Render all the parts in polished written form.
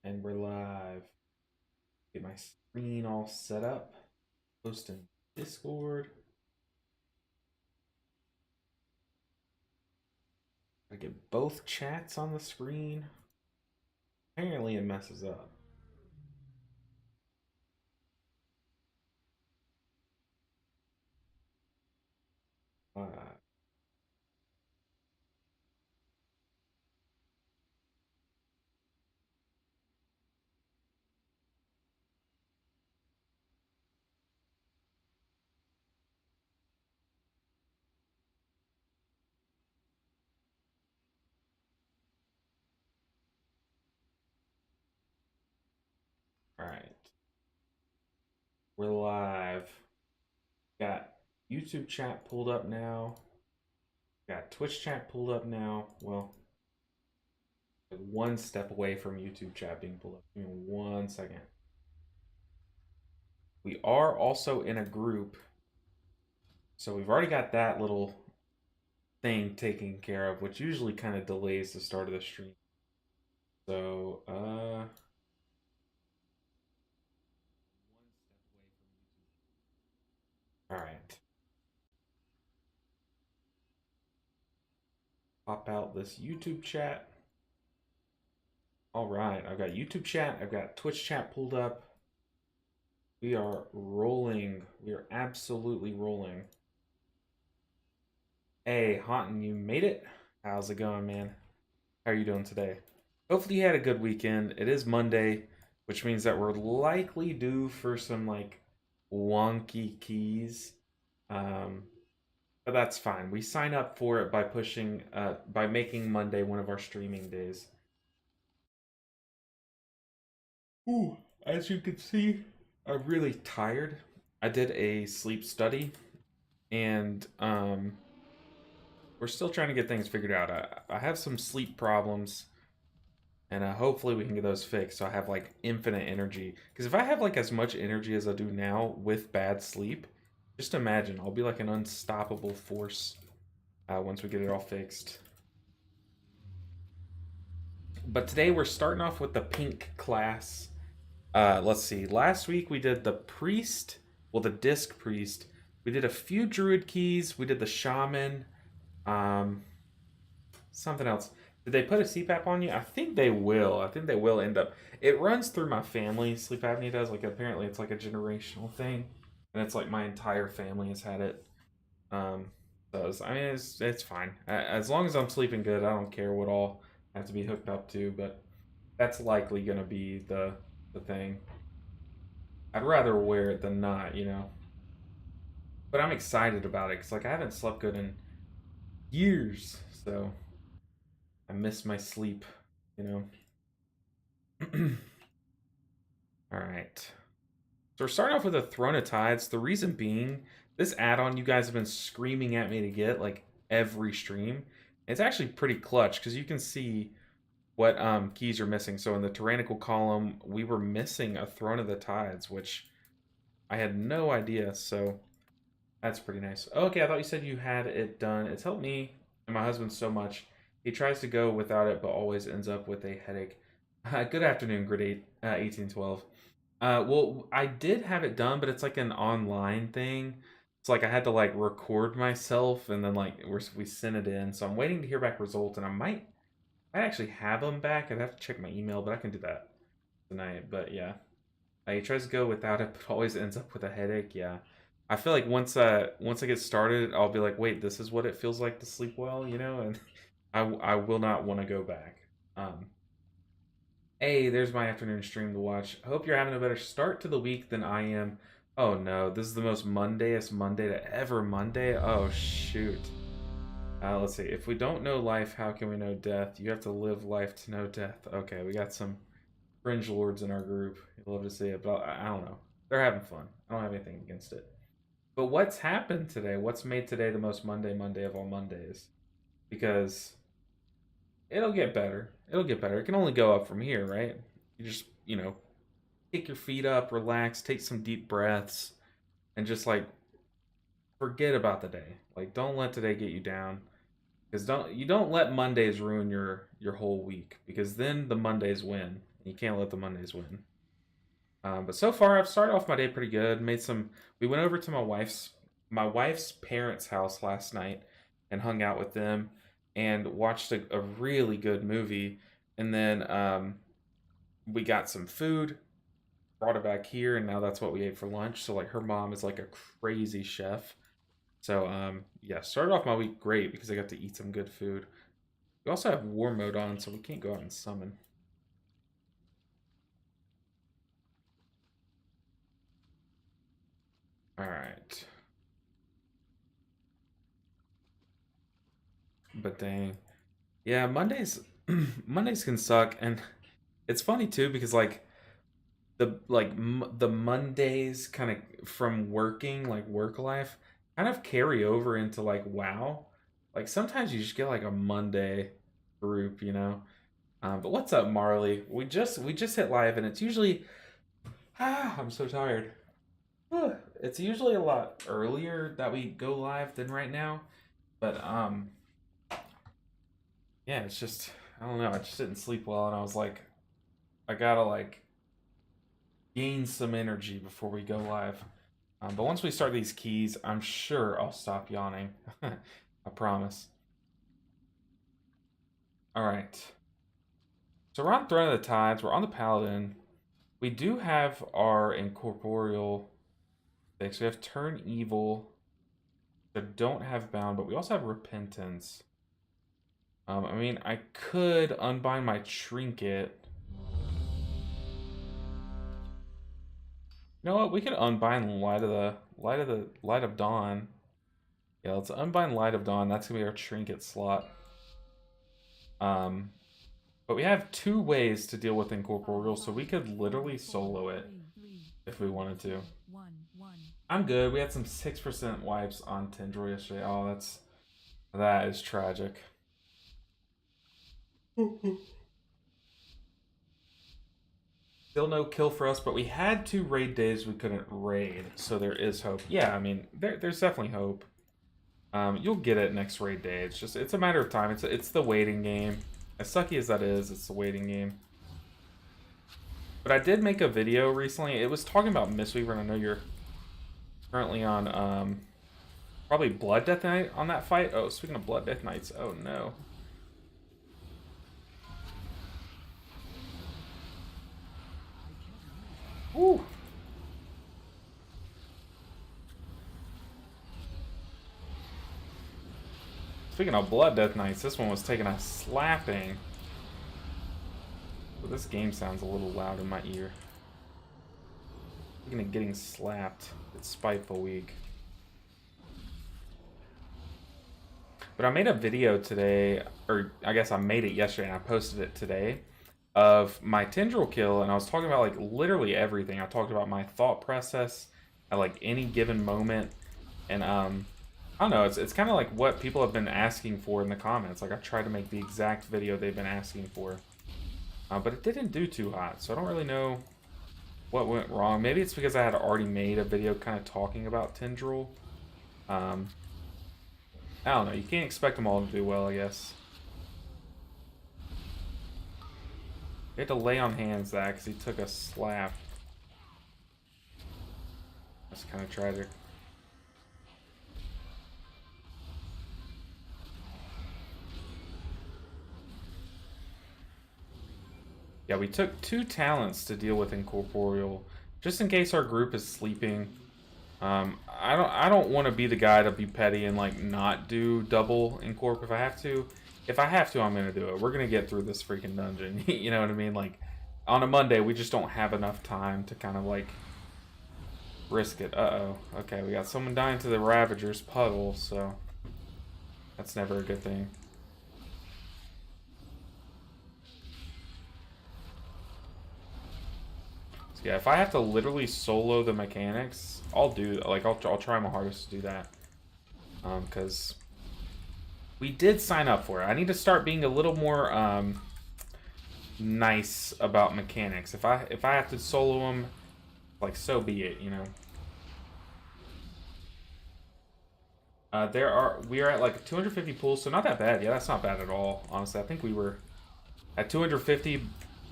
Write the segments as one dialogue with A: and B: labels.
A: And we're live. Get my screen all set up. Post in Discord. I get both chats on the screen. Apparently it messes up. Uh, all right. We're live. Got YouTube chat pulled up now. Got Twitch chat pulled up now. Well, one step away from YouTube chat being pulled up. Give me 1 second. We are also in a group. So we've already got that little thing taken care of, which usually kind of delays the start of the stream. So, all right. Pop out this YouTube chat. All right, I've got YouTube chat. I've got Twitch chat pulled up. We are rolling. We are absolutely rolling. Hey, Haunton, you made it. How's it going, man? How are you doing today? Hopefully you had a good weekend. It is Monday, which means that we're likely due for some like wonky keys. Um, but that's fine. We sign up for it by by making Monday one of our streaming days. Ooh, as you can see, I'm really tired. I did a sleep study, and we're still trying to get things figured out. I have some sleep problems, and hopefully we can get those fixed. So I have like infinite energy. Because if I have like as much energy as I do now with bad sleep, just imagine I'll be like an unstoppable force once we get it all fixed. But today we're starting off with the pink class. Let's see. Last week we did the priest, well, the disc priest. We did a few druid keys. We did the shaman. Um, Something else. Did they put a CPAP on you? I think they will. I think they will end up. It runs through my family. Sleep apnea does. Like apparently it's like a generational thing, and it's like my entire family has had it. Um, I mean it's fine as long as I'm sleeping good. I don't care what all I have to be hooked up to, but that's likely gonna be the thing. I'd rather wear it than not, you know. But I'm excited about it because like I haven't slept good in years, so I miss my sleep, you know. All right. So we're starting off with a Throne of Tides. The reason being, this add-on you guys have been screaming at me to get like every stream. It's actually pretty clutch because you can see what keys are missing. So in the tyrannical column, we were missing a Throne of the Tides, which I had no idea. So that's pretty nice. Okay, I thought you said you had it done. It's helped me and my husband so much. He tries to go without it, but always ends up with a headache. Good afternoon, grade 8, 1812. Well, I did have it done, but it's like an online thing. It's like I had to like record myself and then like we sent it in. So I'm waiting to hear back results, and I actually have them back. I'd have to check my email, but I can do that tonight. But yeah, he tries to go without it, but always ends up with a headache. Yeah, I feel like once I get started, I'll be like, wait, this is what it feels like to sleep well, you know, and I will not want to go back. Um, Hey, there's my afternoon stream to watch. Hope you're having a better start to the week than I am. Oh no, this is the most Mondayest Monday to ever Monday. Oh shoot. Let's see. If we don't know life, how can we know death? You have to live life to know death. Okay, we got some fringe lords in our group. You'd love to see it, but I don't know. They're having fun. I don't have anything against it. But what's happened today? What's made today the most Monday of all Mondays? Because it'll get better. It'll get better. It can only go up from here, right? You just, kick your feet up, relax, take some deep breaths, and just like forget about the day. Like don't let today get you down. Because don't let Mondays ruin your whole week because then the Mondays win. You can't let the Mondays win. But so far, I've started off my day pretty good. Made some. We went over to my wife's parents' house last night and hung out with them and watched a really good movie. And then we got some food, brought it back here, and now that's what we ate for lunch. So like her mom is like a crazy chef. So yeah, started off my week great because I got to eat some good food. We also have war mode on, so we can't go out and summon. All right. But dang. Yeah, Mondays Mondays can suck, and it's funny too because like the Mondays kind of from working, like work life, kind of carry over into like WoW. Like sometimes you just get like a Monday group, you know. But what's up, Marley? We just hit live, and it's usually I'm so tired. It's usually a lot earlier that we go live than right now, but yeah, it's just I don't know. I just didn't sleep well, and I was like, I gotta like gain some energy before we go live. But once we start these keys, I'm sure I'll stop yawning. I promise. All right. So we're on Throne of the Tides. We're on the Paladin. We do have our Incorporeal things. We have Turn Evil. I don't have Bound, but we also have Repentance. I mean, I could unbind my Trinket. You know what? We could unbind Light of Dawn. Yeah, let's unbind Light of Dawn. That's gonna be our Trinket slot. Um, but we have two ways to deal with Incorporeal, so we could literally solo it if we wanted to. I'm good. We had some 6% wipes on Tendril yesterday. Oh, that is tragic. Still no kill for us, but we had 2 raid days we couldn't raid, so there is hope. Yeah, I mean, there's definitely hope. You'll get it next raid day. It's a matter of time. It's the waiting game. As sucky as that is, it's the waiting game. But I did make a video recently. It was talking about Mistweaver, and I know you're currently on probably Blood Death Knight on that fight. Oh, speaking of Blood Death Knights, oh no. Woo. Speaking of Blood Death Knights, this one was taking a slapping. But this game sounds a little loud in my ear. Speaking of getting slapped, it's Spiteful Week. But I made a video today, or I guess I made it yesterday and I posted it today, of my Tendril kill, and I was talking about like literally everything. I talked about my thought process at like any given moment, and I don't know, it's kind of like what people have been asking for in the comments. Like I tried to make the exact video they've been asking for, but it didn't do too hot, so I don't really know what went wrong. Maybe it's because I had already made a video kind of talking about Tendril. I don't know, you can't expect them all to do well, I guess. We had to lay on hands that because he took a slap. That's kind of tragic. Yeah, we took 2 talents to deal with Incorporeal, just in case our group is sleeping. I don't want to be the guy to be petty and like not do double Incorp if I have to. If I have to, I'm gonna do it. We're gonna get through this freaking dungeon. You know what I mean? Like on a Monday, we just don't have enough time to kind of like risk it. Uh-oh. Okay, we got someone dying to the Ravager's puddle, so that's never a good thing. Yeah, if I have to literally solo the mechanics, I'll do like I'll try my hardest to do that. Because we did sign up for it. I need to start being a little more nice about mechanics. If I have to solo them, like so be it, you know. We are at like 250 pools, so not that bad. Yeah, that's not bad at all. Honestly, I think we were at 250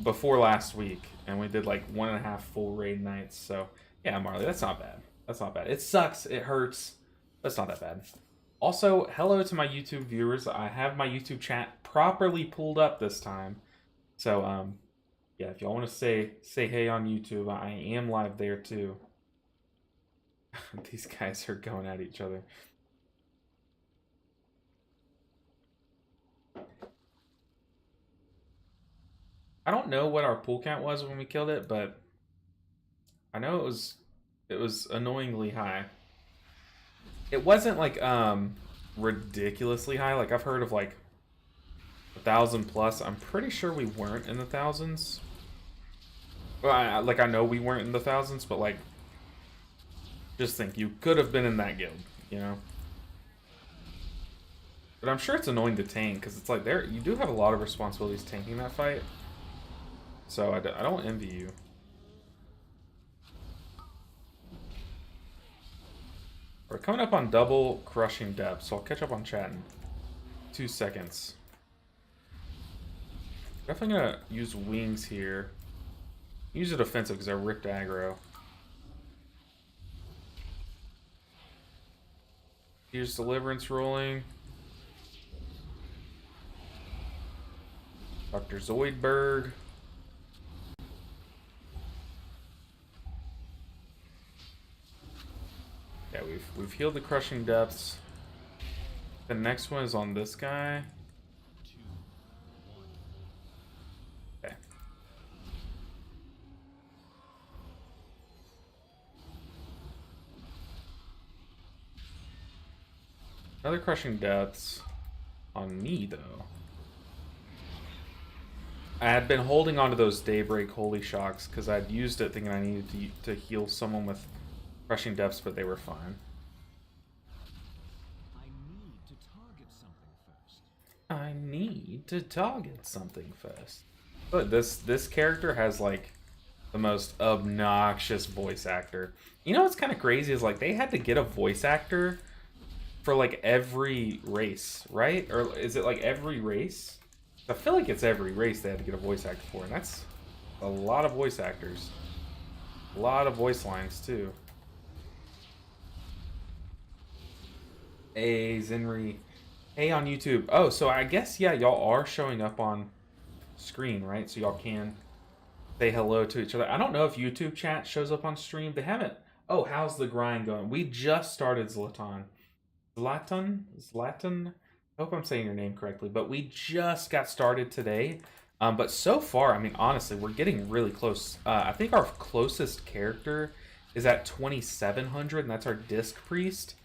A: before last week, and we did like 1.5 full raid nights. So yeah, Marley, that's not bad. That's not bad. It sucks. It hurts. But it's not that bad. Also, hello to my YouTube viewers. I have my YouTube chat properly pulled up this time. So yeah, if y'all want to say hey on YouTube, I am live there too. These guys are going at each other. I don't know what our pull count was when we killed it, but I know it was annoyingly high. It wasn't like ridiculously high. Like I've heard of like 1,000 plus. I'm pretty sure we weren't in the thousands. Well, I know we weren't in the thousands, but like, just think you could have been in that guild, you know. But I'm sure it's annoying to tank because it's like you do have a lot of responsibilities tanking that fight. So I don't envy you. We're coming up on double crushing depth, so I'll catch up on chat in 2 seconds. Definitely gonna use wings here. Use it offensive because I ripped aggro. Here's Deliverance rolling. Dr. Zoidberg. Yeah, we've healed the crushing depths. The next one is on this guy. Okay. Another crushing depths on me though. I had been holding on to those Daybreak Holy Shocks because I'd used it thinking I needed to heal someone with crushing depths, but they were fine. I need to target something first. But this character has like the most obnoxious voice actor. You know what's kind of crazy is like they had to get a voice actor for like every race, right? Or is it like every race? I feel like it's every race they had to get a voice actor for, and that's a lot of voice actors. A lot of voice lines too. Hey, Zenri. Hey, on YouTube. Oh, so I guess, yeah, y'all are showing up on screen, right? So y'all can say hello to each other. I don't know if YouTube chat shows up on stream. They haven't. Oh, how's the grind going? We just started Zlatan. Zlatan? I hope I'm saying your name correctly, but we just got started today. But so far, I mean, honestly, we're getting really close. I think our closest character is at 2,700, and that's our Disc Priest.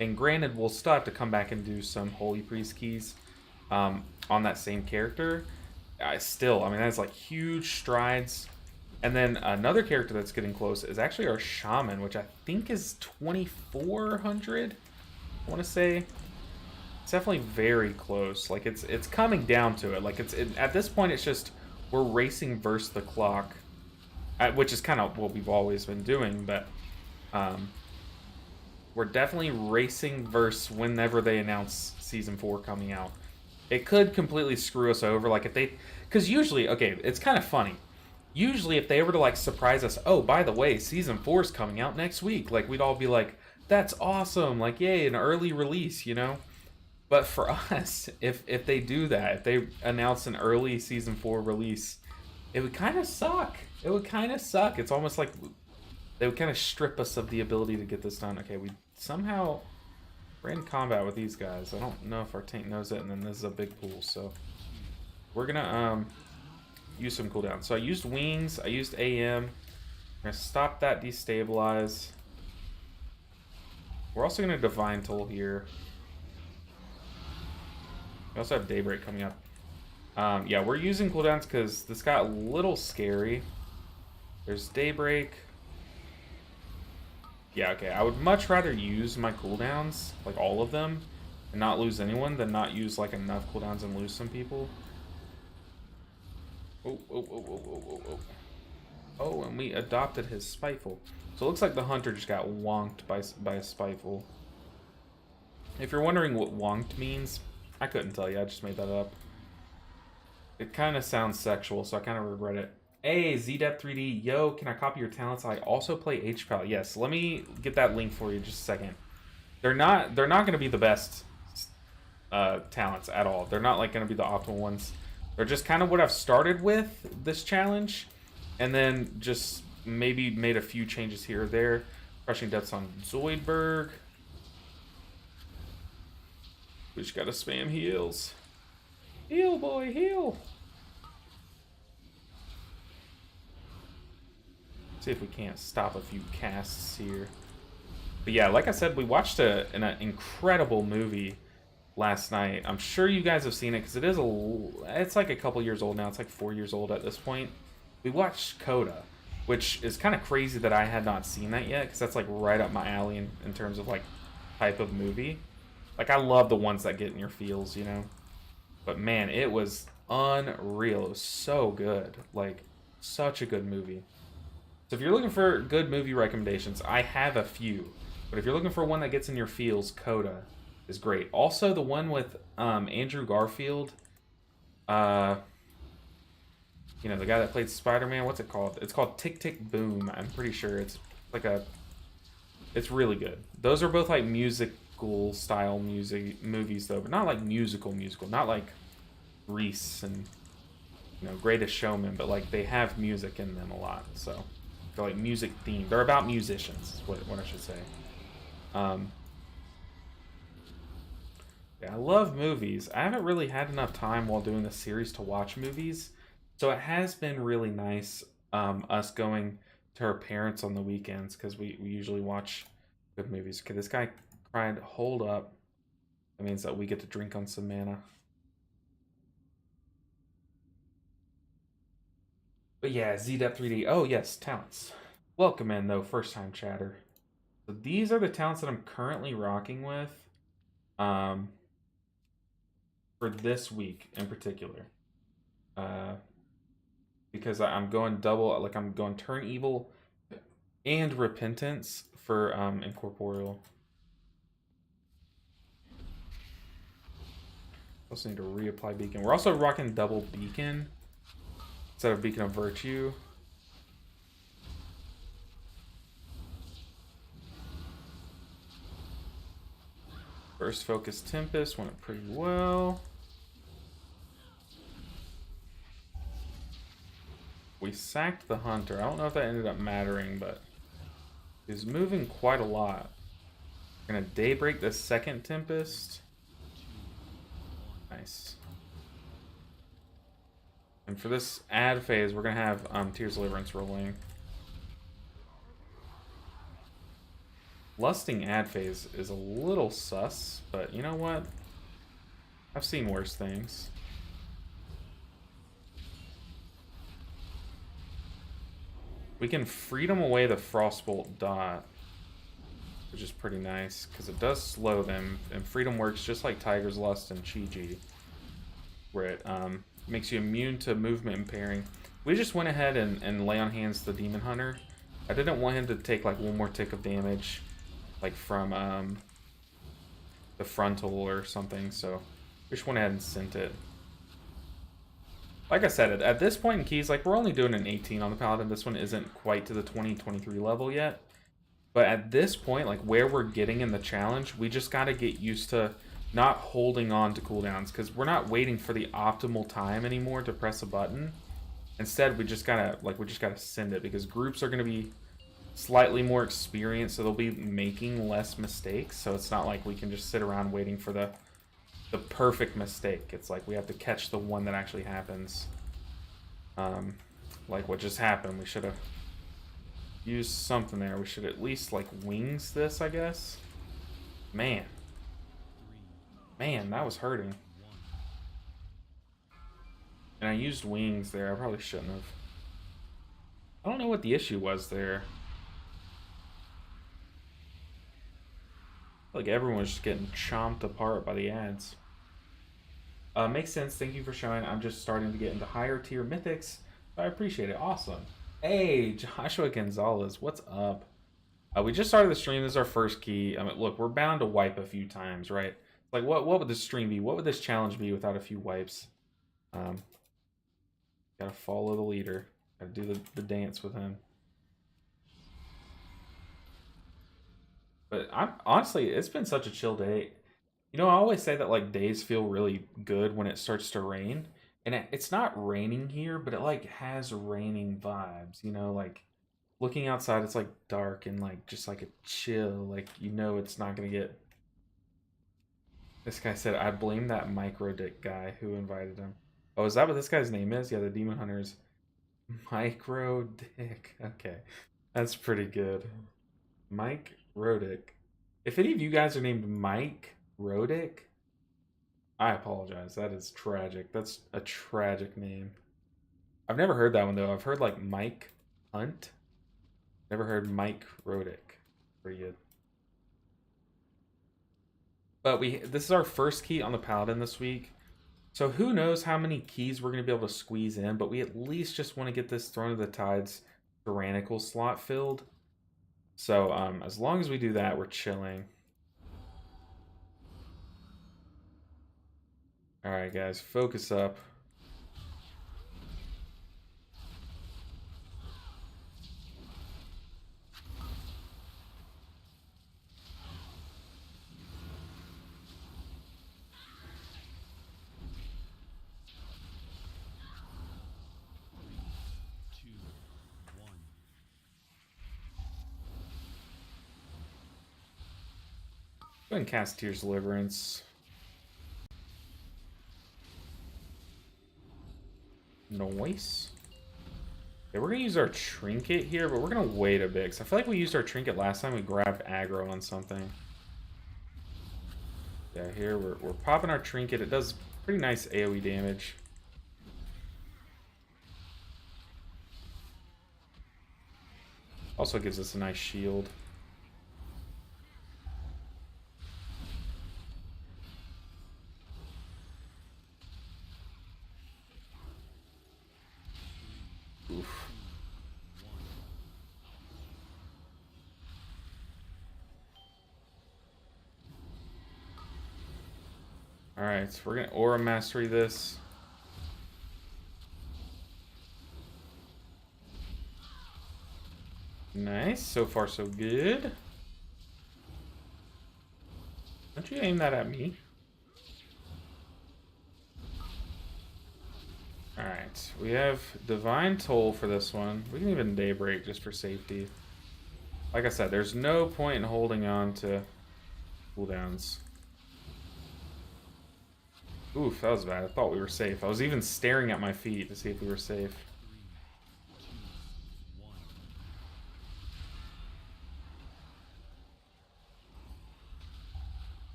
A: And granted, we'll still have to come back and do some Holy Priest keys on that same character. I mean, that's like huge strides. And then another character that's getting close is actually our Shaman, which I think is 2,400. I want to say it's definitely very close. Like it's coming down to it. Like at this point, it's just we're racing versus the clock, which is kind of what we've always been doing, but. We're definitely racing versus whenever they announce Season 4 coming out. It could completely screw us over, like if they... Because usually, okay, it's kind of funny. Usually if they were to like surprise us, oh, by the way, Season 4 is coming out next week, like we'd all be like, that's awesome, like yay, an early release, you know? But for us, if they do that, if they announce an early Season 4 release, it would kind of suck. It would kind of suck. It's almost like... They would kind of strip us of the ability to get this done. Okay, we're in combat with these guys. I don't know if our tank knows it, and then this is a big pool, so we're gonna use some cooldowns. So I used wings, I used AM. I'm gonna stop that destabilize. We're also gonna Divine Toll here. We also have Daybreak coming up. Yeah, we're using cooldowns because this got a little scary. There's Daybreak. Yeah, okay. I would much rather use my cooldowns, like all of them, and not lose anyone than not use like enough cooldowns and lose some people. Oh, and we adopted his Spiteful. So it looks like the hunter just got wonked by a Spiteful. If you're wondering what wonked means, I couldn't tell you. I just made that up. It kind of sounds sexual, so I kind of regret it. Hey, ZDep3D, yo, can I copy your talents? I also play HPAL. Yes, let me get that link for you just a second. They're not going to be the best talents at all. They're not like going to be the optimal ones. They're just kind of what I've started with this challenge, and then just maybe made a few changes here or there. Crushing Deaths on Zoidberg. We just gotta spam heals. Heal, boy, heal. See if we can't stop a few casts here. But yeah, like I said, we watched an incredible movie last night. I'm sure you guys have seen it because it's like a couple years old now. It's like 4 years old at this point. We watched Coda, which is kind of crazy that I had not seen that yet because that's like right up my alley in terms of like type of movie. Like I love the ones that get in your feels, you know. But man, it was unreal. It was so good. Like such a good movie. So if you're looking for good movie recommendations, I have a few. But if you're looking for one that gets in your feels, Coda is great. Also, the one with Andrew Garfield, you know, the guy that played Spider-Man. What's it called? It's called Tick Tick Boom. I'm pretty sure it's like it's really good. Those are both like musical style movies though, but not like musical. Not like Grease and Greatest Showman, but like they have music in them a lot. So they're like music themed. They're about musicians, is what I should say. Yeah, I love movies. I haven't really had enough time while doing this series to watch movies, so it has been really nice us going to our parents on the weekends because we usually watch good movies. Okay, this guy cried, hold up. That means that we get to drink on some mana. But yeah, ZDep3D. Oh yes, talents. Welcome in though, first time chatter. So these are the talents that I'm currently rocking with. For this week in particular. Because I'm going double, like I'm going Turn Evil and Repentance for Incorporeal. Also need to reapply Beacon. We're also rocking double Beacon instead of Beacon of Virtue. First Focus Tempest went pretty well. We sacked the Hunter. I don't know if that ended up mattering, but he's moving quite a lot. We're gonna Daybreak the second Tempest. Nice. And for this ad phase, we're gonna have Tears Deliverance rolling. Lusting ad phase is a little sus, but you know what? I've seen worse things. We can Freedom away the Frostbolt dot, which is pretty nice, because it does slow them, and Freedom works just like Tiger's Lust and Chi-Ji, where it makes you immune to movement impairing. We just went ahead and lay on hands the Demon Hunter. I didn't want him to take like one more tick of damage, like from the frontal or something, so we just went ahead and sent it. Like I said, at this point in keys, like we're only doing an 18 on the Paladin. This one isn't quite to the 2023 level yet. But at this point, like where we're getting in the challenge, we just got to get used to not holding on to cooldowns, because we're not waiting for the optimal time anymore to press a button. Instead, we just gotta send it, because groups are gonna be slightly more experienced, so they'll be making less mistakes. So it's not like we can just sit around waiting for the perfect mistake. It's like we have to catch the one that actually happens. Like what just happened. We should have used something there. We should at least like wings this, I guess. Man, that was hurting. And I used wings there. I probably shouldn't have. I don't know what the issue was there. Like everyone's just getting chomped apart by the ads. Makes sense. Thank you for showing. I'm just starting to get into higher tier mythics. I appreciate it. Awesome. Hey, Joshua Gonzalez, what's up? We just started the stream. This is our first key. I mean, look, we're bound to wipe a few times, right? Like, what would this stream be? What would this challenge be without a few wipes? Gotta follow the leader. Gotta do the dance with him. But I'm honestly, it's been such a chill day. You know, I always say that like days feel really good when it starts to rain. And it's not raining here, but it like has raining vibes, you know, like looking outside it's like dark and like just like a chill, like you know it's not gonna get. This guy said I blame that micro dick guy who invited him. Oh, is that what this guy's name is? Yeah, the demon hunter's micro dick. Okay. That's pretty good. Mike Rodick. If any of you guys are named Mike Rodick, I apologize. That is tragic. That's a tragic name. I've never heard that one though. I've heard like Mike Hunt. Never heard Mike Rodick. Pretty good. But this is our first key on the Paladin this week. So who knows how many keys we're going to be able to squeeze in, but we at least just want to get this Throne of the Tides tyrannical slot filled. So as long as we do that, we're chilling. All right, guys, focus up. Go ahead and cast Tears Deliverance. Noise. Okay, we're going to use our trinket here, but we're going to wait a bit, because I feel like we used our trinket last time we grabbed aggro on something. Yeah, here we're popping our trinket. It does pretty nice AoE damage. Also gives us a nice shield. Oof. Alright, so we're gonna Aura Mastery this. Nice, so far so good. Don't you aim that at me? Alright, we have Divine Toll for this one. We can even Daybreak just for safety. Like I said, there's no point in holding on to cooldowns. Oof, that was bad. I thought we were safe. I was even staring at my feet to see if we were safe.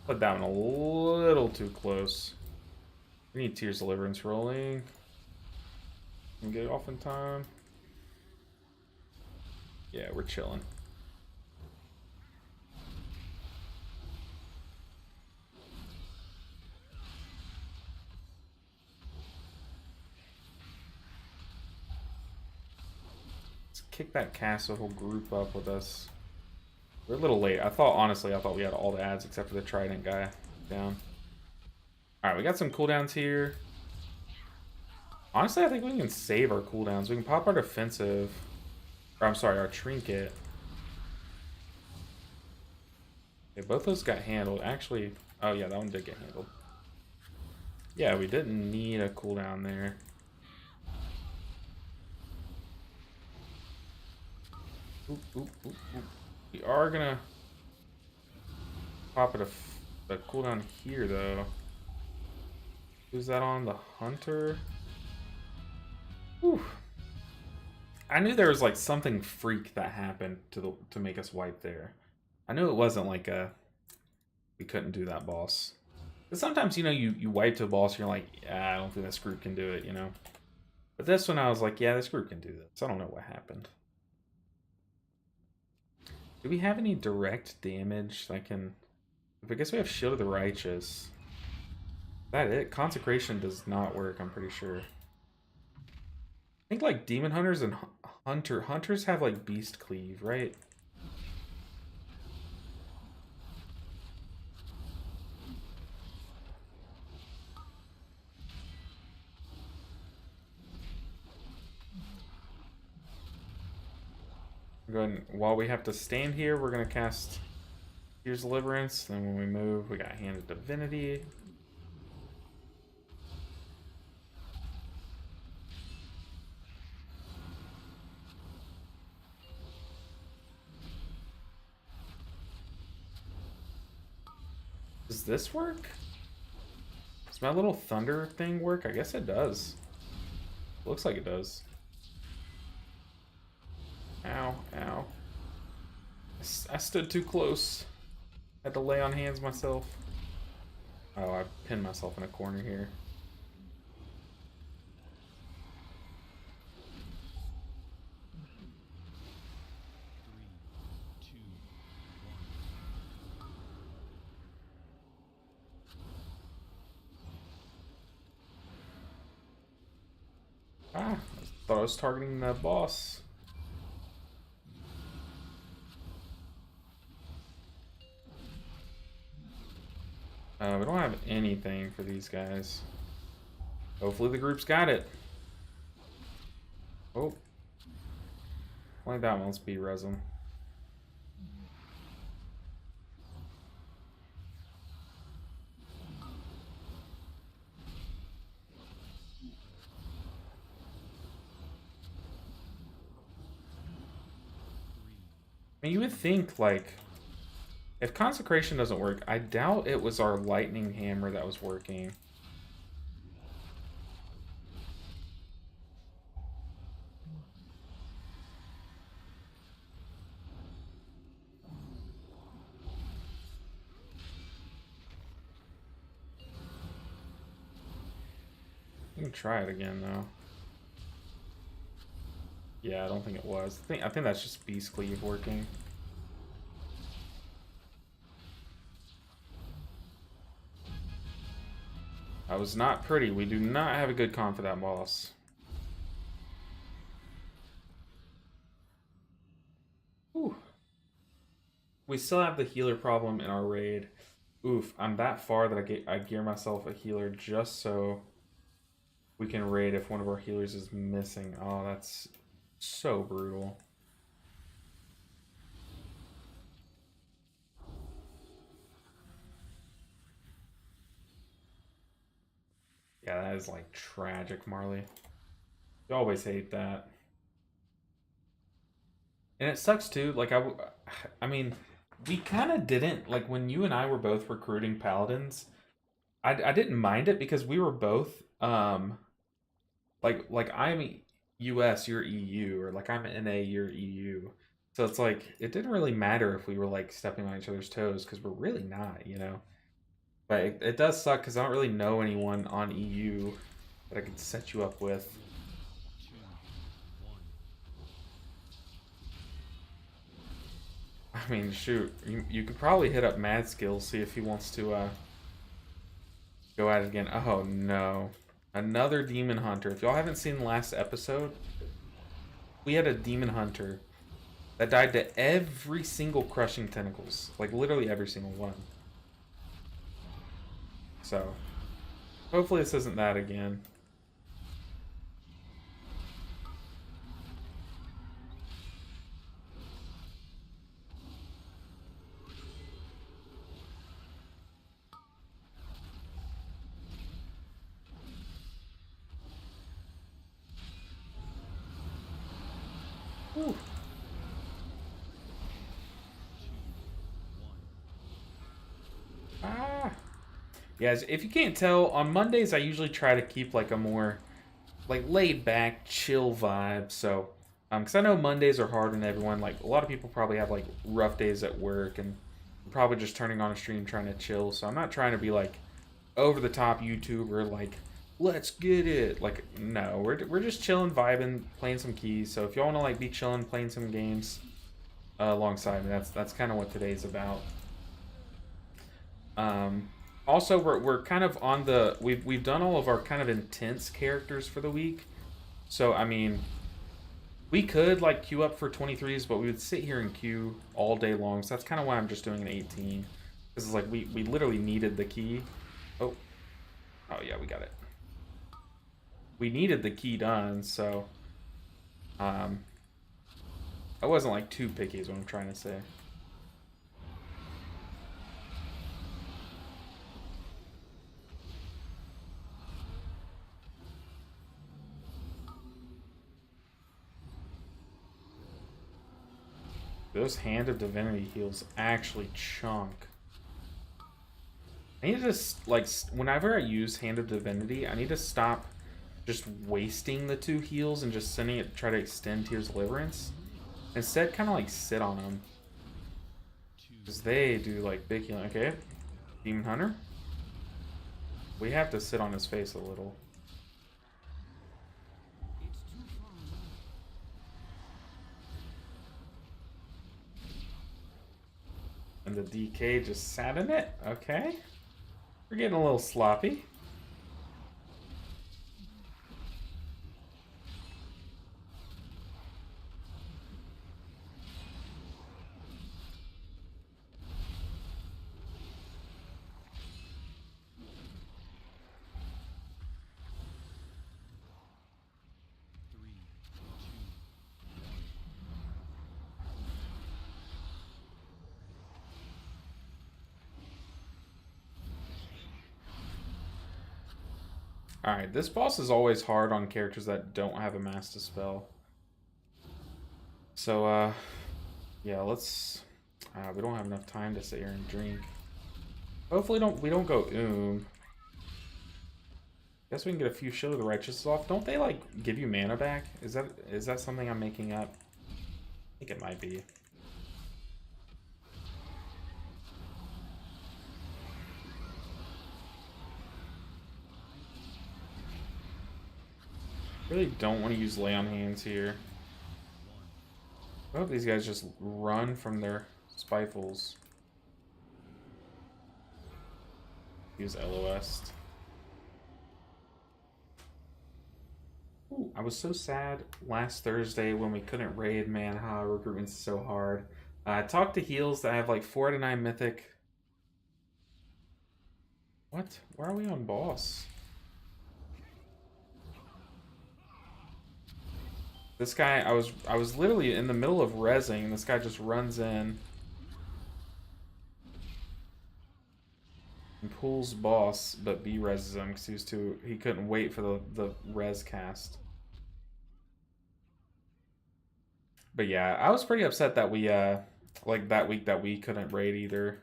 A: Put that one a little too close. We need Tears Deliverance rolling. And get it off in time. Yeah, we're chilling. Let's kick that castle whole group up with us. We're a little late. Honestly, I thought we had all the ads except for the Trident guy down. Alright, we got some cooldowns here. Honestly, I think we can save our cooldowns. We can pop our defensive. Or, I'm sorry, our trinket. Okay, both those got handled. Actually, oh yeah, that one did get handled. Yeah, we didn't need a cooldown there. Oop, oop, oop, oop. We are gonna pop a cooldown here, though. Who's that on? The Hunter? Whew. I knew there was like something freak that happened to make us wipe there. I knew it wasn't like we couldn't do that boss. But sometimes, you know, you wipe to a boss and you're like, yeah, I don't think this group can do it, you know. But this one I was like, yeah, this group can do this. I don't know what happened. Do we have any direct damage that can... I guess we have Shield of the Righteous. Is that it? Consecration does not work, I'm pretty sure. I think like Demon Hunters and Hunters have like Beast Cleave, right? Go ahead and, while we have to stand here, we're gonna cast Here's Deliverance. Then when we move, we got Hand of Divinity. Does this work? Does my little thunder thing work? I guess it does. Looks like it does. Ow, ow. I stood too close. Had to lay on hands myself. Oh, I pinned myself in a corner here. Ah, I thought I was targeting the boss. We don't have anything for these guys. Hopefully the group's got it. Oh. Only that one, speed res them. I mean, you would think, like, if Consecration doesn't work, I doubt it was our Lightning Hammer that was working. You can try it again, though. Yeah, I don't think it was. I think that's just Beast Cleave working. That was not pretty. We do not have a good con for that boss. Whew. We still have the healer problem in our raid. Oof, I'm that far that I gear myself a healer just so we can raid if one of our healers is missing. Oh, that's so brutal. Yeah, that is like tragic, Marley. You always hate that. And it sucks too. Like I mean, we kind of didn't like when you and I were both recruiting paladins. I didn't mind it because we were both like I'm US, you're EU, or like I'm NA, you're EU. So it's like it didn't really matter if we were like stepping on each other's toes because we're really not, you know. But it does suck because I don't really know anyone on EU that I could set you up with. I mean, shoot, you could probably hit up Mad Skills, see if he wants to go at it again. Oh no, another Demon Hunter. If y'all haven't seen the last episode, we had a Demon Hunter that died to every single Crushing Tentacles, like literally every single one. So, hopefully this isn't that again. Whew. Ah. Yeah, if you can't tell, on Mondays I usually try to keep like a more like laid back, chill vibe. So, because I know Mondays are hard on everyone. Like a lot of people probably have like rough days at work and probably just turning on a stream trying to chill. So I'm not trying to be like over the top YouTuber like let's get it. Like no, we're just chilling, vibing, playing some keys. So if y'all want to like be chilling, playing some games alongside me, that's kind of what today's about. Also, we're kind of on the we've done all of our kind of intense characters for the week. So I mean, we could like queue up for 23s, but we would sit here and queue all day long. So that's kind of why I'm just doing an 18. This is like we literally needed the key. Oh, oh yeah, we got it. We needed the key done, so I wasn't like too picky is what I'm trying to say. Those Hand of Divinity heals actually chunk. I need to just, like, whenever I use Hand of Divinity, I need to stop just wasting the 2 heals and just sending it to try to extend Tears of Deliverance. Instead, kind of like sit on them. Because they do like big healing. Okay. Demon Hunter. We have to sit on his face a little. And the DK just sat in it. Okay. We're getting a little sloppy. Alright, this boss is always hard on characters that don't have a Mass Dispel. So, yeah, let's... we don't have enough time to sit here and drink. Hopefully we don't go Guess we can get a few Shield of the Righteous off. Don't they, like, give you mana back? Is that something I'm making up? I think it might be. Really don't want to use Lay on Hands here. I hope these guys just run from their Spitefulls. Use LOS. Ooh, I was so sad last Thursday when we couldn't raid, man. How recruitment's so hard. I talked to heals that have like 4 out of 9 mythic. What? Why are we on boss? This guy, I was literally in the middle of rezzing, and this guy just runs in and pulls boss, but B rezzes him because he couldn't wait for the res cast. But yeah, I was pretty upset that we like that week that we couldn't raid either.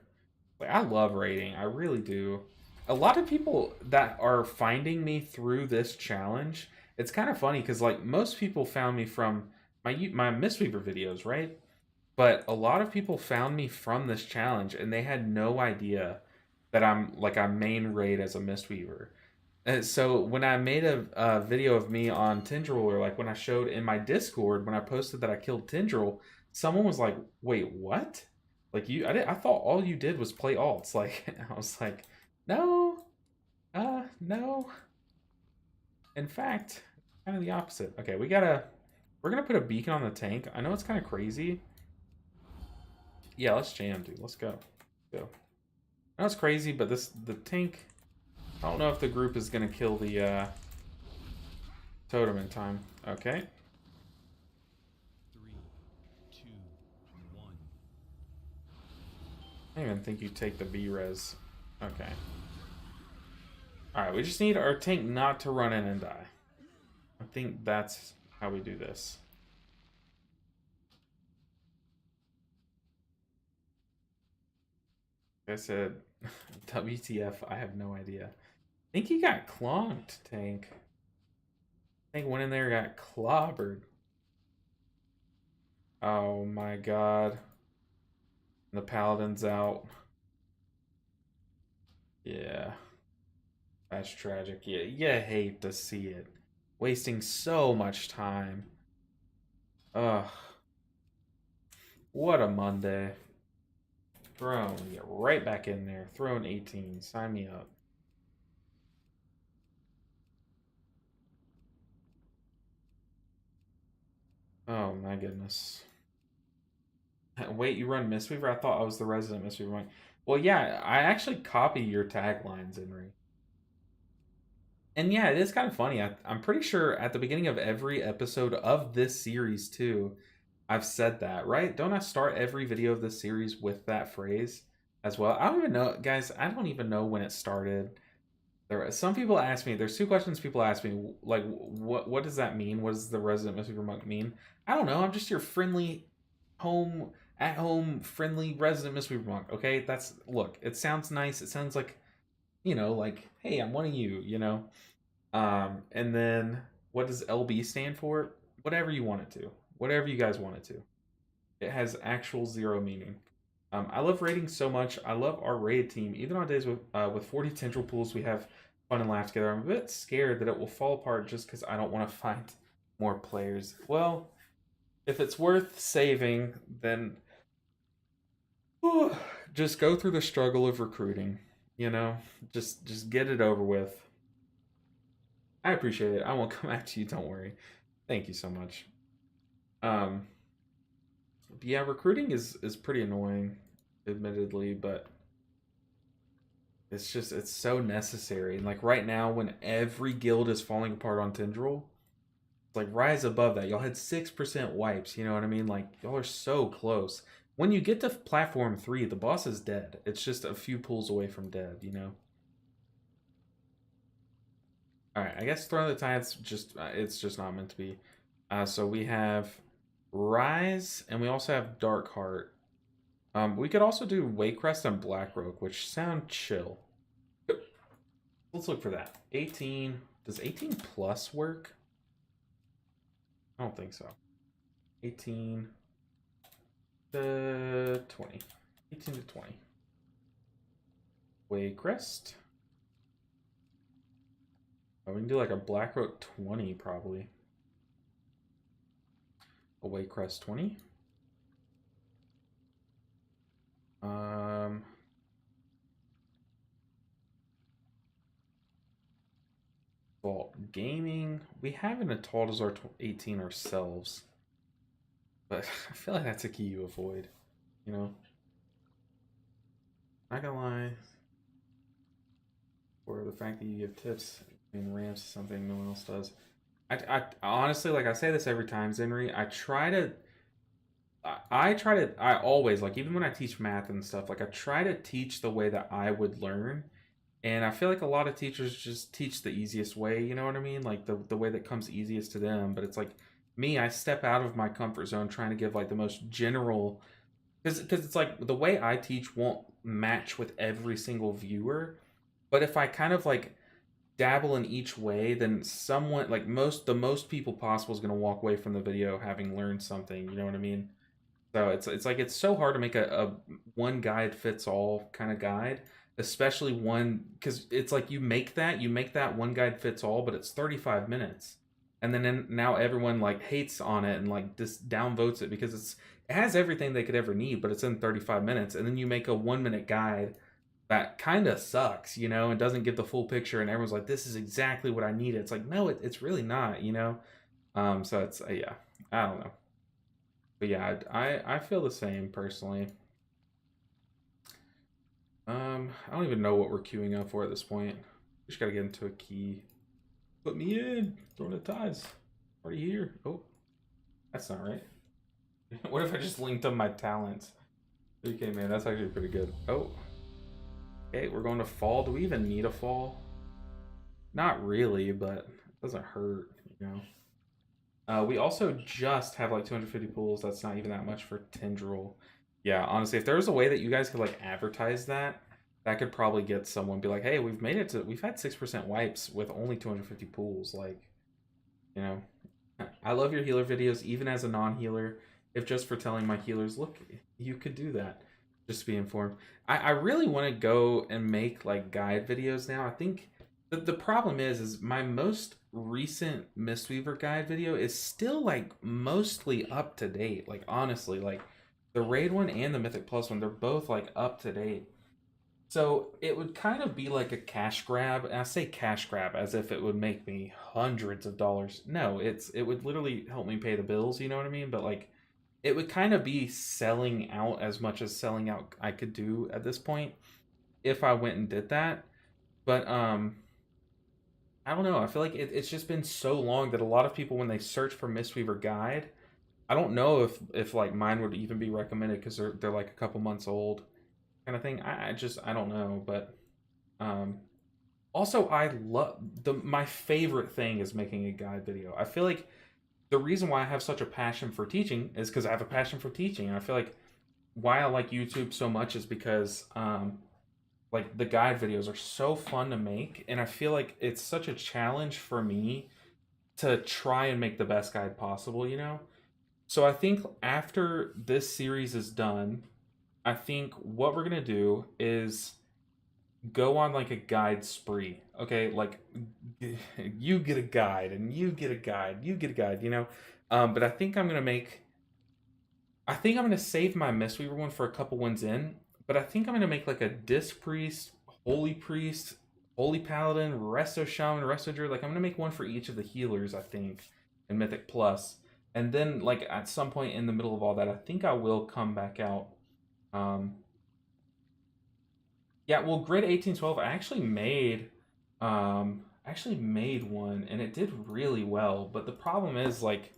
A: Like, I love raiding, I really do. A lot of people that are finding me through this challenge, it's kind of funny because like most people found me from my Mistweaver videos, right? But a lot of people found me from this challenge and they had no idea that I'm like a main raid as a Mistweaver. And so when I made a video of me on Tindral, or like when I showed in my Discord when I posted that I killed Tindral, someone was like, "Wait, what? Like I thought all you did was play alts." Like I was like, "No, no. In fact, kind of the opposite." Okay, we're gonna put a beacon on the tank. I know it's kind of crazy. Yeah, let's jam, dude. Let's go. Go. I know it's crazy, but the tank. I don't know if the group is gonna kill the totem in time. Okay.
B: 3, 2, 1.
A: I don't even think you take the B-res. Okay. Alright, we just need our tank not to run in and die. I think that's how we do this. Like I said, WTF, I have no idea. I think he got clonked, tank. Tank went in there and got clobbered. Oh my god. The paladin's out. Yeah. That's tragic. Yeah, you hate to see it. Wasting so much time. Ugh. What a Monday. Throne. Get right back in there. Throne 18. Sign me up. Oh my goodness. Wait, you run Mistweaver? I thought I was the resident Mistweaver. Well, yeah, I actually copy your taglines, Henry. And yeah, it is kind of funny. I'm pretty sure at the beginning of every episode of this series, too, I've said that, right? Don't I start every video of this series with that phrase as well? I don't even know, guys. I don't even know when it started. There are some people ask me. There's two questions people ask me. Like, what does that mean? What does the resident Mistweaver monk mean? I don't know. I'm just your friendly, home at home friendly resident Mistweaver monk. Okay, that's look. It sounds nice. It sounds like like hey, I'm one of you. And then what does LB stand for? Whatever you want it to. Whatever you guys want it to. It has actual zero meaning. I love raiding so much. I love our raid team. Even on days with 40 tendril pools, we have fun and laugh together. I'm a bit scared that it will fall apart just because I don't want to find more players. Well, if it's worth saving, then just go through the struggle of recruiting. Just get it over with. I appreciate it. I won't come back to you. Don't worry. Thank you so much. Um, yeah, recruiting is pretty annoying, admittedly, but it's so necessary. And like right now, when every guild is falling apart on Tendril, it's like rise above that. Y'all had 6% wipes. You know what I mean? Like y'all are so close. When you get to platform 3, the boss is dead. It's just a few pulls away from dead. All right, I guess Throne of the Tides it's just not meant to be. So we have Rise, and we also have Dark Heart. We could also do Waycrest and Blackroak, which sound chill. Let's look for that. 18. Does 18 plus work? I don't think so. 18 to 20. 18 to 20. Waycrest. Oh, we can do like a Blackroak 20 probably. A Waycrest 20. Vault Gaming. We have an Ataldazar 18 ourselves, but I feel like that's a key you avoid. Not gonna lie. Or the fact that you give tips in ramps is something no one else does. I honestly, like I say this every time, Zenry. I always, like, even when I teach math and stuff, like I try to teach the way that I would learn. And I feel like a lot of teachers just teach the easiest way, you know what I mean? Like the way that comes easiest to them. But it's like me, I step out of my comfort zone trying to give like the most general, because it's like the way I teach won't match with every single viewer. But if I kind of like dabble in each way, then someone like the most people possible is going to walk away from the video having learned something, you know what I mean? So it's like it's so hard to make a one guide fits all kind of guide, especially one because it's like you make that one guide fits all, but it's 35 minutes, and then now everyone like hates on it and like just downvotes it because it has everything they could ever need, but it's in 35 minutes, and then you make a 1 minute guide that kind of sucks, and doesn't give the full picture, and everyone's like, this is exactly what I needed. It's like no, it's really not. So it's yeah, I don't know. But yeah, I feel the same personally. I don't even know what we're queuing up for at this point. Just gotta get into a key. Put me in. Throwing the ties. Already here. Oh, that's not right. What if I just linked up my talents? Okay, man, that's actually pretty good. Oh, okay, we're going to fall. Do we even need a fall? Not really, but it doesn't hurt. We also just have like 250 pools. That's not even that much for Tendril. Yeah, honestly, if there was a way that you guys could like advertise that, that could probably get someone be like, hey, we've had 6% wipes with only 250 pools. Like, you know, I love your healer videos, even as a non-healer. If just for telling my healers, look, you could do that. Just to be informed. I really want to go and make like guide videos now. I think the problem is my most recent Mistweaver guide video is still like mostly up to date. Like honestly, like the raid one and the Mythic Plus one, they're both like up to date. So it would kind of be like a cash grab. And I say cash grab as if it would make me hundreds of dollars. No, it would literally help me pay the bills, you know what I mean? But like it would kind of be selling out as much as selling out I could do at this point if I went and did that. But I don't know. I feel like it's just been so long that a lot of people when they search for Mistweaver guide, I don't know if like mine would even be recommended because they're like a couple months old kind of thing. I don't know, but um also I love my favorite thing is making a guide video. I feel like the reason why I have such a passion for teaching is because I have a passion for teaching. And I feel like why I like YouTube so much is because like the guide videos are so fun to make, and I feel like it's such a challenge for me to try and make the best guide possible, you know? So I think after this series is done, I think what we're gonna do is go on like a guide spree. Okay, like you get a guide and you get a guide, you get a guide, you know? But I think I'm gonna save my Mistweaver one for a couple ones in, but I think I'm gonna make like a Disc Priest, Holy Priest, Holy Paladin, Resto Shaman, Resto Druid. Like I'm gonna make one for each of the healers, I think, in Mythic Plus. And then like at some point in the middle of all that, I think I will come back out. Um yeah, well Grid 1812, I actually made one and it did really well, but the problem is like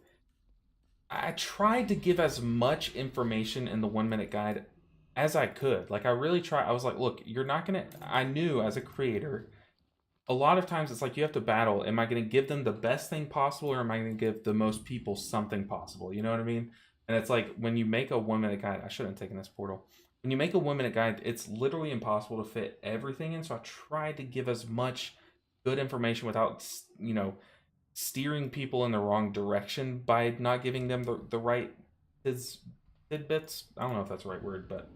A: I tried to give as much information in the 1 minute guide as I could. Like, I really tried. I was like, look, you're not going to. I knew as a creator, a lot of times it's like you have to battle. Am I going to give them the best thing possible or am I going to give the most people something possible? You know what I mean? And it's like when you make a 1 minute guide, I shouldn't have taken this portal. When you make a 1 minute guide, it's literally impossible to fit everything in. So I tried to give as much good information without, you know, steering people in the wrong direction by not giving them the right tidbits. I don't know if that's the right word, but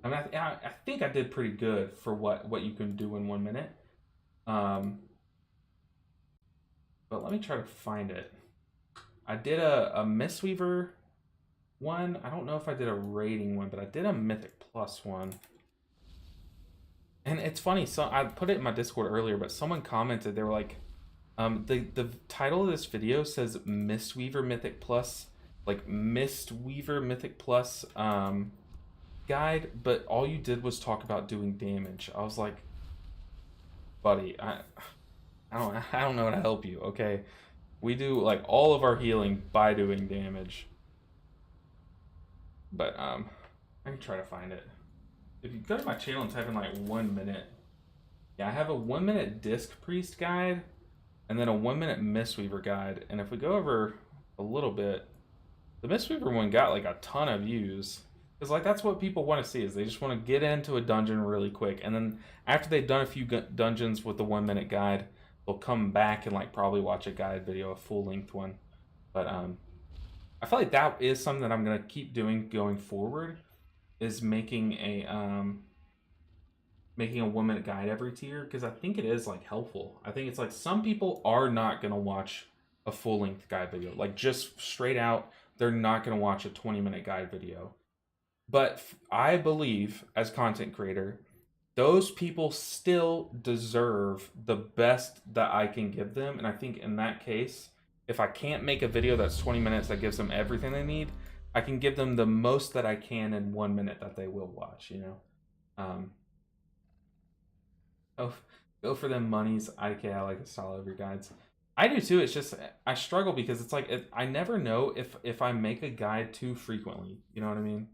A: I mean, I think I did pretty good for what you can do in 1 minute. But let me try to find it. I did a Mistweaver one. I don't know if I did a rating one, but I did a Mythic Plus one. And it's funny, so I put it in my Discord earlier, but someone commented, they were like, the title of this video says Mistweaver Mythic Plus, like Mistweaver Mythic Plus guide, but all you did was talk about doing damage. I was like, buddy, I don't know how to help you. Okay, we do like all of our healing by doing damage, but I can try to find it. If you go to my channel and type in like 1 minute, yeah, I have a 1 minute Disc Priest guide and then a 1 minute Mistweaver guide. And if we go over a little bit, the Mistweaver one got like a ton of views. Because like that's what people want to see, is they just want to get into a dungeon really quick. And then after they've done a few dungeons with the 1 minute guide, they'll come back and like probably watch a guide video, a full length one. But I feel like that is something that I'm gonna keep doing going forward, is making a 1 minute guide every tier, because I think it is like helpful. I think it's like some people are not gonna watch a full length guide video, like just straight out, they're not gonna watch a 20-minute guide video. But I believe as content creator, those people still deserve the best that I can give them. And I think in that case, if I can't make a video that's 20 minutes that gives them everything they need, I can give them the most that I can in 1 minute that they will watch, you know? Go for them monies. I like the style of your guides. I do too. It's just I struggle because it's like I never know if I make a guide too frequently. You know what I mean?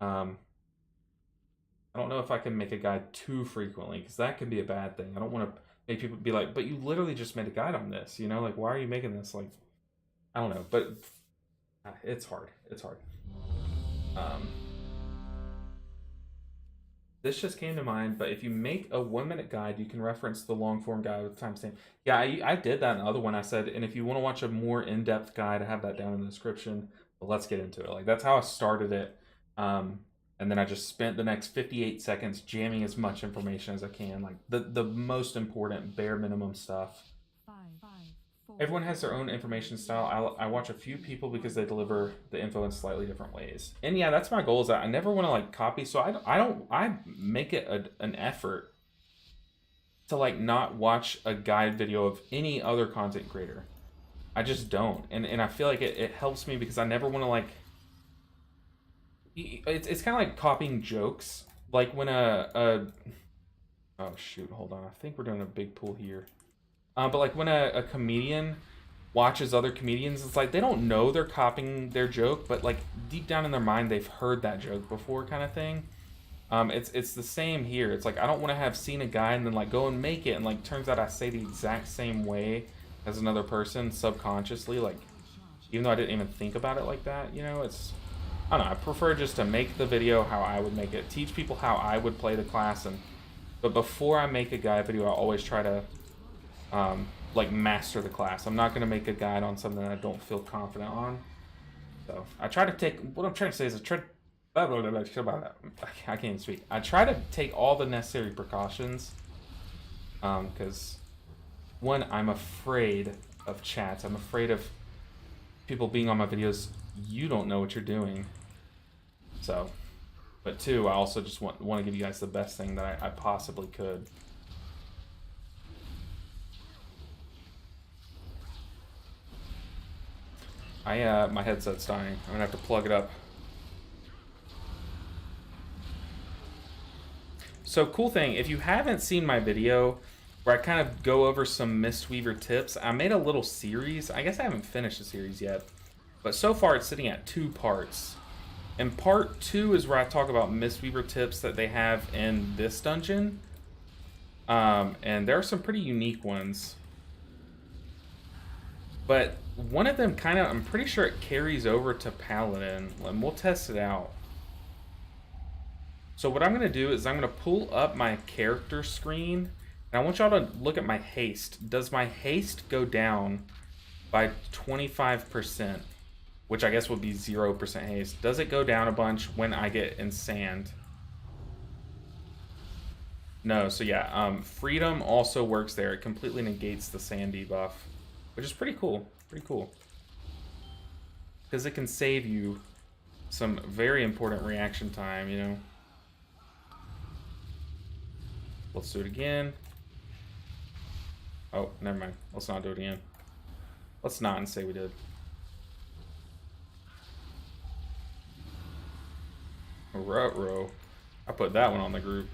A: I don't know if I can make a guide too frequently, because that could be a bad thing. I don't want to make people be like, but you literally just made a guide on this, you know? Like, why are you making this? Like, I don't know, but it's hard. It's hard. This just came to mind, but if you make a 1 minute guide, you can reference the long form guide with timestamp. Yeah, I did that in the other one. I said, and if you want to watch a more in-depth guide, I have that down in the description. But let's get into it. Like, that's how I started it. And then I just spent the next 58 seconds jamming as much information as I can, like the most important bare minimum stuff. Everyone has their own information style. I watch a few people because they deliver the info in slightly different ways. And yeah, that's my goal, is that I never want to like copy. So I make it an effort to like not watch a guide video of any other content creator. I just don't. And I feel like it helps me because I never want to like, it's kind of like copying jokes. Like when oh shoot, hold on. I think we're doing a big pull here. But like when a comedian watches other comedians, it's like they don't know they're copying their joke, but like deep down in their mind, they've heard that joke before, kind of thing. It's the same here. It's like I don't want to have seen a guy and then like go and make it, and like turns out I say the exact same way as another person subconsciously, like even though I didn't even think about it like that. You know, it's I don't know. I prefer just to make the video how I would make it, teach people how I would play the class, and but before I make a guide video, I always try to like master the class. I'm not gonna make a guide on something that I don't feel confident on. So I try to take what I'm trying to say is I try. Blah, blah, blah, blah, blah, blah. I can't even speak. I try to take all the necessary precautions, because one, I'm afraid of chats. I'm afraid of people being on my videos. You don't know what you're doing. So, but two, I also just want to give you guys the best thing that I possibly could. My headset's dying. I'm gonna have to plug it up. So cool thing, if you haven't seen my video where I kind of go over some Mistweaver tips, I made a little series. I guess I haven't finished the series yet, but so far it's sitting at 2 parts. And part 2 is where I talk about Mistweaver tips that they have in this dungeon. And there are some pretty unique ones. But one of them kind of, I'm pretty sure it carries over to Paladin, and we'll test it out. So what I'm going to do is I'm going to pull up my character screen, and I want y'all to look at my haste. Does my haste go down by 25%, which I guess would be 0% haste? Does it go down a bunch when I get in sand? No, so yeah, freedom also works there. It completely negates the sand debuff, which is pretty cool. Pretty cool. Because it can save you some very important reaction time, you know? Let's do it again. Oh, never mind. Let's not do it again. Let's not and say we did. Ruh-roh. I put that one on the group.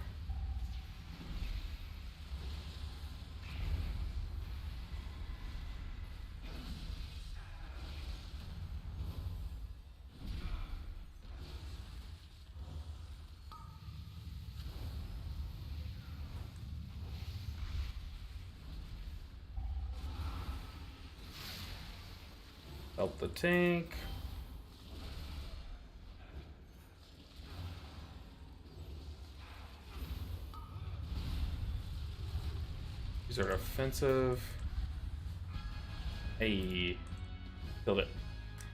A: Help the tank. These are offensive. Hey, killed it.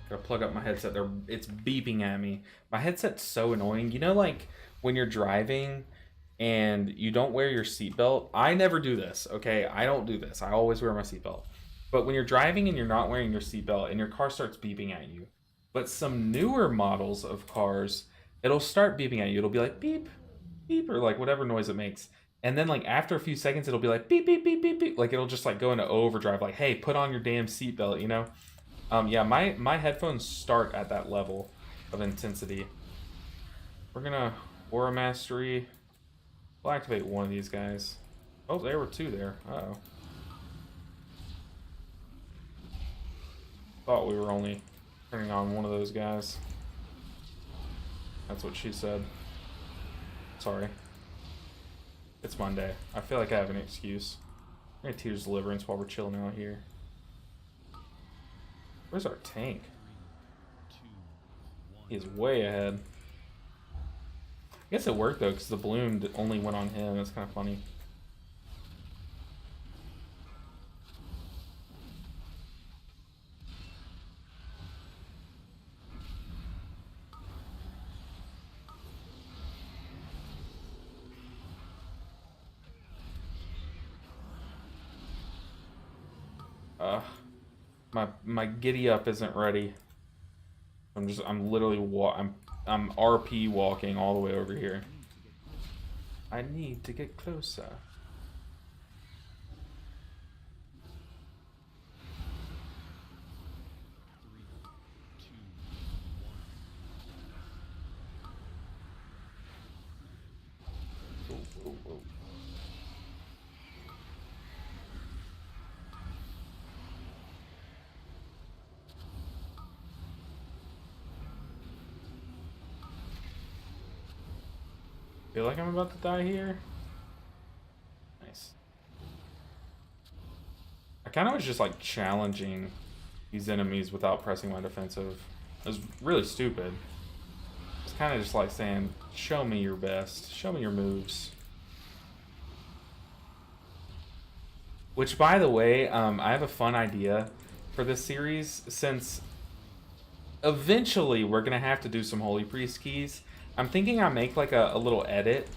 A: Gotta plug up my headset. It's beeping at me. My headset's so annoying. You know, like when you're driving and you don't wear your seatbelt. I never do this. Okay, I don't do this. I always wear my seatbelt. But when you're driving and you're not wearing your seatbelt and your car starts beeping at you, but some newer models of cars, it'll start beeping at you. It'll be like beep, beep, or like whatever noise it makes. And then like after a few seconds, it'll be like beep, beep, beep, beep, beep. Like it'll just like go into overdrive. Like, hey, put on your damn seatbelt, you know? Yeah, my headphones start at that level of intensity. We're gonna Aura Mastery. We'll activate one of these guys. Oh, there were 2 there. Uh-oh. Thought we were only turning on one of those guys. That's what she said. Sorry. It's Monday. I feel like I have an excuse. I'm gonna Tears Deliverance while we're chilling out here. Where's our tank? He is way ahead. I guess it worked though, because the bloom only went on him. That's kind of funny. My giddy up isn't ready. I'm literally I'm RP walking all the way over here. I need to get closer. feel like I'm about to die here. Nice. I kind of was just like challenging these enemies without pressing my defensive. It was really stupid. It's kind of just like saying, show me your best. Show me your moves. Which, by the way, I have a fun idea for this series, since eventually we're going to have to do some Holy Priest keys. I'm thinking I make like a little edit,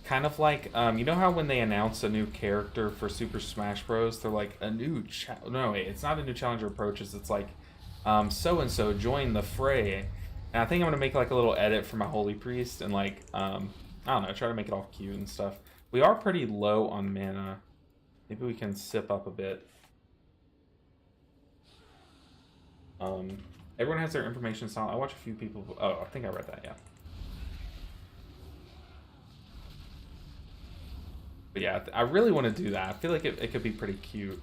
A: kind of like, you know how when they announce a new character for Super Smash Bros, they're like, a new, no wait, it's not a new challenger approaches, it's like, so-and-so join the fray. And I think I'm going to make like a little edit for my Holy Priest and like, I don't know, try to make it all cute and stuff. We are pretty low on mana. Maybe we can sip up a bit. Everyone has their information style. I watch a few people. Oh, I think I read that, yeah. But yeah, I really want to do that. I feel like it could be pretty cute.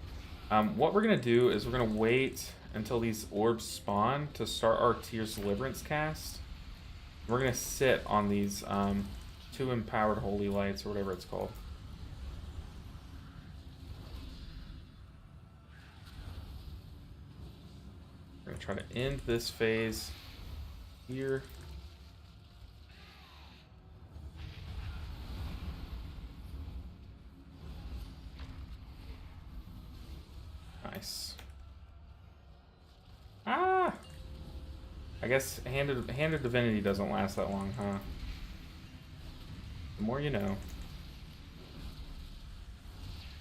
A: What we're going to do is we're going to wait until these orbs spawn to start our Tears Deliverance cast. We're going to sit on these 2 empowered holy lights or whatever it's called. We're going to try to end this phase here. Nice. Ah! I guess Hand of Divinity doesn't last that long, huh? The more you know.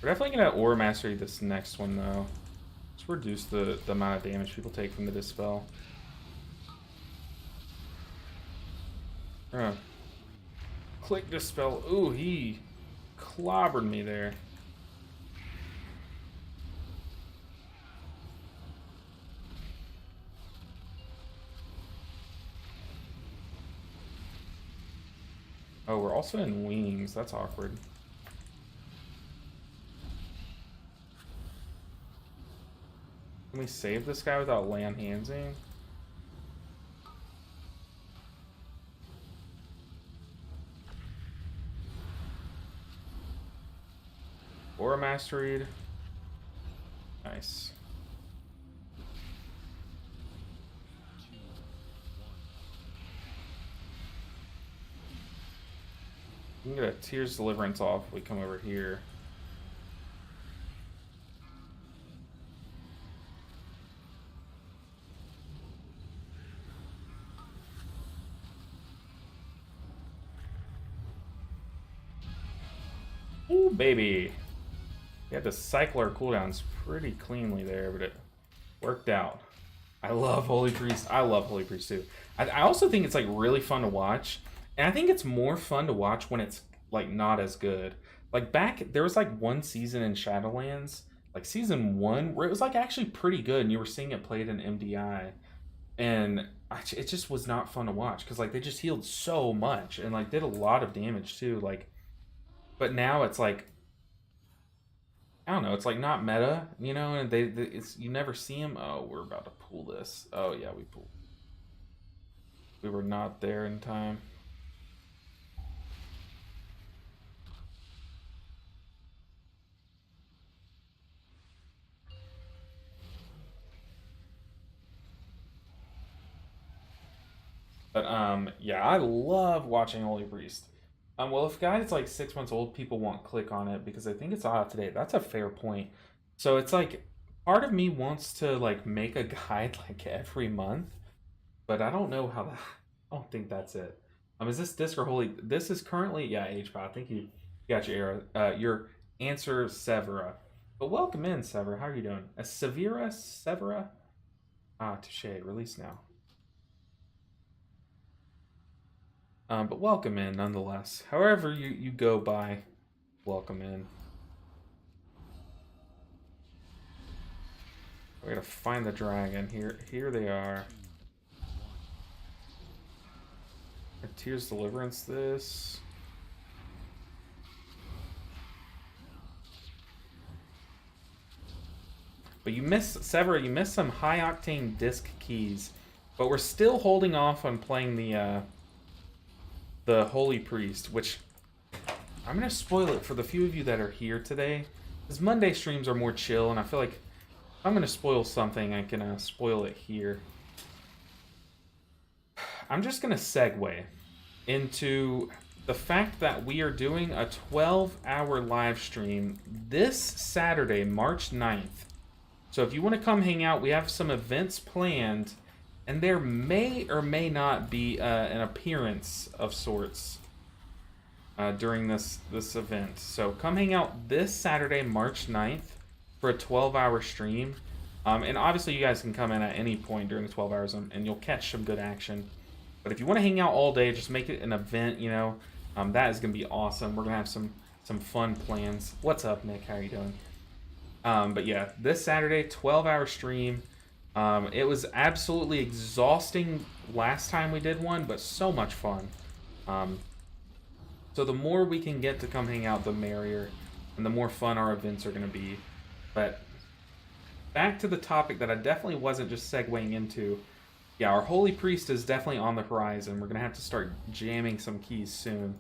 A: We're definitely going to Aura Mastery this next one, though. Let's reduce the amount of damage people take from the Dispel. Click Dispel. Ooh, he clobbered me there. Oh, we're also in wings. That's awkward. Can we save this guy without land handsing? Aura Mastered. Nice. We can get a Tears Deliverance off if we come over here. Ooh, baby. We had to cycle our cooldowns pretty cleanly there, but it worked out. I love Holy Priest. I love Holy Priest too. I also think it's like really fun to watch. And I think it's more fun to watch when it's like not as good. Like there was like one season in Shadowlands, like season 1, where it was like actually pretty good and you were seeing it played in MDI. And it just was not fun to watch because like they just healed so much and like did a lot of damage too. Like, but now it's like, I don't know, it's like not meta, you know, and it's you never see them. Oh, we're about to pull this. Oh yeah, we pulled. We were not there in time. But yeah, I love watching Holy Priest. Well, if guys like 6 months old, people won't click on it because I think it's out today. That's a fair point. So it's like part of me wants to like make a guide like every month, but I don't know how that. I don't think that's it. Is this disc or holy? This is currently, yeah, HPod. I think you got your answer, Severa. But welcome in, Severa. How are you doing? A Severa? Ah, touche. Release now. But welcome in nonetheless. However you go by, welcome in. We're gonna find the dragon. Here they are. Tears Deliverance this. But you missed, Severa, you missed some high octane disc keys. But we're still holding off on playing the Holy Priest, which I'm gonna spoil it for the few of you that are here today, because Monday streams are more chill, and I feel like if I'm gonna spoil something, I can spoil it here. I'm just gonna segue into the fact that we are doing a 12-hour live stream this Saturday, March 9th. So if you want to come hang out, we have some events planned, and there may or may not be an appearance of sorts during this event. So come hang out this Saturday, March 9th for a 12-hour stream. And obviously you guys can come in at any point during the 12 hours and you'll catch some good action. But if you want to hang out all day, just make it an event, you know. That is going to be awesome. We're going to have some fun plans. What's up, Nick? How are you doing? But yeah, this Saturday, 12-hour stream. It was absolutely exhausting last time we did one, but so much fun. So the more we can get to come hang out, the merrier, and the more fun our events are going to be. But back to the topic that I definitely wasn't just segueing into. Yeah, our Holy Priest is definitely on the horizon. We're going to have to start jamming some keys soon.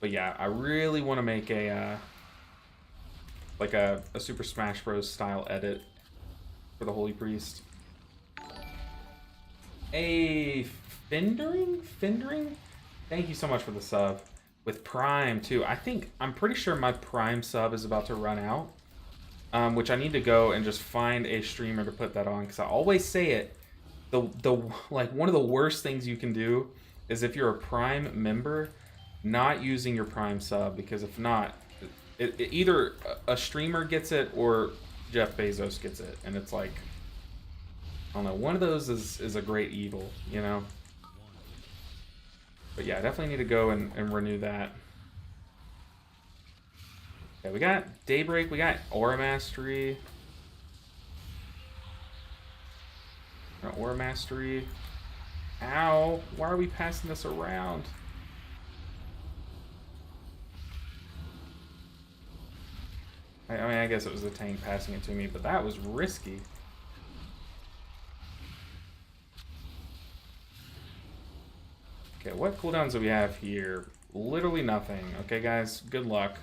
A: But yeah, I really want to make a Super Smash Bros. Style edit for the Holy Priest. A Findering? Thank you so much for the sub. With Prime, too. I'm pretty sure my Prime sub is about to run out. Which I need to go and just find a streamer to put that on. Because I always say it. One of the worst things you can do is if you're a Prime member, not using your Prime sub. Because if not, either a streamer gets it or Jeff Bezos gets it. And it's like, I don't know, one of those is a great evil, you know? But yeah, I definitely need to go and renew that. Okay, we got Daybreak, we got Aura Mastery. Aura Mastery. Ow, why are we passing this around? I mean, I guess it was the tank passing it to me, but that was risky. Okay, what cooldowns do we have here? Literally nothing. Okay, guys, good luck.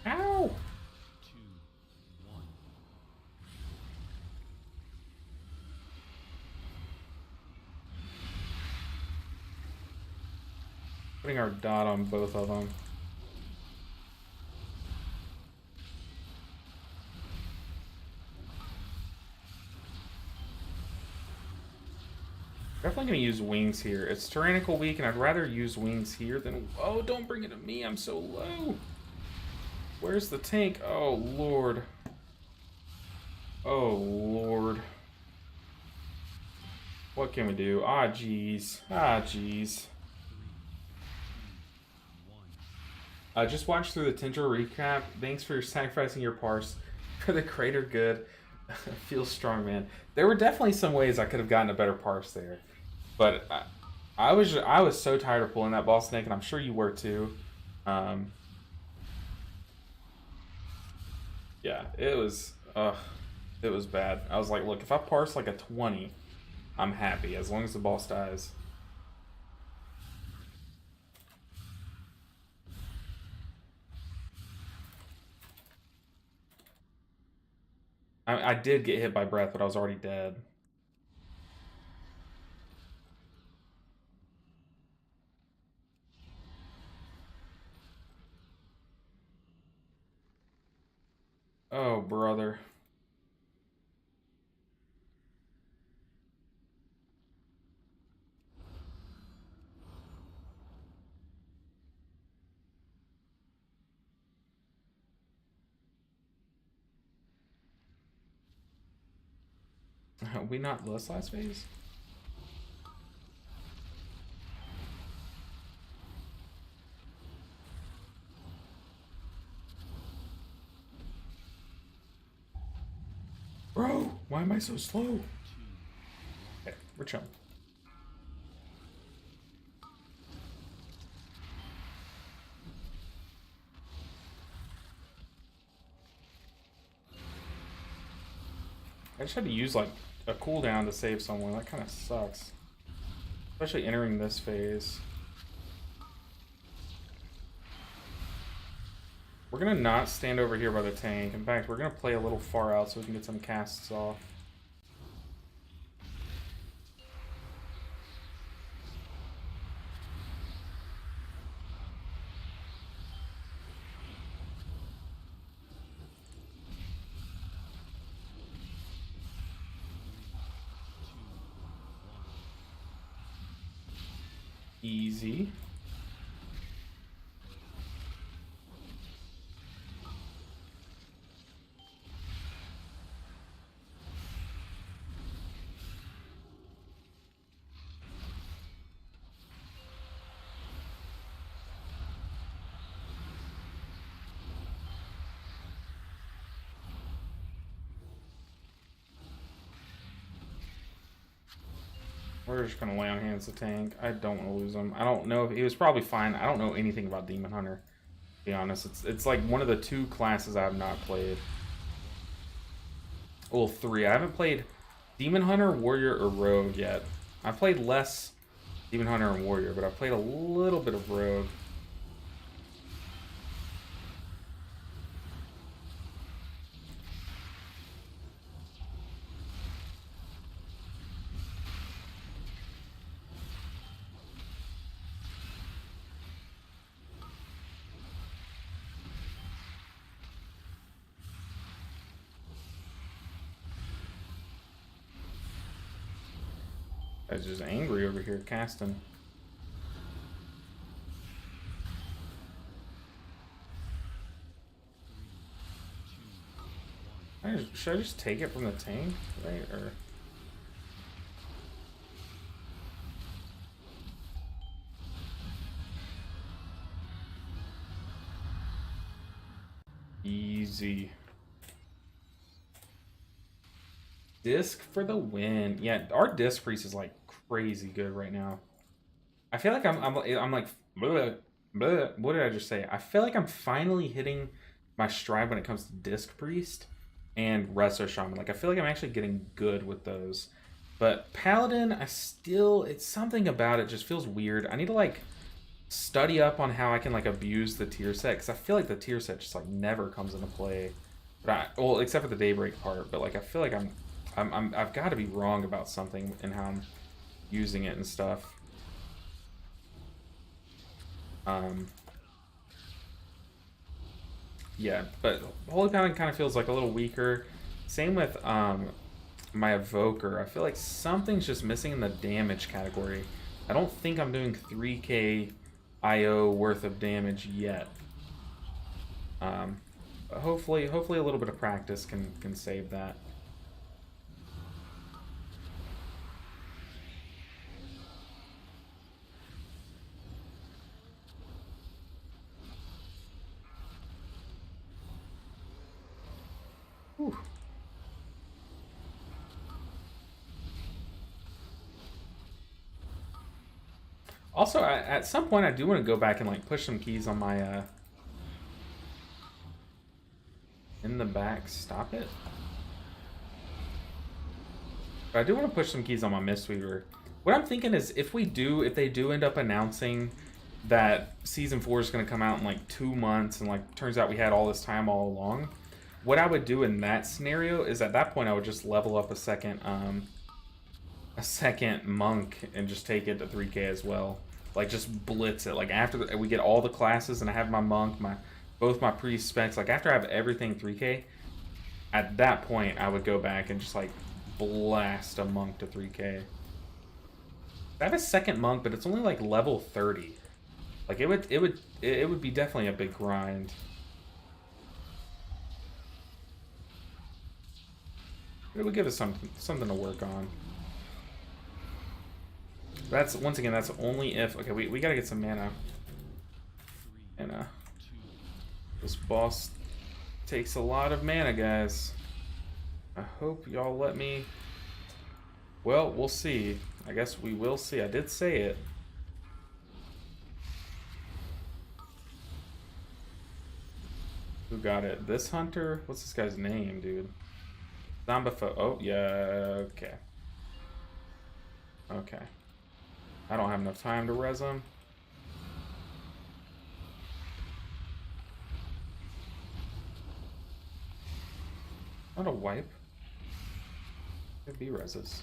A: Ow!
B: 2, 1.
A: Putting our dot on both of them. Definitely gonna use wings here. It's Tyrannical week, and I'd rather use wings here than... Oh, don't bring it to me, I'm so low. Where's the tank? Oh, Lord. Oh, Lord. What can we do? Ah, jeez. Ah, jeez. Just watched through the Tindra recap. Thanks for sacrificing your parse for the greater good. Feels strong, man. There were definitely some ways I could have gotten a better parse there. But I was so tired of pulling that boss snake, and I'm sure you were too. Yeah, it was bad. I was like, look, if I parse like a 20, I'm happy as long as the boss dies. I did get hit by breath, but I was already dead. Oh, brother. We not lost last phase? Bro, why am I so slow? Okay, we're chilling. I just had to use like a cooldown to save someone. That kind of sucks. Especially entering this phase. We're gonna not stand over here by the tank. In fact, we're gonna play a little far out so we can get some casts off. Easy. We're just gonna lay on hands the tank. I don't want to lose him. I don't know if he was probably fine. I don't know anything about Demon Hunter, to be honest. It's like one of the 2 classes I have not played. Well, 3. I haven't played Demon Hunter, Warrior, or Rogue yet. I've played less Demon Hunter and Warrior, but I've played a little bit of Rogue. Guy's just angry over here casting. Should I just take it from the tank, right? Or easy. Disc for the win. Yeah, our Disc Priest is like crazy good right now. I feel like I'm like bleh, bleh. What did I just say? I feel like I'm finally hitting my stride when it comes to Disc Priest and Resto Shaman. Like I feel like I'm actually getting good with those. But Paladin, it's something about it just feels weird. I need to like study up on how I can like abuse the tier set, because I feel like the tier set just like never comes into play. But well, except for the Daybreak part. But like I feel like I've got to be wrong about something and how I'm using it and stuff. Yeah, but Holy Paladin kind of feels like a little weaker. Same with my Evoker. I feel like something's just missing in the damage category. I don't think I'm doing 3k IO worth of damage yet. But hopefully a little bit of practice can save that. Whew. Also, at some point, I do want to go back and like push some keys on my in the back. Stop it. But I do want to push some keys on my Mistweaver. What I'm thinking is, if they do end up announcing that Season 4 is going to come out in like 2 months, and like turns out we had all this time all along, what I would do in that scenario is at that point I would just level up a second monk and just take it to 3k as well. Like just blitz it. Like after we get all the classes and I have my monk, both my priest specs, like after I have everything 3k, at that point I would go back and just like blast a monk to 3k. I have a second monk, but it's only like level 30. Like it would be definitely a big grind. It would give us something to work on. That's once again, that's only if okay, we gotta get some mana. And this boss takes a lot of mana, guys. I hope y'all let me. Well, we'll see. I guess we will see. I did say it. Who got it? This hunter? What's this guy's name, dude? Zombifo. Oh, yeah. Okay. Okay. I don't have enough time to res him. Not a wipe. Could be reses.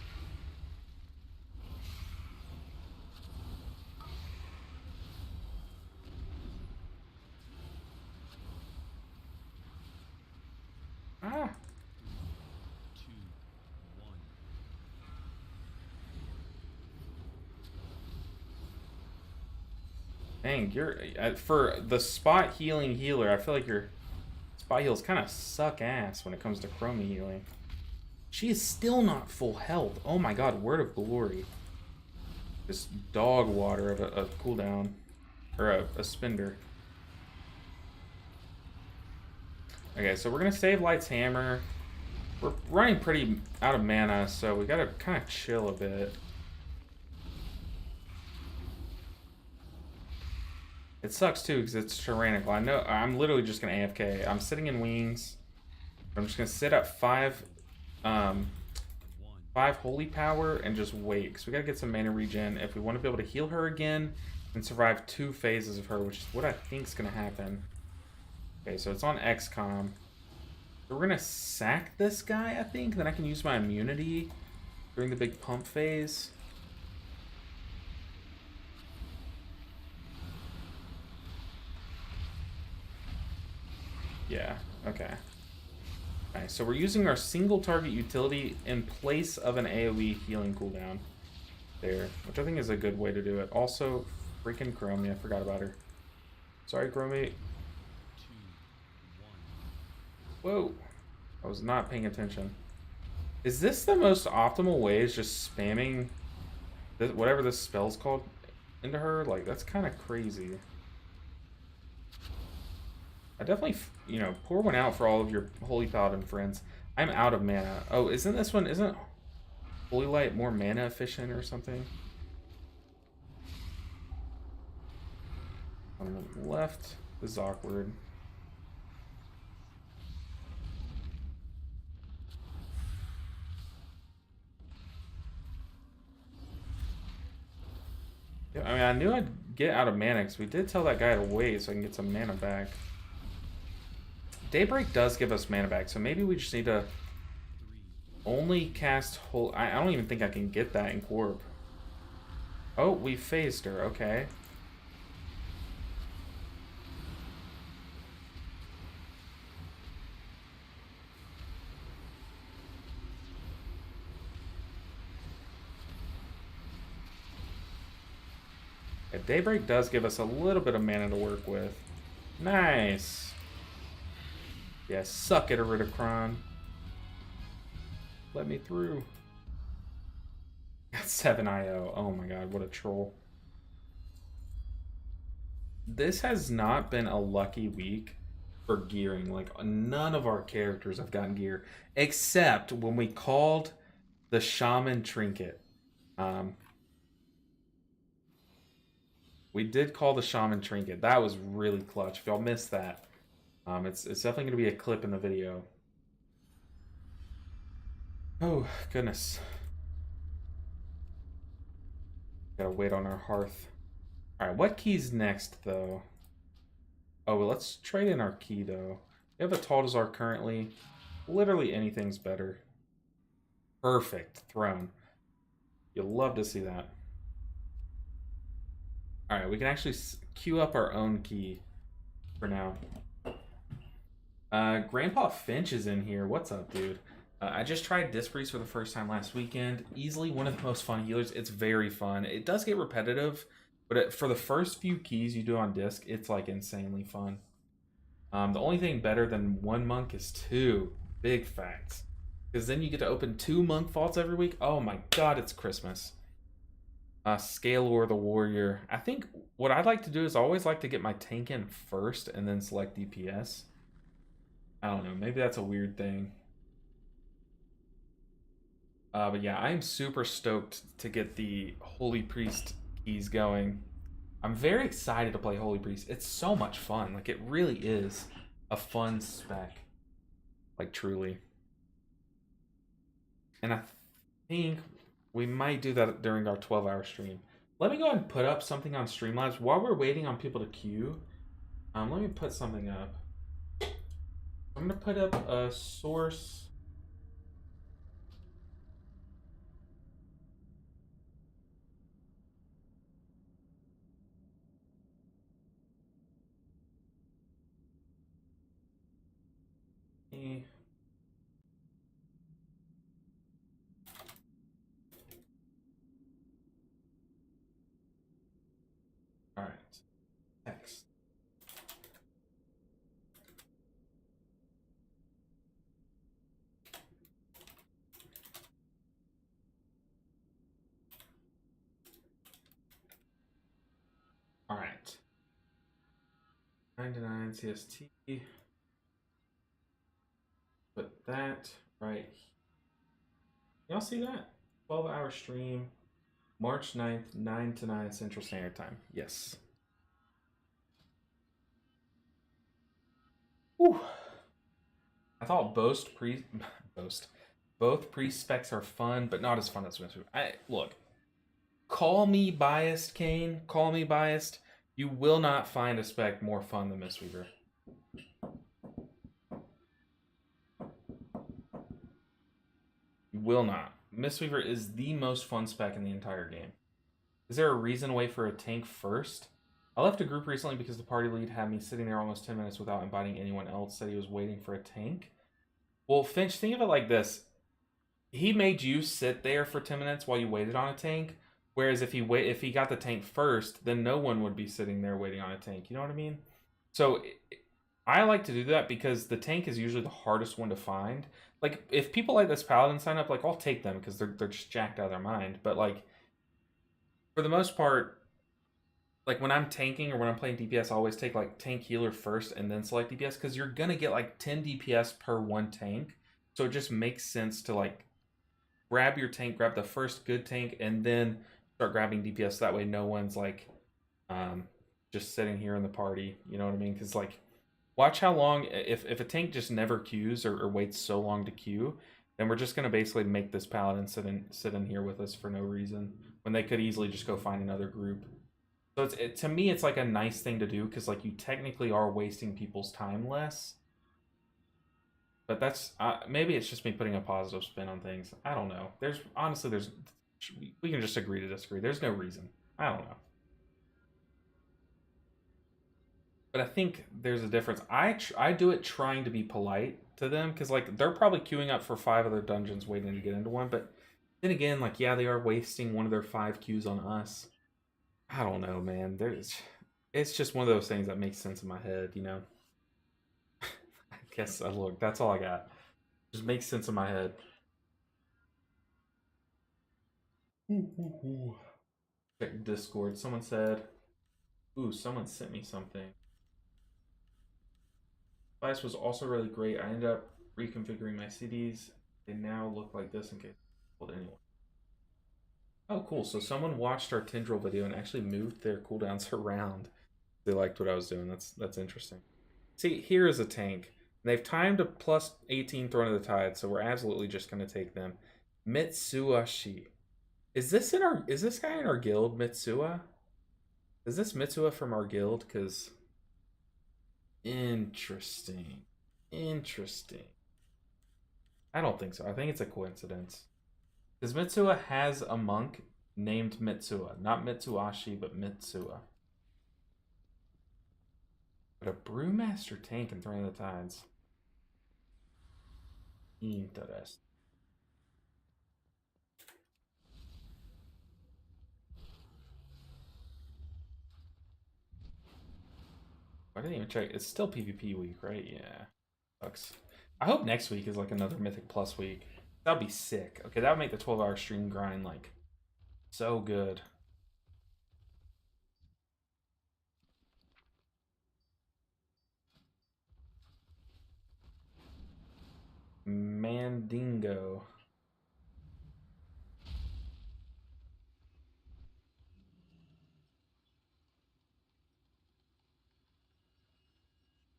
A: Ah.
B: 2, 1.
A: Dang, you're for the spot healing healer. I feel like your spot heals kind of suck ass when it comes to Chromie healing. She is still not full health. Oh my god, word of glory. This dog water of a cooldown. Or a spender. Okay, so we're gonna save Light's Hammer. We're running pretty out of mana, so we gotta kind of chill a bit. It sucks too because it's tyrannical. I know I'm literally just gonna AFK. I'm sitting in wings. I'm just gonna sit at 5 holy power and just wait because we gotta get some mana regen if we want to be able to heal her again and survive 2 phases of her, which is what I think is gonna happen. Okay, so it's on XCOM. So we're gonna sack this guy, I think. Then I can use my immunity during the big pump phase. Yeah, okay. Alright, so we're using our single target utility in place of an AoE healing cooldown. There, which I think is a good way to do it. Also, freaking Chromie, I forgot about her. Sorry, Chromie.
B: 2, 1.
A: Whoa, I was not paying attention. Is this the most optimal way, is just spamming this, whatever this spell's called into her? Like, that's kind of crazy. I definitely, you know, pour one out for all of your Holy Paladin friends. I'm out of mana. Oh, isn't this one, isn't Holy Light more mana efficient or something? On the left, this is awkward. Yeah, I mean, I knew I'd get out of mana because we did tell that guy to wait so I can get some mana back. Daybreak does give us mana back, so maybe we just need to only cast Holy... I don't even think I can get that in Corp. Oh, we phased her, okay. Yeah, Daybreak does give us a little bit of mana to work with. Nice. Yeah, suck it, Eridicron. Let me through. Got 7 IO. Oh my god, what a troll. This has not been a lucky week for gearing. Like, none of our characters have gotten gear. Except when we called the Shaman Trinket. We did call the Shaman Trinket. That was really clutch. If y'all missed that, it's definitely going to be a clip in the video. Oh, goodness. Gotta wait on our hearth. Alright, what key's next, though? Oh, well, let's trade in our key, though. We have a Taldazar currently. Literally anything's better. Perfect. Throne. You'll love to see that. Alright, we can actually queue up our own key for now. Grandpa Finch is in here. What's up, dude? I just tried Disc Priest for the first time last weekend. Easily one of the most fun healers. It's very fun. It does get repetitive, but for the first few keys you do on Disc, it's like insanely fun. The only thing better than 1 monk is 2. Big facts. Because then you get to open 2 monk vaults every week. Oh my god, it's Christmas. Scalor the Warrior. I think what I'd like to do is I always like to get my tank in first and then select DPS. I don't know, maybe that's a weird thing. But yeah, I'm super stoked to get the Holy Priest keys going. I'm very excited to play Holy Priest. It's so much fun. Like, it really is a fun spec. Like, truly. And I think we might do that during our 12-hour stream. Let me go ahead and put up something on Streamlabs while we're waiting on people to queue. Let me put something up. I'm gonna put up a source. All right, text. All right. 99 CST. Put that right here. Y'all see that? 12-hour stream, March 9th, 9 to 9 Central Standard Time. Yes. Whew. I thought both pre-specs are fun, but not as fun as Mistweaver. Look, call me biased, Kane. Call me biased. You will not find a spec more fun than Mistweaver. You will not. Mistweaver is the most fun spec in the entire game. Is there a reason to wait for a tank first? I left a group recently because the party lead had me sitting there almost 10 minutes without inviting anyone else, said he was waiting for a tank. Well, Finch, think of it like this. He made you sit there for 10 minutes while you waited on a tank, whereas if he got the tank first, then no one would be sitting there waiting on a tank. You know what I mean? So I like to do that because the tank is usually the hardest one to find. Like, if people like this Paladin sign up, like, I'll take them because they're just jacked out of their mind. But, like, for the most part, like, when I'm tanking or when I'm playing DPS, I always take, like, tank healer first and then select DPS because you're going to get, like, 10 DPS per one tank. So it just makes sense to, like, grab your tank, grab the first good tank, and then start grabbing DPS. That way no one's, like, just sitting here in the party. You know what I mean? Because, like, watch how long, if a tank just never queues or waits so long to queue, then we're just going to basically make this Paladin sit in here with us for no reason when they could easily just go find another group. So to me, it's like a nice thing to do because, like, you technically are wasting people's time less. But that's maybe it's just me putting a positive spin on things. I don't know. There's we can just agree to disagree. There's no reason. I don't know. But I think there's a difference. I do it trying to be polite to them because, like, they're probably queuing up for 5 other dungeons waiting to get into one. But then again, like, yeah, they are wasting one of their 5 queues on us. I don't know, man. It's just one of those things that makes sense in my head, you know. I guess look, that's all I got. Just makes sense in my head. Check Discord. Someone said, "Ooh, someone sent me something." Device was also really great. I ended up reconfiguring my CDs. They now look like this in case I pulled anyone. Oh, cool. So someone watched our Tindril video and actually moved their cooldowns around. They liked what I was doing. That's interesting. See, here is a tank. They've timed a plus 18 Throne of the Tide, so we're absolutely just going to take them. Mitsuashi. Is this guy in our guild, Mitsua? Is this Mitsua from our guild? Because interesting. Interesting. I don't think so. I think it's a coincidence. Because Mitsua has a monk named Mitsua. Not Mitsuashi, but Mitsua. But a Brewmaster tank in Throne of the Tides. Interesting. I didn't even check. It's still PvP week, right? Yeah. Sucks. I hope next week is like another Mythic Plus week. That'd be sick. Okay, that would make the 12-hour stream grind like so good. Mandingo.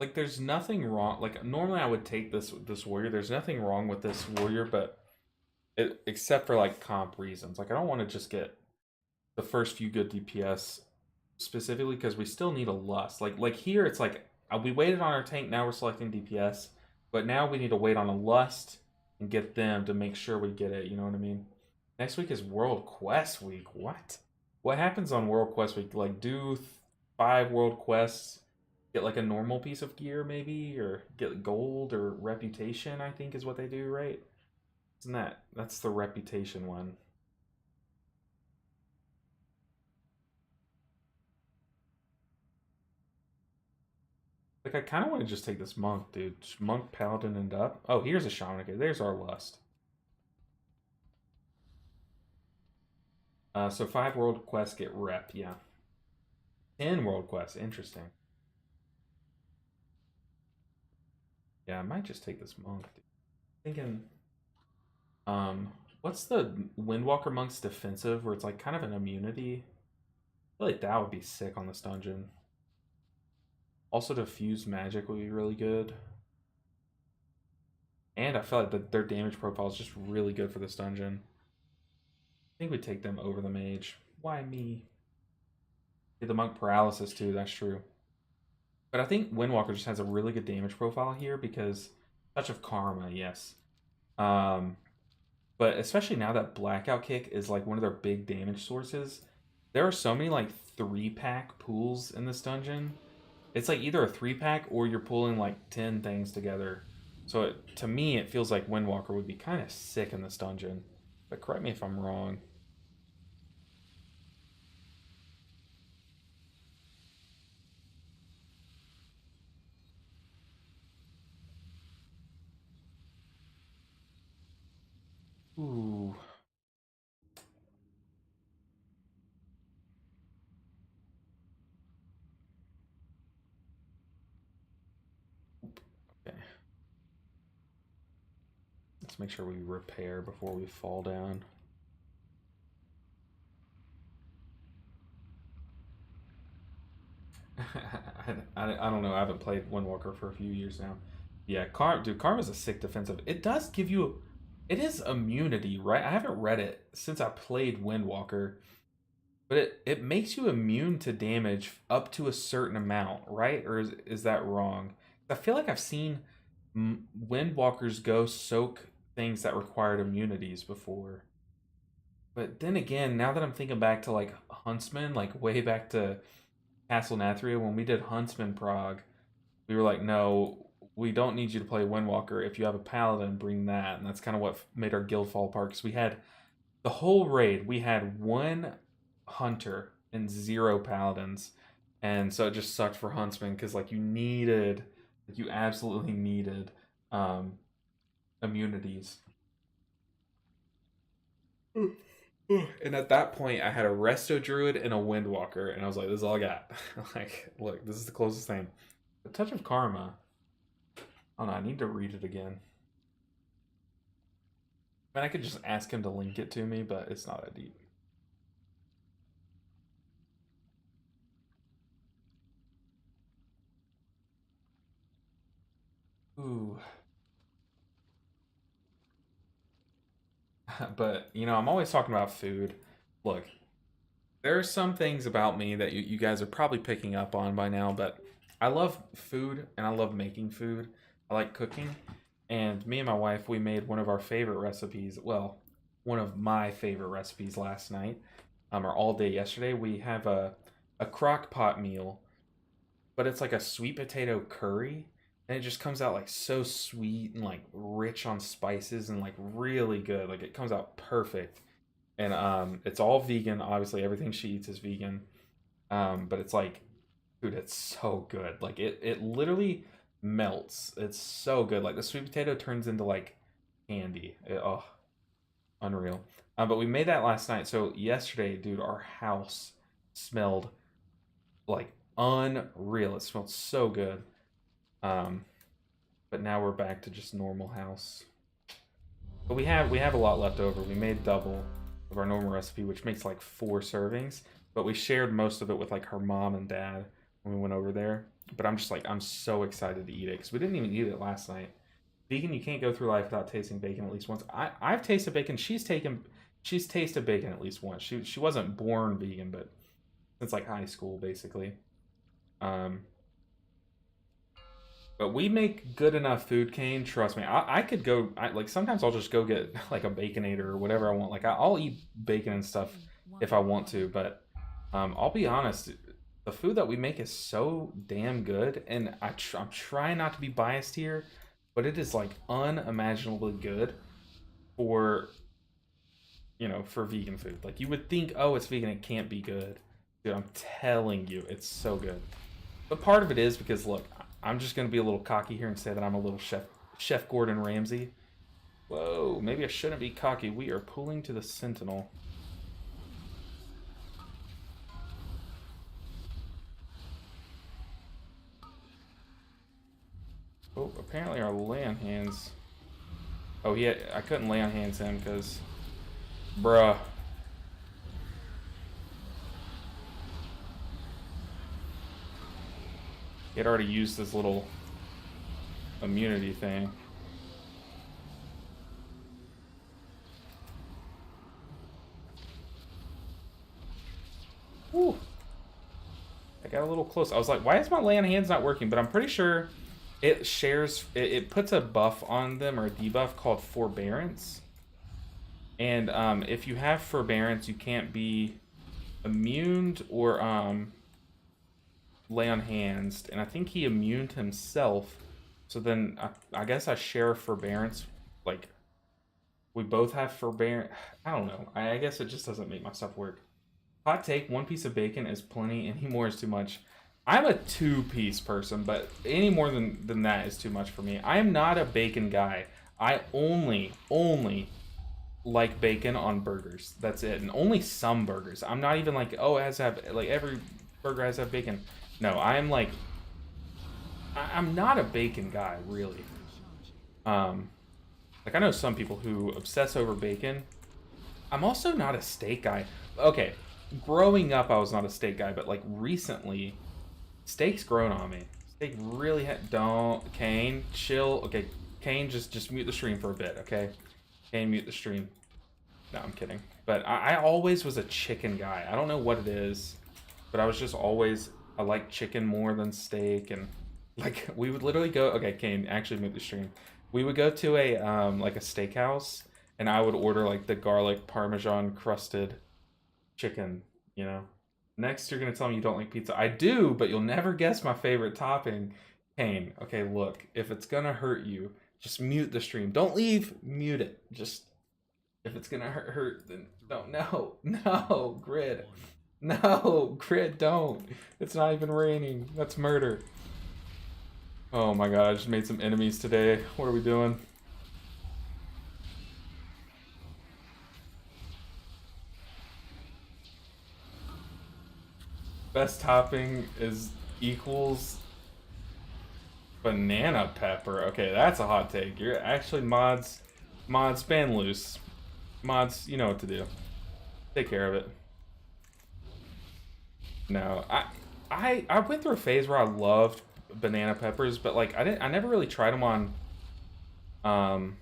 A: Like, there's nothing wrong. Like, normally I would take this warrior. There's nothing wrong with this warrior, but except for like comp reasons. Like I don't want to just get the first few good DPS specifically because we still need a lust. Like here, it's like we waited on our tank. Now we're selecting DPS, but now we need to wait on a lust and get them to make sure we get it. You know what I mean? Next week is World Quest week. What? What happens on World Quest week? Like do 5 world quests, get like a normal piece of gear maybe, or get gold or reputation. I think is what they do, right? Isn't that's the reputation one? Like I kind of want to just take this monk, dude. Just monk, paladin, and up. Oh, here's a shaman. Okay, there's our lust. So 5 world quests get rep. Yeah, 10 world quests. Interesting. Yeah, I might just take this monk. Dude. Thinking, um, what's the Windwalker monk's defensive where it's like kind of an immunity? I feel like that would be sick on this dungeon. Also, diffuse magic would be really good. And I feel like their damage profile is just really good for this dungeon. I think we'd take them over the mage. Why me? Get the monk paralysis too, that's true. But I think Windwalker just has a really good damage profile here because Touch of Karma, yes. Um, but especially now that Blackout Kick is like one of their big damage sources, there are so many like 3-pack pools in this dungeon. It's like either a 3-pack or you're pulling like 10 things together. So to me, it feels like Windwalker would be kind of sick in this dungeon. But correct me if I'm wrong. Ooh. Okay. Let's make sure we repair before we fall down. I don't know. I haven't played Windwalker for a few years now. Yeah, dude, Karma's a sick defensive. It does give you, it is immunity, right? I haven't read it since I played Windwalker, but it makes you immune to damage up to a certain amount, right? Or is that wrong? I feel like I've seen Windwalkers go soak things that required immunities before. But then again, now that I'm thinking back to like Huntsman, like way back to Castle Nathria, when we did Huntsman Prague, we were like, no, we don't need you to play Windwalker. If you have a paladin, bring that. And that's kind of what made our guild fall apart because we had the whole raid, we had one hunter and 0 paladins. And so it just sucked for Huntsman because like you absolutely needed um, immunities. And at that point, I had a Resto Druid and a Windwalker, and I was like, "This is all I got." Like, look, this is the closest thing. The Touch of Karma. Oh no, I need to read it again. I mean, I could just ask him to link it to me, but it's not that deep. Ooh. But, I'm always talking about food. Look, there are some things about me that you guys are probably picking up on by now, but I love food and I love making food. I like cooking. And me and my wife, we made one of our favorite recipes. Well, one of my favorite recipes last night, or all day yesterday. We have a crock pot meal, but it's like a sweet potato curry. And it just comes out like so sweet and like rich on spices and like really good. Like it comes out perfect. And it's all vegan. Obviously, everything she eats is vegan. But it's like, dude, it's so good. Like it literally melts. It's so good. Like the sweet potato turns into like candy. Oh, unreal. But we made that last night. So yesterday, dude, our house smelled like unreal. It smelled so good. Um, but now we're back to just normal house. But we have a lot left over. We made double of our normal recipe, which makes like 4 servings. But we shared most of it with like her mom and dad when we went over there. But I'm just like I'm so excited to eat it because we didn't even eat it last night. vegan, you can't go through life without tasting bacon at least once. I've tasted bacon. She's tasted bacon at least once. She wasn't born vegan, but since like high school basically. Um, but we make good enough food, Kane. Trust me. I could go. Like sometimes I'll just go get like a baconator or whatever I want. Like I'll eat bacon and stuff if I want to. But I'll be honest. The food that we make is so damn good, and I'm trying not to be biased here, but it is like unimaginably good for for vegan food. Like you would think, oh, it's vegan, it can't be good. Dude, I'm telling you, it's so good. But part of it is because look, I'm just gonna be a little cocky here and say that I'm a little Chef Gordon Ramsay. Whoa, maybe I shouldn't be cocky. We are pulling to the Sentinel. Oh, apparently our land hands. Oh yeah, I couldn't land hands him because, bruh. He had already used this little immunity thing. Whew. I got a little close. I was like, why is my land hands not working? But I'm pretty sure it shares, it puts a buff on them or a debuff called Forbearance. And if you have Forbearance, you can't be immune or lay on hands. And I think he immuned himself. So then I guess I share Forbearance. Like, we both have Forbearance. I don't know. I guess it just doesn't make my stuff work. Hot take, one piece of bacon is plenty, any more is too much. I'm a two-piece person, but any more than that is too much for me. I am not a bacon guy. I only like bacon on burgers. That's it. And only some burgers. I'm not even like, oh, it has to have, like, every burger has to have bacon. No, I am like, I'm not a bacon guy, really. Like, I know some people who obsess over bacon. I'm also not a steak guy. Okay, growing up, I was not a steak guy, but, like, recently, steak's grown on me. Steak really don't. Kane, chill. Okay, Kane, just mute the stream for a bit, okay? Kane, mute the stream. No, I'm kidding. But I always was a chicken guy. I don't know what it is, but I was just always, I like chicken more than steak. And, like, we would literally go, okay, Kane, actually mute the stream. We would go to a, like a steakhouse, and I would order, like, the garlic Parmesan crusted chicken, you know? Next, you're going to tell me you don't like pizza. I do, but you'll never guess my favorite topping. Kane, okay, look, if it's going to hurt you, just mute the stream. Don't leave, mute it. Just, if it's going to hurt, then don't. No, Grid. No, Grid, don't. It's not even raining. That's murder. Oh my god, I just made some enemies today. What are we doing? Best topping is equals banana pepper. Okay, that's a hot take. You're actually mods ban loose. Mods, you know what to do. Take care of it. No, I went through a phase where I loved banana peppers, but like I never really tried them on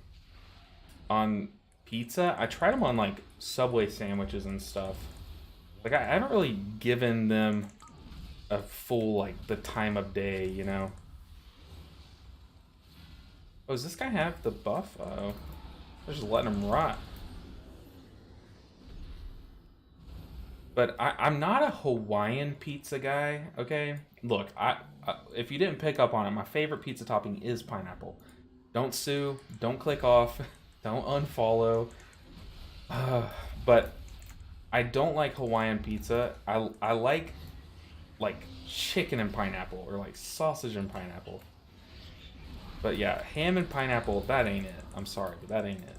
A: pizza. I tried them on like Subway sandwiches and stuff. Like, I haven't really given them a full, like, the time of day, you know? Oh, does this guy have the buff? Uh-oh. They're just letting him rot. But I'm not a Hawaiian pizza guy, okay? Look, if you didn't pick up on it, my favorite pizza topping is pineapple. Don't sue. Don't click off. Don't unfollow. But I don't like Hawaiian pizza. I like chicken and pineapple or like sausage and pineapple. But yeah, ham and pineapple, that ain't it. I'm sorry, but that ain't it.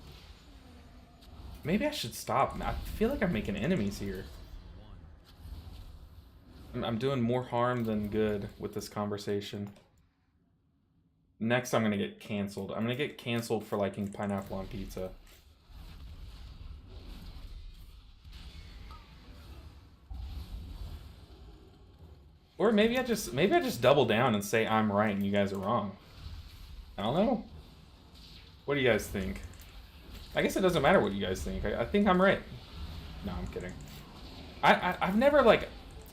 A: Maybe I should stop. I feel like I'm making enemies here. I'm doing more harm than good with this conversation. Next, I'm gonna get canceled. I'm gonna get canceled for liking pineapple on pizza. Or maybe I just double down and say I'm right and you guys are wrong. I don't know. What do you guys think? I guess it doesn't matter what you guys think. I think I'm right. No, I'm kidding. I've never like,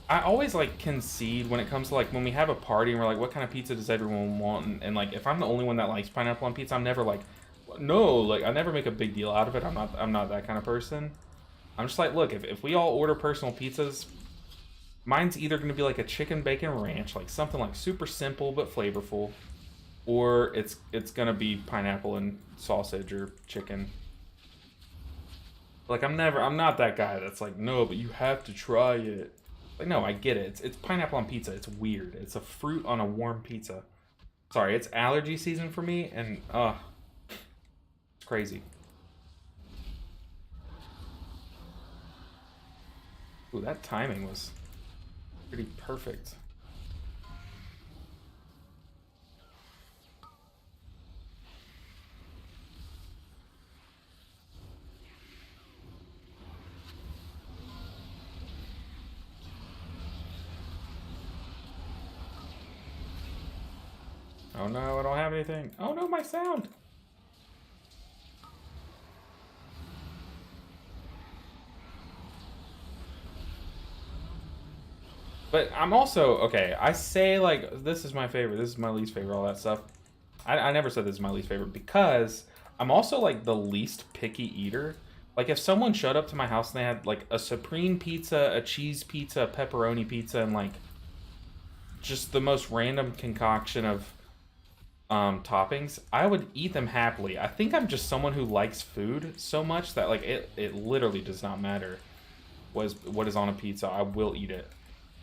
A: I always like concede when it comes to like when we have a party and we're like, what kind of pizza does everyone want? And like if I'm the only one that likes pineapple on pizza, I'm never like, no, like I never make a big deal out of it. I'm not that kind of person. I'm just like, look, if we all order personal pizzas, mine's either gonna be like a chicken bacon ranch, like something like super simple but flavorful, or it's gonna be pineapple and sausage or chicken. Like I'm not that guy that's like, no, but you have to try it. Like no, I get it. It's pineapple on pizza. It's weird. It's a fruit on a warm pizza. Sorry, it's allergy season for me, and it's crazy. Ooh, that timing was pretty perfect. Oh no, I don't have anything. Oh no, my sound. But I'm also, okay, I say like, this is my favorite, this is my least favorite, all that stuff. I never said this is my least favorite because I'm also like the least picky eater. Like if someone showed up to my house and they had like a supreme pizza, a cheese pizza, a pepperoni pizza, and like just the most random concoction of toppings, I would eat them happily. I think I'm just someone who likes food so much that like it literally does not matter what is on a pizza. I will eat it.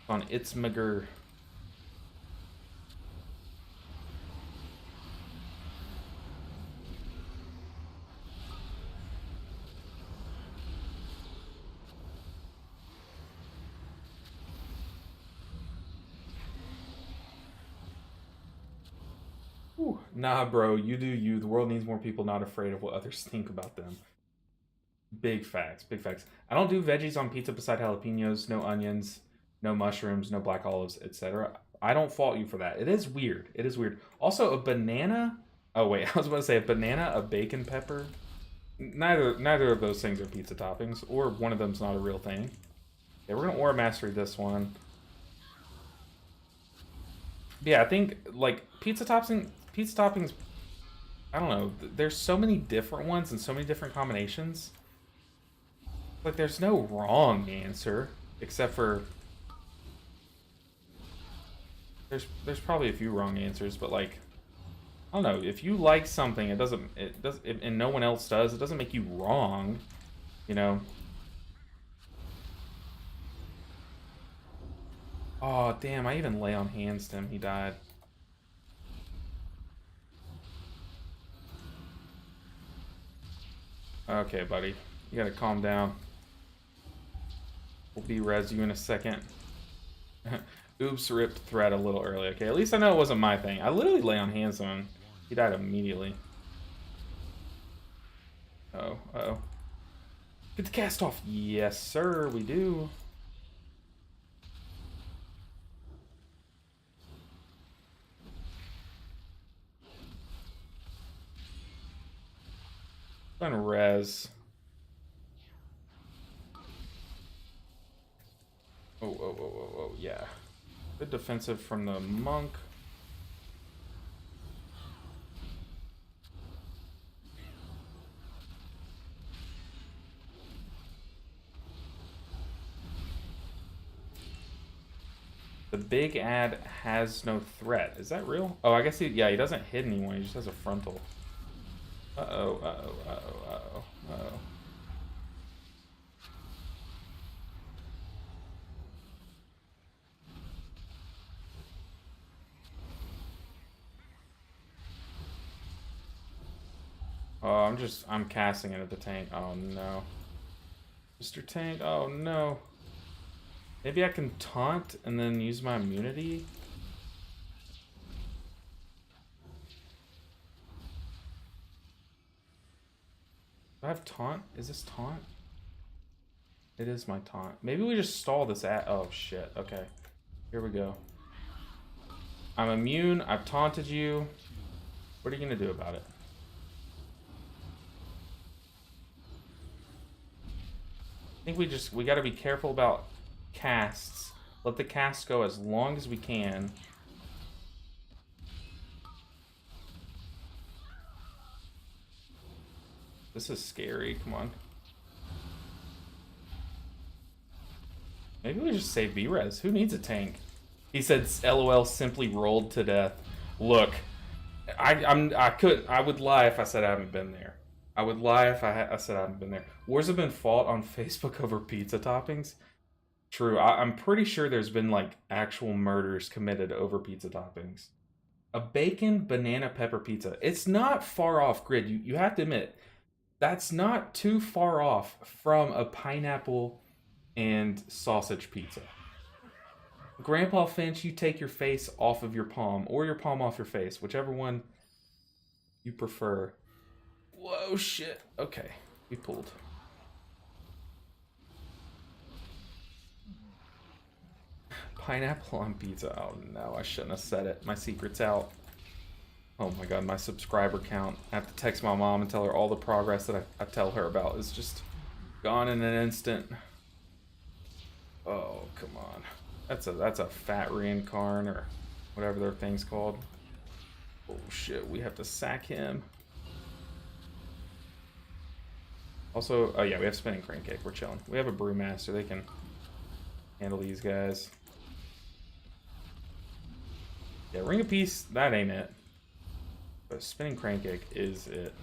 A: On Itzmager. Whew. Nah, bro, you do you. The world needs more people not afraid of what others think about them. Big facts, big facts. I don't do veggies on pizza beside jalapenos, no onions, no mushrooms, no black olives, etc. I don't fault you for that. It is weird. It is weird. Also, a banana. Oh wait, I was about to say a banana, a bacon pepper. Neither of those things are pizza toppings, or one of them's not a real thing. Okay, we're gonna aura mastery this one. Yeah, I think like pizza toppings. I don't know. There's so many different ones and so many different combinations. Like, there's no wrong answer, except for there's probably a few wrong answers, but like I don't know. If you like something, and no one else does. It doesn't make you wrong, you know. Oh damn! I even lay on hands to him. He died. Okay, buddy. You gotta calm down. We'll be-res you in a second. Oops, ripped thread a little early. Okay, at least I know it wasn't my thing. I literally lay on hands on him. He died immediately. Uh-oh, uh-oh. Get the cast off. Yes, sir, we do. I'm gonna res. Oh, yeah. Good defensive from the monk. The big ad has no threat. Is that real? Oh, I guess he doesn't hit anyone. He just has a frontal. Uh-oh, uh-oh, uh-oh, uh-oh, uh-oh. Oh, I'm casting it at the tank. Oh no. Mr. Tank, oh no. Maybe I can taunt and then use my immunity? Do I have taunt? Is this taunt? It is my taunt. Maybe we just stall this at. Oh shit. Okay. Here we go. I'm immune. I've taunted you. What are you gonna do about it? think we got to be careful about casts. Let the casts go as long as we can. This is scary. Come on. Maybe we just save V-Res. Who needs a tank? He said, "LOL, simply rolled to death." Look, I would lie if I said I haven't been there. I would lie if I said I haven't been there. Wars have been fought on Facebook over pizza toppings. True. I'm pretty sure there's been like actual murders committed over pizza toppings. A bacon banana pepper pizza. It's not far off, Grid. You have to admit, that's not too far off from a pineapple and sausage pizza. Grandpa Finch, you take your face off of your palm, or your palm off your face, whichever one you prefer. Whoa, shit. Okay, we pulled. Pineapple on pizza. Oh no, I shouldn't have said it. My secret's out. Oh my god, my subscriber count. I have to text my mom and tell her all the progress that I tell her about is just gone in an instant. Oh, come on. That's a fat reincarn or whatever their thing's called. Oh shit, we have to sack him. Also, oh yeah, we have spinning crane cake. We're chilling. We have a brewmaster. They can handle these guys. Yeah, ring of peace. That ain't it. But spinning crane cake is it.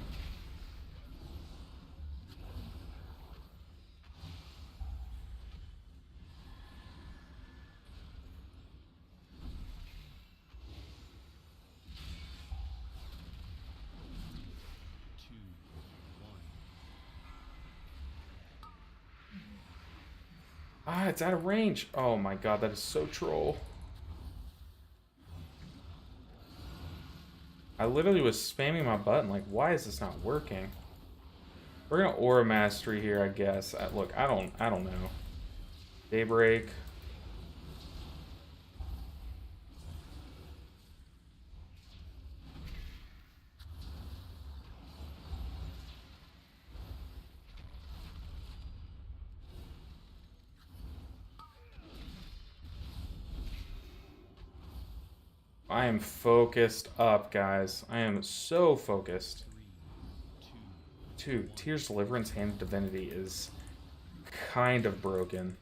A: Ah, it's out of range. Oh my god, that is so troll. I literally was spamming my button, like, why is this not working? We're gonna Aura Mastery here, I guess. Look, I don't know. Daybreak. I am focused up, guys. I am so focused. 2. Tears Deliverance, Hand of Divinity is kind of broken.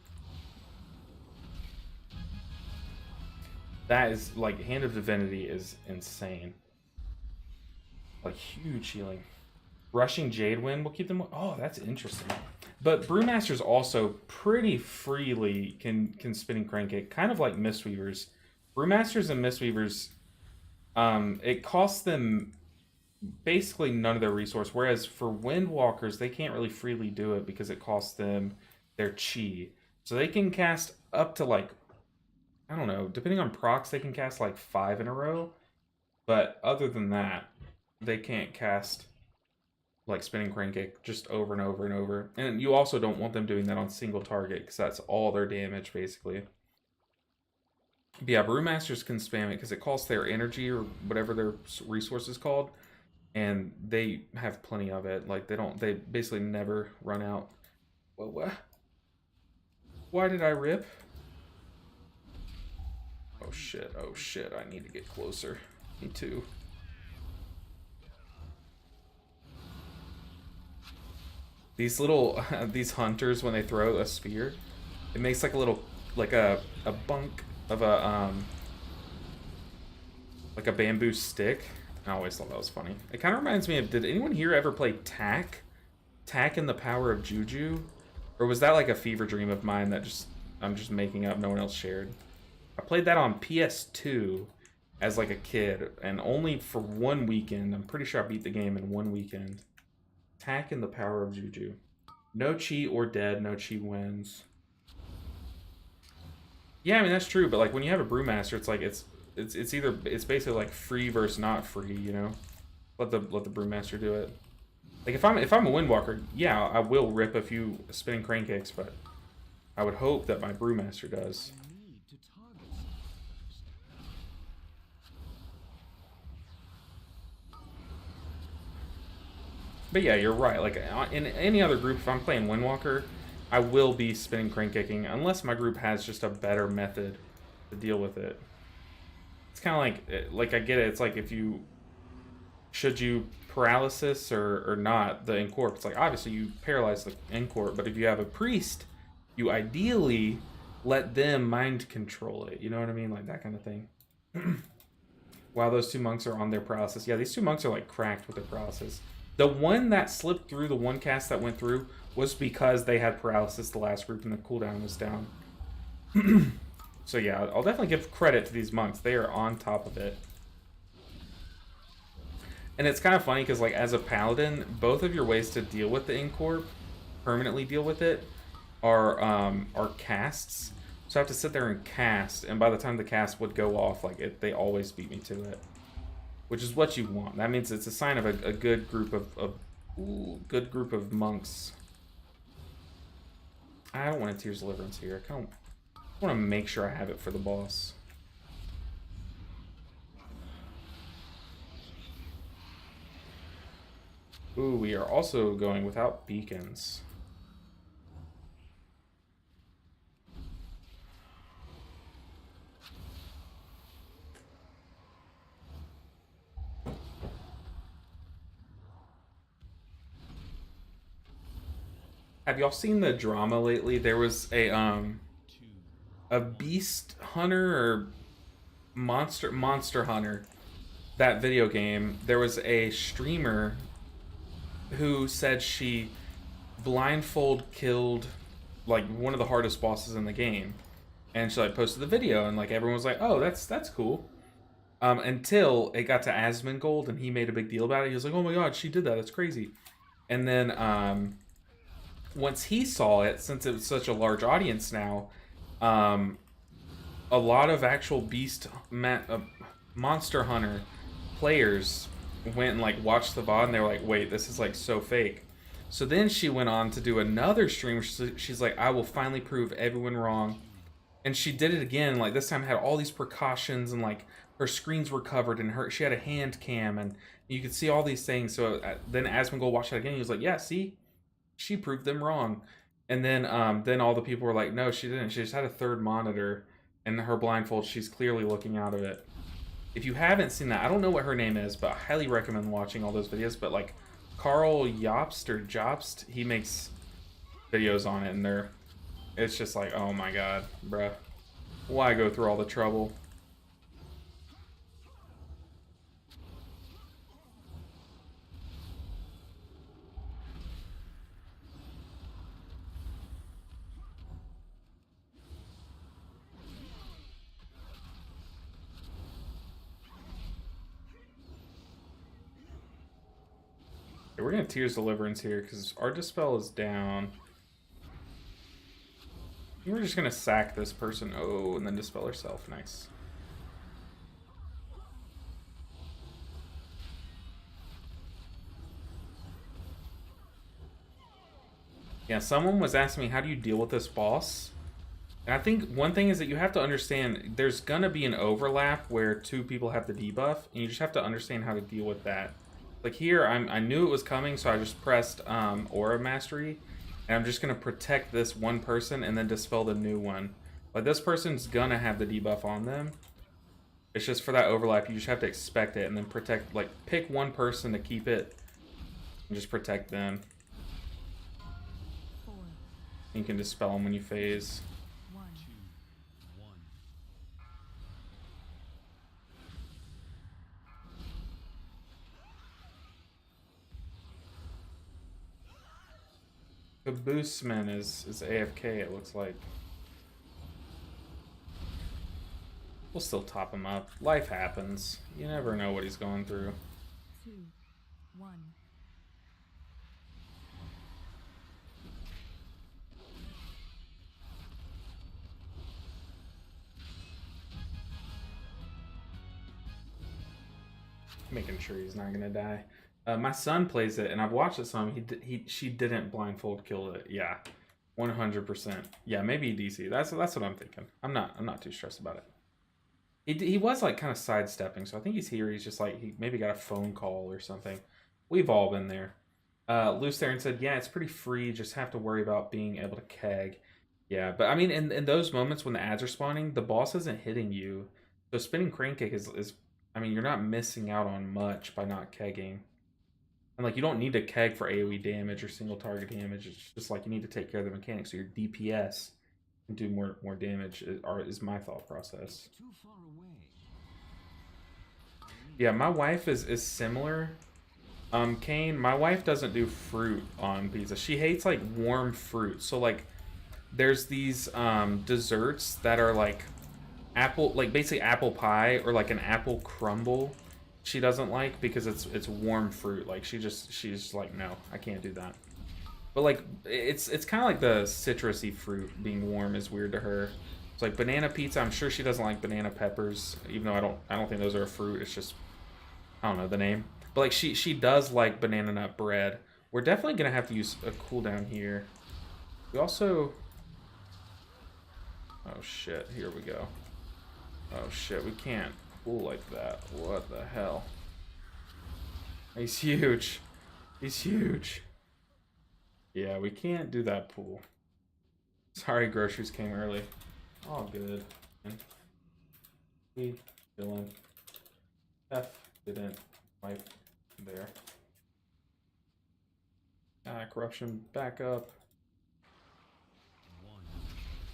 A: That is, like, Hand of Divinity is insane. Like, huge healing. Rushing Jadewind will keep them... Oh, that's interesting. But Brewmasters also pretty freely can spinning crankcake, kind of like Mistweavers. Brewmasters and Mistweavers, it costs them basically none of their resource, whereas for Windwalkers, they can't really freely do it because it costs them their chi. So they can cast up to, like, I don't know, depending on procs, they can cast like 5 in a row. But other than that, they can't cast like spinning crankcake just over and over and over. And you also don't want them doing that on single target because that's all their damage basically. But yeah, Brewmasters can spam it because it costs their energy or whatever their resource is called, and they have plenty of it. Like they basically never run out. Well, what? Why did I rip? Oh shit! Oh shit! I need to get closer. Me too. These little these hunters, when they throw a spear, it makes like a little like a bunk of a like a bamboo stick. I always thought that was funny. It kind of reminds me of, did anyone here ever play Tak? Tak and the Power of Juju? Or was that like a fever dream of mine that I'm just making up, no one else shared? I played that on PS2 as like a kid, and only for one weekend. I'm pretty sure I beat the game in one weekend. Tak and the Power of Juju. No chi or dead, no chi wins. Yeah, I mean that's true, but like when you have a Brewmaster, it's like it's basically like free versus not free, you know. Let the Brewmaster do it. Like if I'm a Windwalker, yeah, I will rip a few spinning crankcakes, but I would hope that my Brewmaster does. But yeah, you're right. Like in any other group, if I'm playing Windwalker, I will be spinning crank kicking unless my group has just a better method to deal with it. It's kind of like I get it. It's like if you should you paralysis or not the Incorp. It's like obviously you paralyze the Incorp, but if you have a priest, you ideally let them mind control it. You know what I mean? Like that kind of thing. While those two monks are on their paralysis. Yeah, these two monks are like cracked with their paralysis. The one that slipped through, the one cast that went through, was because they had paralysis the last group and the cooldown was down. So yeah, I'll definitely give credit to these monks. They are on top of it. And it's kind of funny because like as a paladin, both of your ways to deal with the Incorp, permanently deal with it, are casts. So I have to sit there and cast, and by the time the cast would go off, like they always beat me to it, which is what you want. That means it's a sign of a good group of monks. I don't want a Tears Deliverance here. I kind of want to make sure I have it for the boss. Ooh, we are also going without beacons. Have y'all seen the drama lately? There was a beast hunter or monster hunter, that video game. There was a streamer who said she blindfold killed like one of the hardest bosses in the game, and she like posted the video, and like everyone was like, "Oh, that's cool." Until it got to Asmongold, and he made a big deal about it. He was like, "Oh my god, she did that. That's crazy." And then once he saw it, since it was such a large audience now, a lot of actual Monster Hunter players went and like watched the VOD, and they were like, "Wait, this is like so fake." So then she went on to do another stream. She's like, "I will finally prove everyone wrong," and she did it again. Like this time had all these precautions, and like her screens were covered, and she had a hand cam, and you could see all these things. So then Asmongold watched it again. He was like, "Yeah, see, she proved them wrong." And then all the people were like, "No, she didn't. She just had a third monitor, and her blindfold. She's clearly looking out of it." If you haven't seen that, I don't know what her name is, but I highly recommend watching all those videos. But like Carl Jobst or Jobst, he makes videos on it, and it's just like, oh my god, bruh, why go through all the trouble? Okay, we're gonna Tears Deliverance here because our Dispel is down. We're just gonna sack this person, oh, and then Dispel herself. Nice. Yeah, someone was asking me, how do you deal with this boss? And I think one thing is that you have to understand there's gonna be an overlap where two people have the debuff, and you just have to understand how to deal with that. Like here, I knew it was coming, so I just pressed Aura Mastery, and I'm just gonna protect this one person and then dispel the new one. Like this person's gonna have the debuff on them. It's just for that overlap, you just have to expect it and then protect. Like pick one person to keep it, and just protect them. You can dispel them when you phase. The Boostman is AFK, it looks like. We'll still top him up. Life happens. You never know what he's going through.
C: 2, 1.
A: Making sure he's not gonna die. My son plays it, and I've watched it some. She didn't blindfold kill it. Yeah, 100%. Yeah, maybe DC. That's what I'm thinking. I'm not too stressed about it. He was like kind of sidestepping, so I think he's here. He's just like he maybe got a phone call or something. We've all been there. Loose there and said, yeah, it's pretty free. Just have to worry about being able to keg. Yeah, but I mean, in those moments when the ads are spawning, the boss isn't hitting you. So spinning crane kick is I mean, you're not missing out on much by not kegging. And like, you don't need to keg for AoE damage or single target damage. It's just like you need to take care of the mechanics so your DPS can do more damage. Is my thought process.
B: Too far away.
A: Yeah, my wife is similar. Kane, my wife doesn't do fruit on pizza. She hates like warm fruit. So like, there's these desserts that are like apple, like basically apple pie or like an apple crumble. She doesn't like because it's warm fruit. Like she's like, no, I can't do that. But like it's kind of like the citrusy fruit being warm is weird to her. It's like banana pizza. I'm sure she doesn't like banana peppers, even though I don't think those are a fruit. It's just, I don't know the name. But like she does like banana nut bread. We're definitely gonna have to use a cooldown here. We also, oh shit, here we go. Oh shit, we can't cool like that. What the hell? He's huge. He's huge. Yeah, we can't do that pool. Sorry, groceries came early. All good. We chillin'. F didn't wipe there. Corruption back up.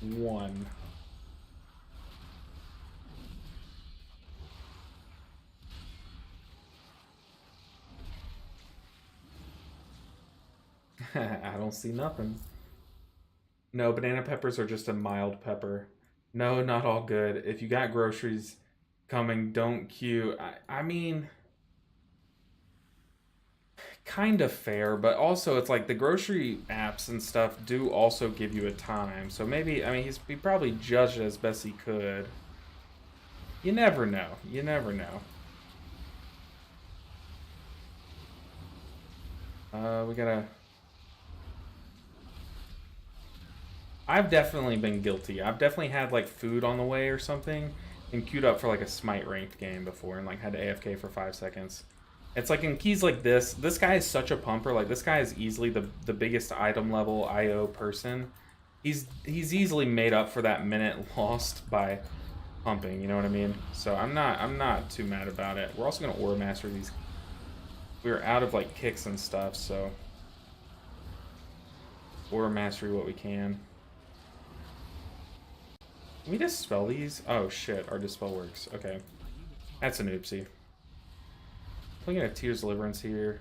A: One. I don't see nothing. No, banana peppers are just a mild pepper. No, not all good. If you got groceries coming, don't queue. I mean, kind of fair, but also it's like the grocery apps and stuff do also give you a time. So maybe, I mean, he probably judged it as best he could. You never know. You never know. We gotta... I've definitely been guilty. I've definitely had like food on the way or something and queued up for like a Smite ranked game before and like had to AFK for 5 seconds. It's like in keys like this guy is such a pumper. Like this guy is easily the biggest item level IO person. He's easily made up for that minute lost by pumping, you know what I mean? So I'm not too mad about it. We're also gonna Aura Master these. We're out of like kicks and stuff, so Aura Mastery what we can. Can we dispel these? Oh shit, our dispel works. Okay. That's an oopsie. Looking at Tears Deliverance here.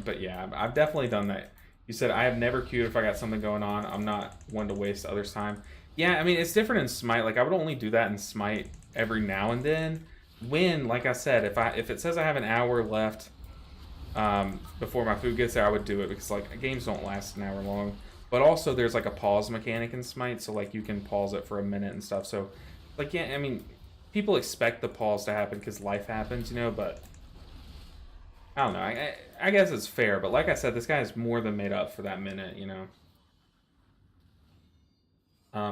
A: But yeah, I've definitely done that. You said I have never queued if I got something going on. I'm not one to waste others' time. Yeah, I mean, it's different in Smite. Like, I would only do that in Smite every now and then. When, like I said, if it says I have an hour left before my food gets there, I would do it because like games don't last an hour long. But also there's like a pause mechanic in Smite, so like you can pause it for a minute and stuff. So like, yeah, I mean, people expect the pause to happen because life happens, you know. But I don't know. I guess it's fair. But like I said, this guy is more than made up for that minute, you know.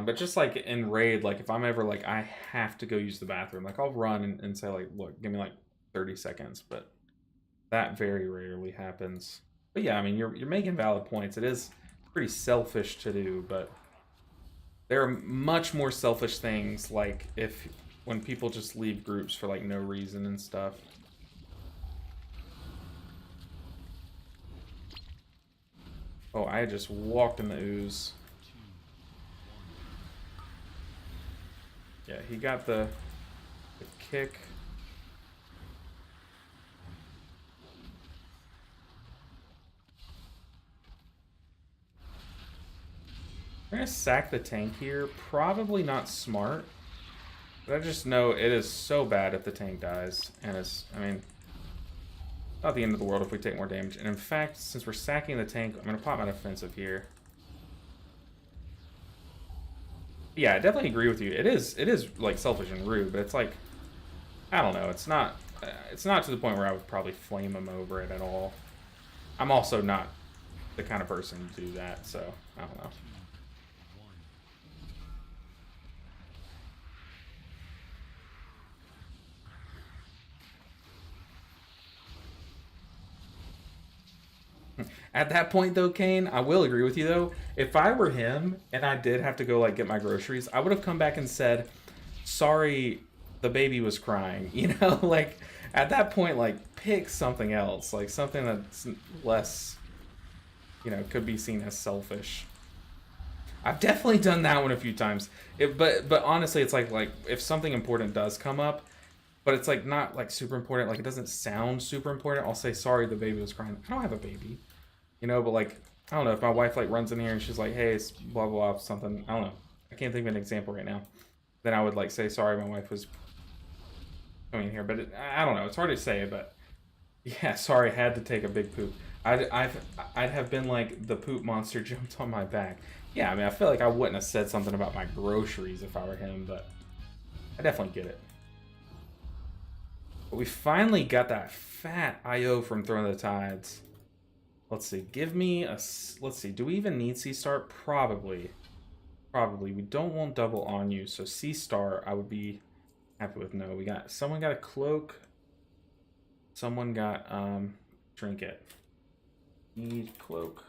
A: But just like in raid, like if I'm ever like I have to go use the bathroom, like I'll run and say like, look, give me like 30 seconds, but that very rarely happens. But yeah, I mean, you're making valid points. It is pretty selfish to do, but there are much more selfish things like when people just leave groups for like no reason and stuff. Oh, I just walked in the ooze. Yeah, he got the kick. We're gonna sack the tank here. Probably not smart. But I just know it is so bad if the tank dies. And it's, I mean, not the end of the world if we take more damage. And in fact, since we're sacking the tank, I'm gonna pop my defensive here. Yeah, I definitely agree with you. It is like selfish and rude, but it's like, I don't know. It's not to the point where I would probably flame him over it at all. I'm also not the kind of person to do that, so I don't know. At that point, though, Kane, I will agree with you, though. If I were him and I did have to go, like, get my groceries, I would have come back and said, sorry, the baby was crying. You know, like, at that point, like, pick something else. Like, something that's less, you know, could be seen as selfish. I've definitely done that one a few times. But honestly, it's like if something important does come up, but it's like not like super important, like it doesn't sound super important, I'll say sorry the baby was crying. I don't have a baby, you know. But like I don't know, if my wife like runs in here and she's like, hey, it's blah blah blah something, I don't know, I can't think of an example right now, then I would like say sorry my wife was coming in here. But I don't know, it's hard to say. But yeah, sorry, I had to take a big poop. I'd have been like the poop monster jumped on my back. Yeah, I mean, I feel like I wouldn't have said something about my groceries if I were him, but I definitely get it. But we finally got that fat IO from Throne of the Tides. Let's see, give me a... Let's see, do we even need C-Star? Probably. Probably. We don't want double on you, so C-Star I would be happy with. No, we got... Someone got a cloak. Someone got, trinket. Need cloak.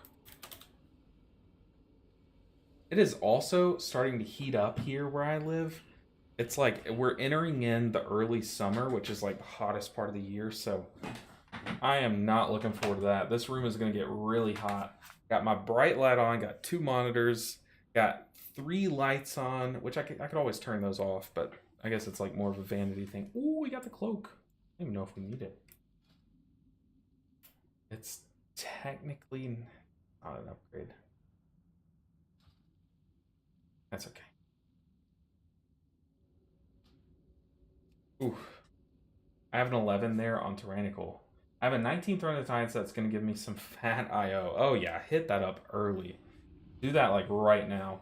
A: It is also starting to heat up here where I live. It's like we're entering in the early summer, which is like the hottest part of the year. So I am not looking forward to that. This room is going to get really hot. Got my bright light on, got 2 monitors, got 3 lights on, which I could always turn those off, but I guess it's like more of a vanity thing. Ooh, we got the cloak. I don't even know if we need it. It's technically not an upgrade. That's okay. Ooh. I have an 11 there on Tyrannical. I have a 19 Throne of the Tides that's going to give me some fat IO. Oh yeah, hit that up early. Do that like right now.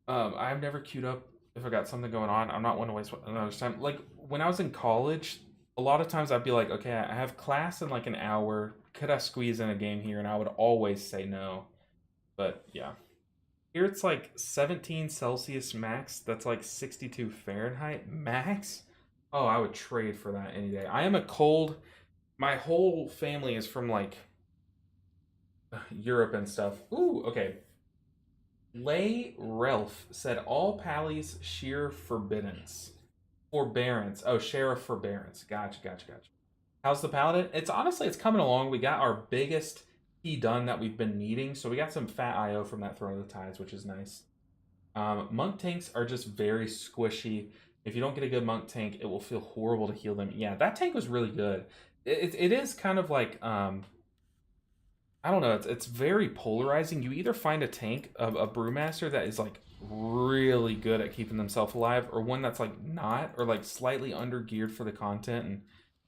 A: I've never queued up if I got something going on. I'm not one to waste another time. Like when I was in college, a lot of times I'd be like, okay, I have class in like an hour. Could I squeeze in a game here? And I would always say no. But yeah. Here it's like 17 Celsius max. That's like 62 Fahrenheit max. Oh, I would trade for that any day. I am a cold. My whole family is from like Europe and stuff. Ooh, okay. Lay Relf said all pallies sheer forbiddance. Forbearance. Oh, sheriff forbearance. Gotcha, gotcha, gotcha. How's the paladin? It's honestly, it's coming along. We got our biggest key done that we've been needing, so we got some fat IO from that Throne of the Tides, which is nice. Monk tanks are just very squishy. If you don't get a good monk tank, it will feel horrible to heal them. Yeah, that tank was really good. It is kind of like I don't know. It's very polarizing. You either find a tank, a brewmaster that is like really good at keeping themselves alive, or one that's like not, or like slightly under geared for the content, and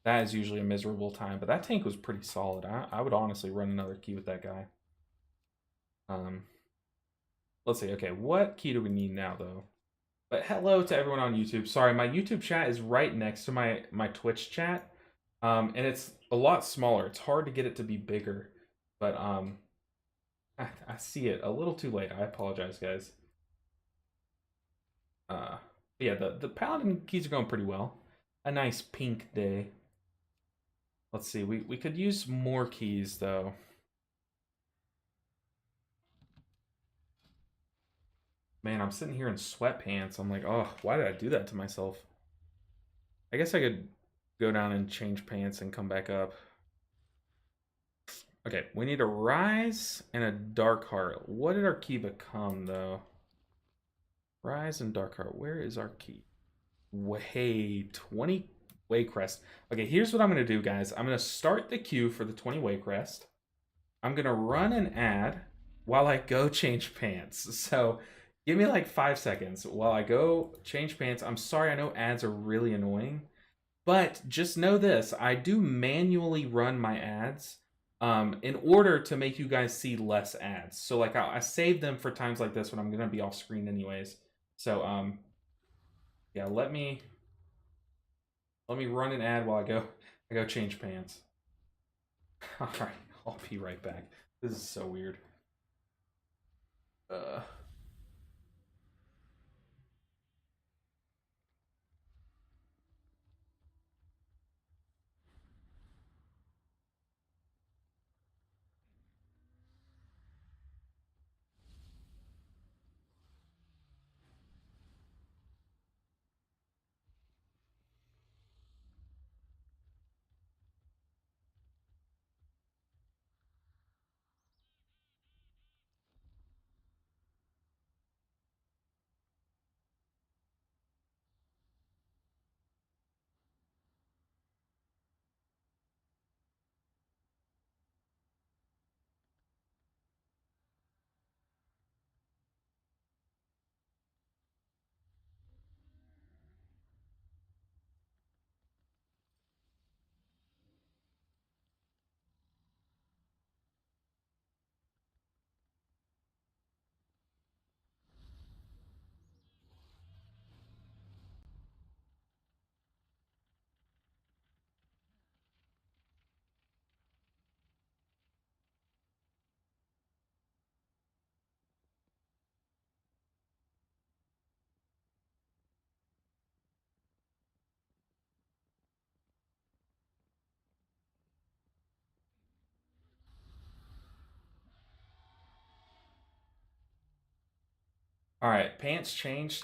A: that is usually a miserable time. But that tank was pretty solid. I would honestly run another key with that guy. Let's see. Okay, what key do we need now though? But hello to everyone on YouTube. Sorry, my YouTube chat is right next to my Twitch chat, and it's a lot smaller. It's hard to get it to be bigger, but I see it a little too late. I apologize, guys. Yeah, the paladin keys are going pretty well. A nice pink day. Let's see. We could use more keys though. Man, I'm sitting here in sweatpants. I'm like, oh, why did I do that to myself? I guess I could go down and change pants and come back up. Okay, we need a Rise and a Dark Heart. What did our key become, though? Rise and Dark Heart. Where is our key? Way 20 Waycrest. Okay, here's what I'm going to do, guys. I'm going to start the queue for the 20 Waycrest. I'm going to run an ad while I go change pants. So give me like 5 seconds while I go change pants. I'm sorry, I know ads are really annoying. But just know this, I do manually run my ads in order to make you guys see less ads. So like I save them for times like this when I'm gonna be off screen anyways. So yeah, let me run an ad while I go change pants. All right, I'll be right back. This is so weird. All right, pants changed.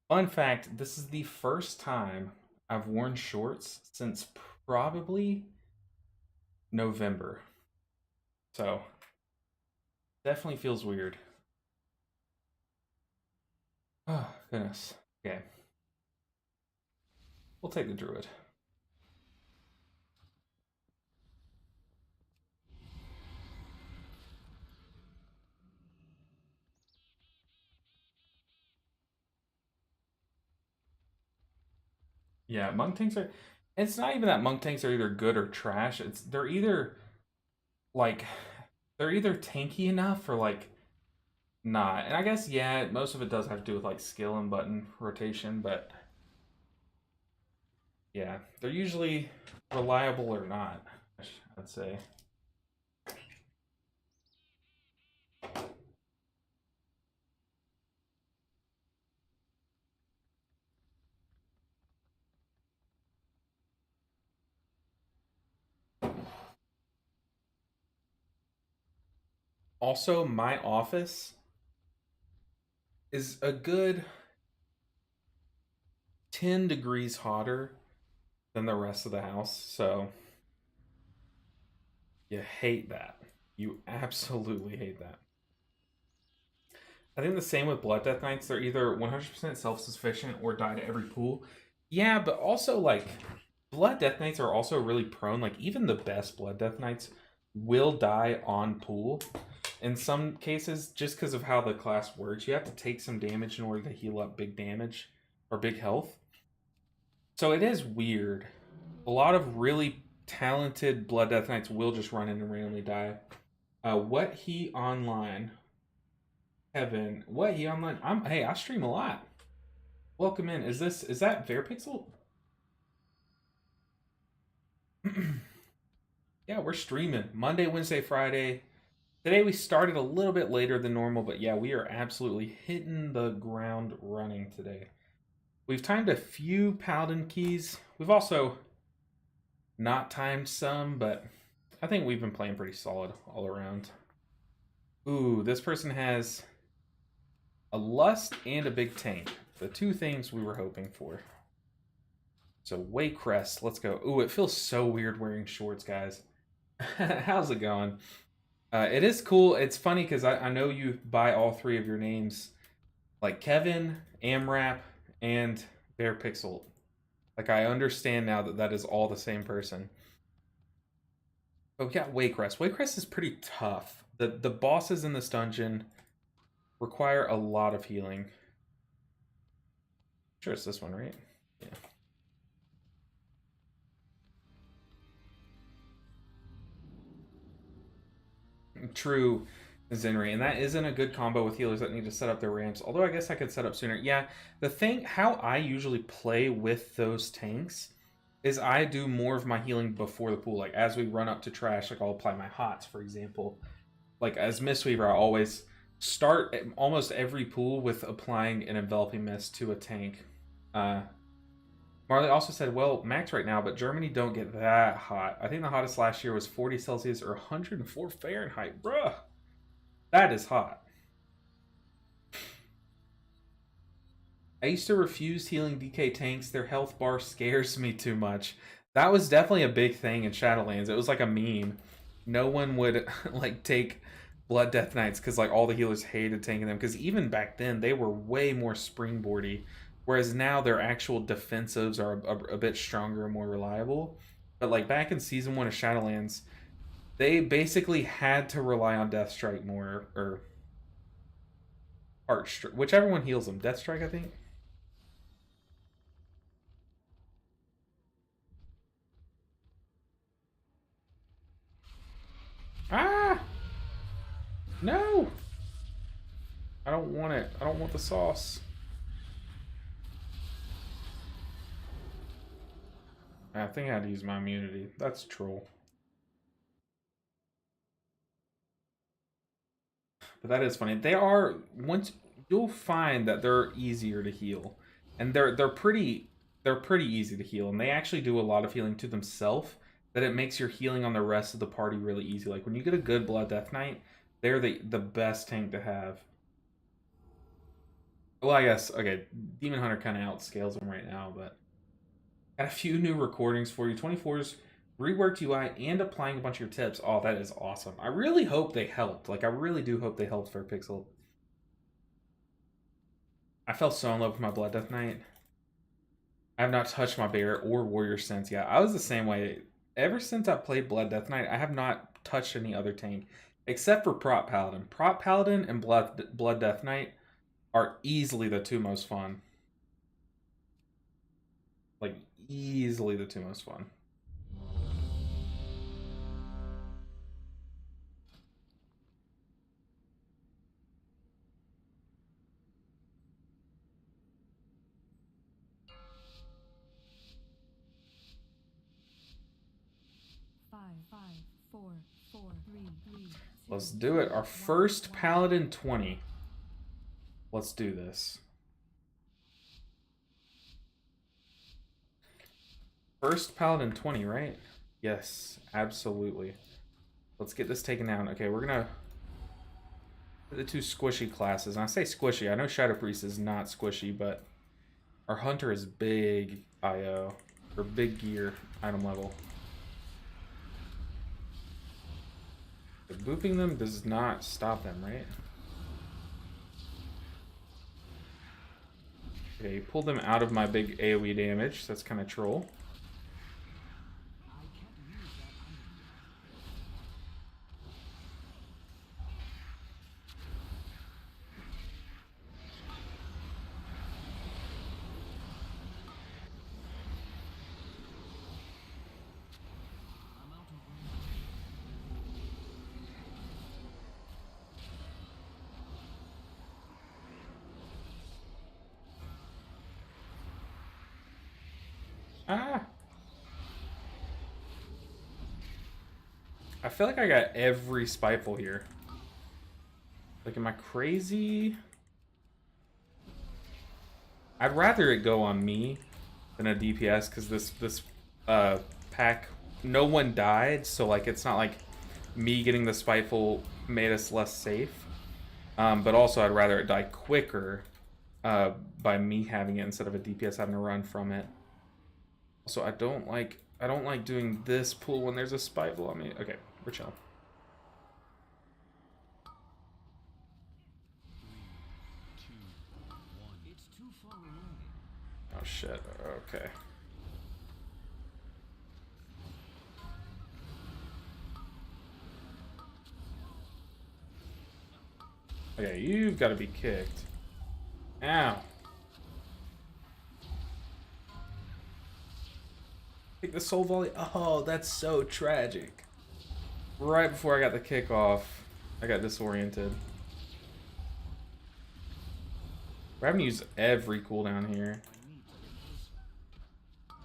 A: Fun fact, this is the first time I've worn shorts since probably November. So, definitely feels weird. Oh, goodness. Okay. We'll take the druid. Yeah, monk tanks are. It's not even that monk tanks are either good or trash. It's like they're either tanky enough or like not. And I guess yeah, most of it does have to do with like skill and button rotation, but yeah, they're usually reliable or not. I'd say. Also, my office is a good 10 degrees hotter than the rest of the house, so you hate that. You absolutely hate that. I think the same with Blood Death Knights. They're either 100% self sufficient or die to every pool. Yeah, but also, like, Blood Death Knights are also really prone. Like, even the best Blood Death Knights will die on pool. In some cases, just because of how the class works, you have to take some damage in order to heal up big damage or big health. So it is weird. A lot of really talented Blood Death Knights will just run in and randomly die. What he online? Kevin, what he online? Hey, I stream a lot. Welcome in. Is that Verpixel? Yeah, we're streaming Monday, Wednesday, Friday. Today we started a little bit later than normal, but yeah, we are absolutely hitting the ground running today. We've timed a few Paladin keys. We've also not timed some, but I think we've been playing pretty solid all around. Ooh, this person has a lust and a big tank. The two things we were hoping for. So Waycrest, let's go. Ooh, it feels so weird wearing shorts, guys. How's it going? It is cool. It's funny because I know you buy all three of your names, like Kevin, Amrap, and Bearpixel. Like I understand now that that is all the same person. But we got Waycrest. Waycrest is pretty tough. The bosses in this dungeon require a lot of healing. Sure, it's this one, right? Yeah. True, Zenri, and that isn't a good combo with healers that need to set up their ramps. Although I guess I could set up sooner. Yeah, the thing, how I usually play with those tanks is I do more of my healing before the pool. Like as we run up to trash, like I'll apply my hots, for example. Like as Mistweaver, I always start almost every pool with applying an enveloping mist to a tank. Marley also said, well, max right now, but Germany don't get that hot. I think the hottest last year was 40 Celsius or 104 Fahrenheit. Bruh, that is hot. I used to refuse healing DK tanks. Their health bar scares me too much. That was definitely a big thing in Shadowlands. It was like a meme. No one would like take Blood Death Knights because like all the healers hated taking them. Because even back then they were way more springboardy. Whereas now their actual defensives are a bit stronger and more reliable. But like back in season 1 of Shadowlands, they basically had to rely on Death Strike more, or Arch Strike, whichever one heals them. Death Strike, I think. Ah! No! I don't want it. I don't want the sauce. I think I had to use my immunity. That's troll. But that is funny. They are, once you'll find that they're easier to heal, and they're pretty easy to heal, and they actually do a lot of healing to themselves. That it makes your healing on the rest of the party really easy. Like when you get a good Blood Death Knight, they're the best tank to have. Well, I guess okay. Demon Hunter kind of outscales him right now, but got a few new recordings for you. 24's reworked UI and applying a bunch of your tips. Oh, that is awesome. I really hope they helped. Like, I really do hope they helped for Pixel. I fell so in love with my Blood Death Knight. I have not touched my bear or warrior since. Yeah, I was the same way. Ever since I played Blood Death Knight, I have not touched any other tank except for Prot Paladin. Prot Paladin and Blood Death Knight are easily the two most fun. Like, easily the two most fun.
C: Five, four, three,
A: Let's do it. Our first Paladin 20. Let's do this. First Paladin 20, right? Yes, absolutely. Let's get this taken down. Okay, we're gonna the two squishy classes. And I say squishy, I know Shadow Priest is not squishy, but our Hunter is big IO, or big gear item level. But booping them does not stop them, right? Okay, pull them out of my big AoE damage, so that's kind of troll. Ah! I feel like I got every Spiteful here. Like, am I crazy? I'd rather it go on me than a DPS, because this pack, no one died, so like it's not like me getting the Spiteful made us less safe. But also I'd rather it die quicker by me having it instead of a DPS having to run from it. So I don't like doing this pull when there's a Spiteful on me. Okay, we're chilling. Oh shit. Okay. Okay, you've got to be kicked. Ow. Take the soul volley. Oh, that's so tragic. Right before I got the kickoff, I got disoriented. We're having to use every cooldown here.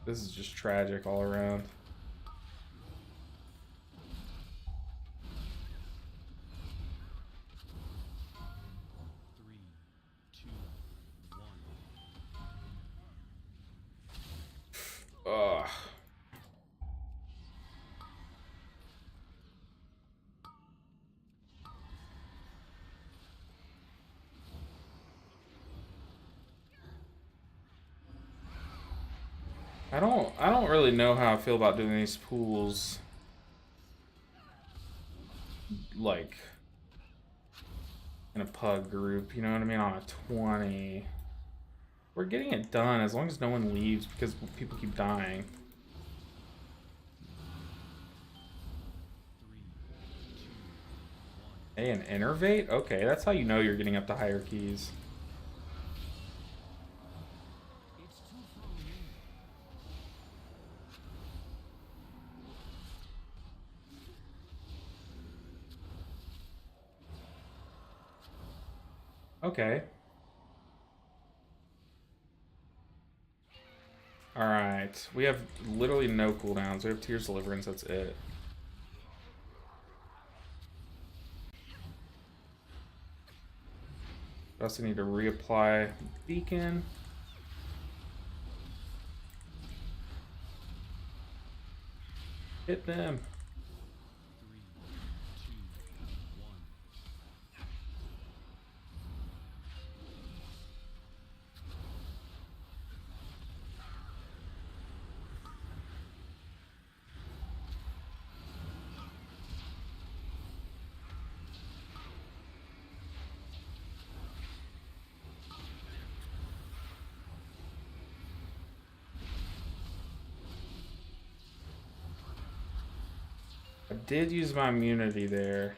A: This is just tragic all around. Ugh. I don't really know how I feel about doing these pools like in a pug group, you know what I mean, on a 20. We're getting it done as long as no one leaves because people keep dying. Hey, an Innervate? Okay, that's how you know you're getting up to higher keys. Okay. Alright. We have literally no cooldowns. We have Tears Deliverance, that's it. We also need to reapply Beacon. Hit them. did use my immunity there.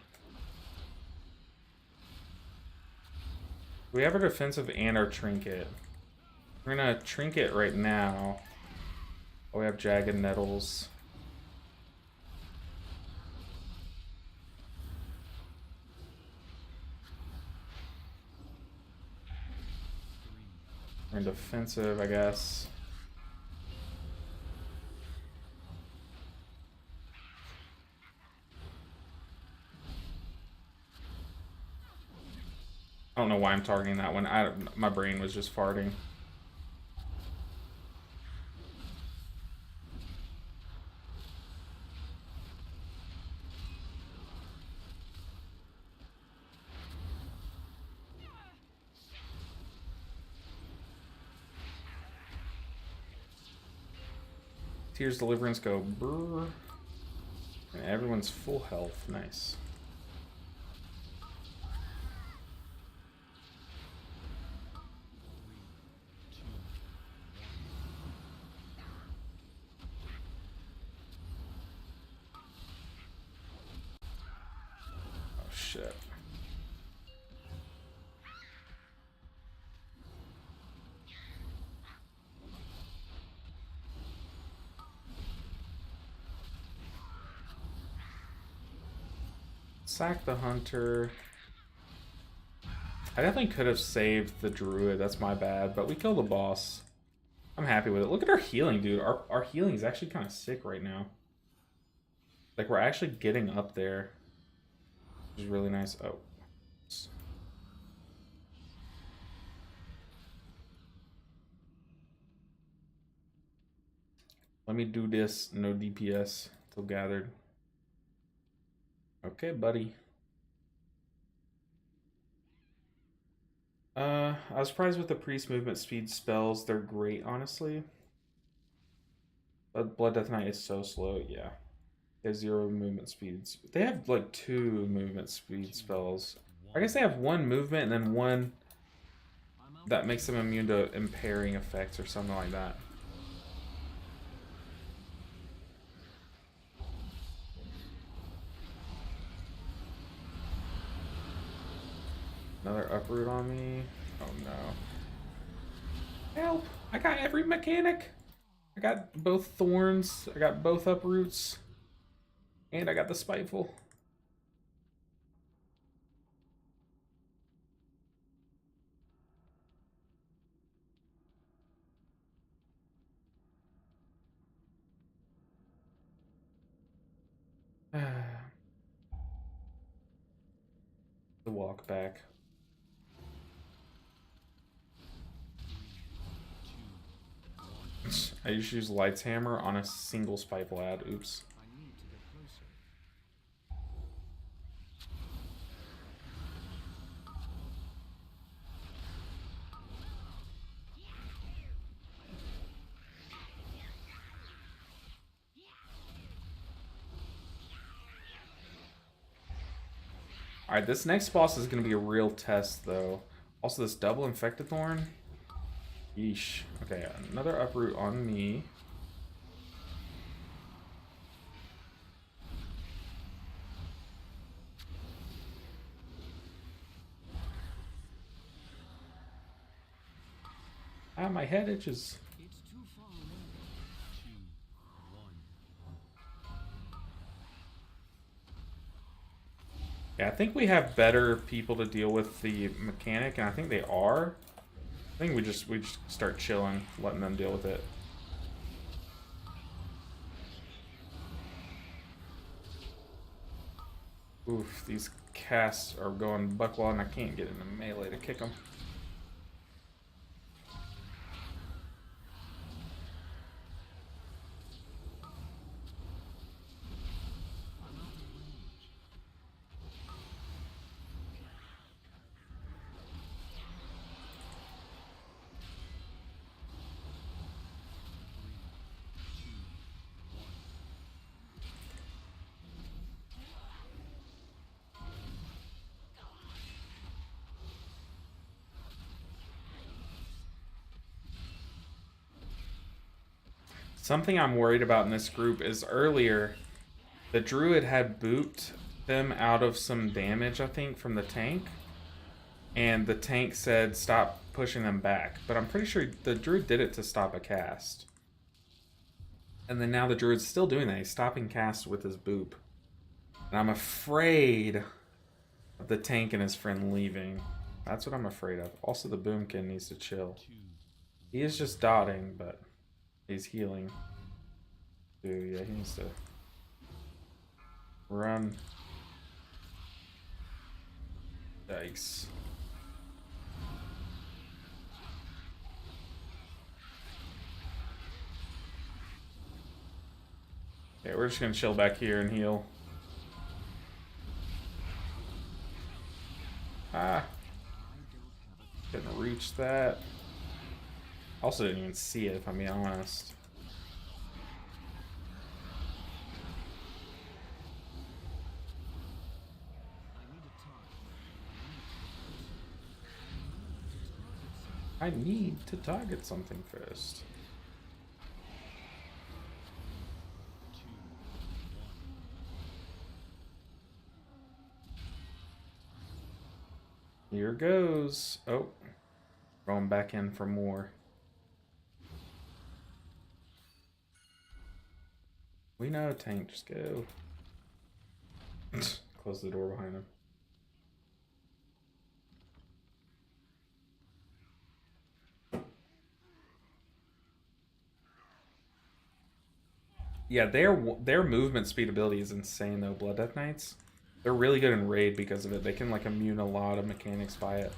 A: We have our defensive and our trinket. We're gonna trinket right now. Oh, we have jagged nettles. We're in defensive, I guess. I don't know why I'm targeting that one. My brain was just farting. Tears Deliverance go brrr. And everyone's full health. Nice. Oh shit. Sack the hunter. I definitely could have saved the druid. That's my bad. But we killed the boss. I'm happy with it. Look at our healing, dude. Our healing is actually kind of sick right now. Like, we're actually getting up there. Which is really nice. Oh. Let me do this. No DPS till gathered. Okay, buddy. I was surprised with the priest movement speed spells. They're great, honestly. But Blood Death Knight is so slow. Yeah. They have 0 movement speeds. They have like 2 movement speed spells. I guess they have 1 movement and then 1 that makes them immune to impairing effects or something like that. Another uproot on me. Oh no. Help! I got every mechanic! I got both thorns, I got both uproots, and I got the spiteful. The walk back. I usually use Light's Hammer on a single spiteful ad. Oops. Alright, this next boss is going to be a real test, though. Also, this double Infected Thorn. Yeesh. Okay, another uproot on me. Ah, my head itches. Yeah, I think we have better people to deal with the mechanic, and I think they are. I think we just start chilling, letting them deal with it. Oof, these casts are going buck wild, and I can't get into melee to kick them. Something I'm worried about in this group is earlier The druid had booped them out of some damage, I think, from the tank. And the tank said stop pushing them back. But I'm pretty sure the druid did it to stop a cast. And then now the druid's still doing that. He's stopping cast with his boop. And I'm afraid of the tank and his friend leaving. That's what I'm afraid of. Also, the boomkin needs to chill. He is just dotting, but he's healing. Dude, yeah, he needs to run. Yikes. Okay, we're just gonna chill back here and heal. Ah. Didn't reach that. Also didn't even see it, if I'm being honest. I need to target something first. Here goes. Oh, going back in for more. We know, tank, just go. Close the door behind him. Yeah, their movement speed ability is insane though, Blood Death Knights. They're really good in raid because of it. They can like immune a lot of mechanics by it.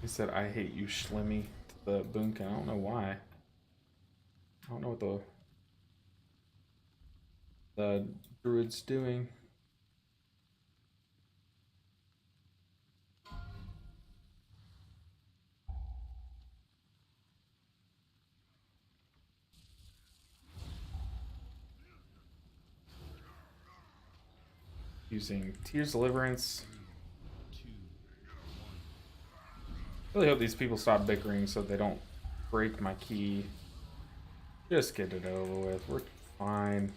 A: He said, "I hate you, Schlimmy," to the boomkin. I don't know why. I don't know what the druid's doing. Using Tears Deliverance. Really hope these people stop bickering so they don't break my key. Just get it over with. We're fine.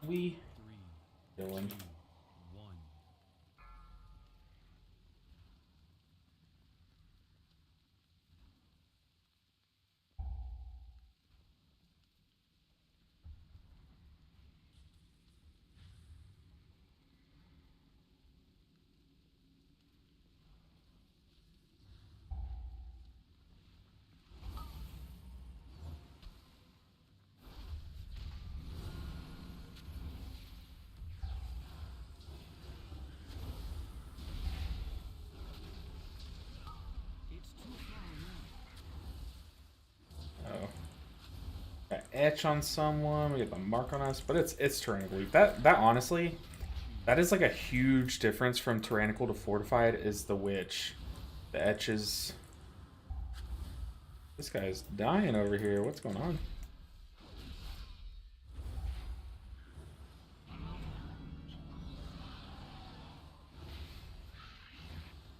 A: We Dylan. Etch on someone, we get the mark on us, but it's tyrannical leap. That honestly, that is like a huge difference from tyrannical to fortified is the witch. The etches. This guy's dying over here. What's going on?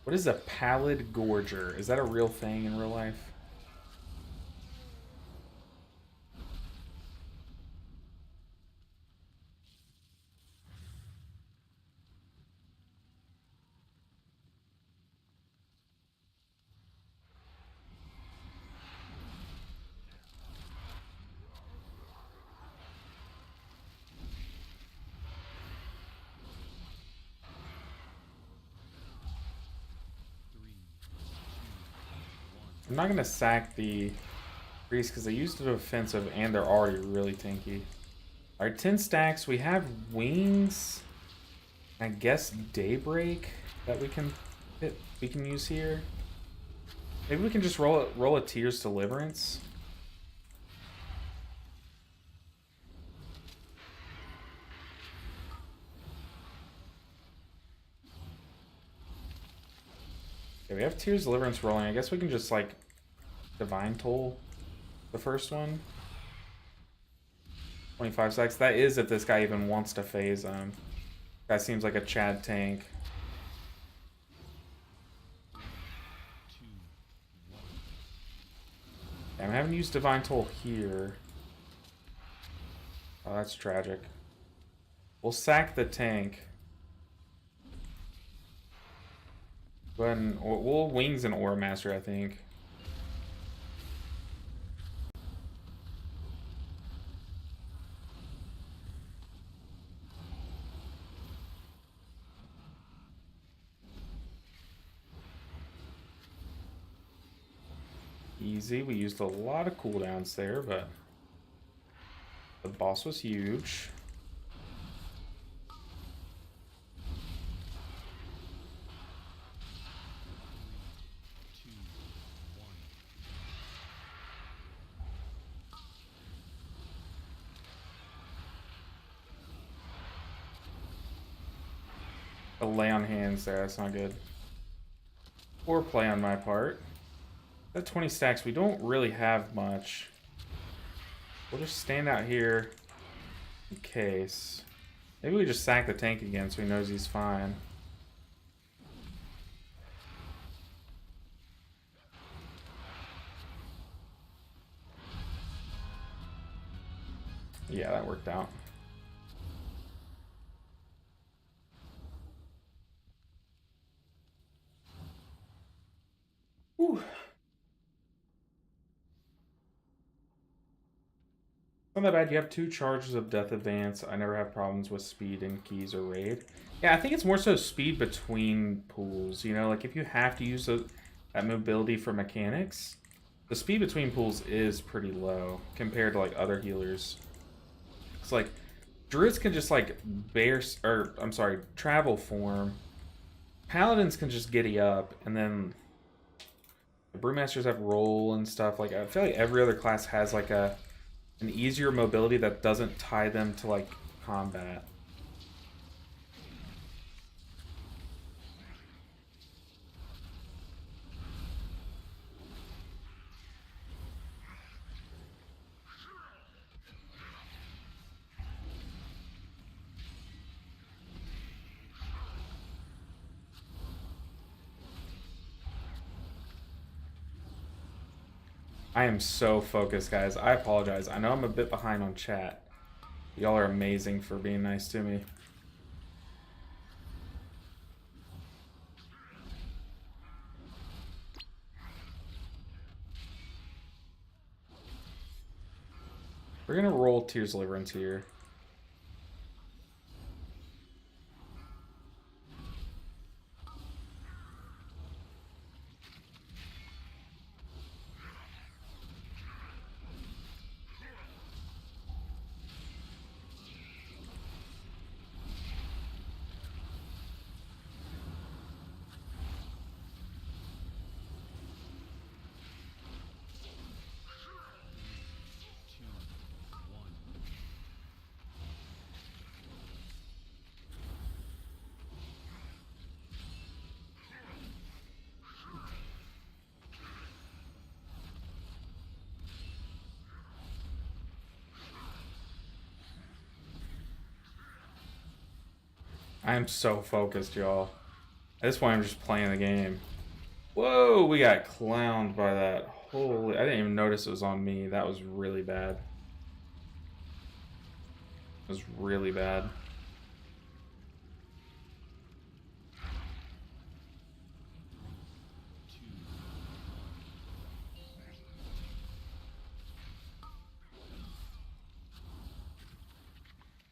A: What is a pallid gorger? Is that a real thing in real life? I'm not gonna sack the priest because they used the offensive and they're already really tanky. Alright, 10 stacks. We have wings. I guess daybreak that we can use here. Maybe we can just roll a Tears Deliverance. Okay, we have Tears Deliverance rolling. I guess we can just like Divine Toll the first one. 25 seconds. That is if this guy even wants to phase him. That seems like a Chad tank.
B: 2, 1.
A: Okay, I haven't used Divine Toll here. Oh, that's tragic. We'll sack the tank. Go ahead and we'll wings and Aura Master, I think. Easy. We used a lot of cooldowns there, but the boss was huge. A lay on hands there, that's not good. Poor play on my part. At 20 stacks, we don't really have much. We'll just stand out here in case. Maybe we just sack the tank again so he knows he's fine. Yeah, that worked out. Whew. Not that bad. You have 2 charges of Death Advance. I never have problems with speed in keys or raid. Yeah, I think it's more so speed between pools. You know, like if you have to use that mobility for mechanics, the speed between pools is pretty low compared to like other healers. It's like druids can just like travel form. Paladins can just giddy up, and then the brewmasters have roll and stuff. Like I feel like every other class has like an easier mobility that doesn't tie them to like combat. I am so focused, guys. I apologize. I know I'm a bit behind on chat. Y'all are amazing for being nice to me. We're gonna roll Tears Deliverance here. I am so focused, y'all. At this point, I'm just playing the game. Whoa, we got clowned by that. Holy, I didn't even notice it was on me. That was really bad. It was really bad.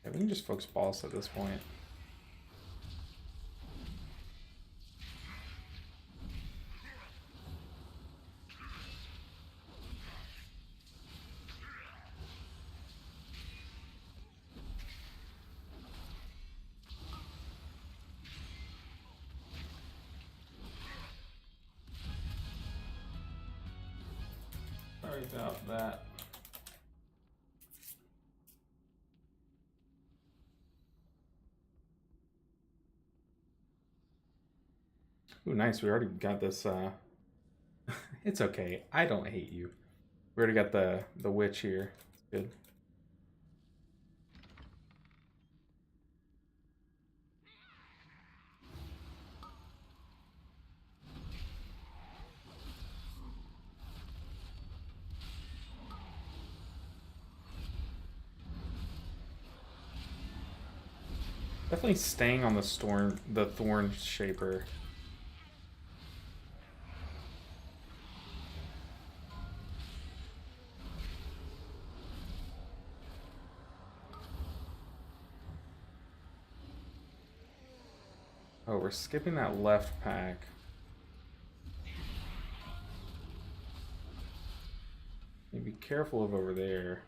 A: Yeah, we can just focus boss at this point. Sorry about that. Ooh, nice. We already got this. It's okay. I don't hate you. We already got the witch here. Good. Definitely staying on the thorn shaper. Oh, we're skipping that left pack. Be careful of over there.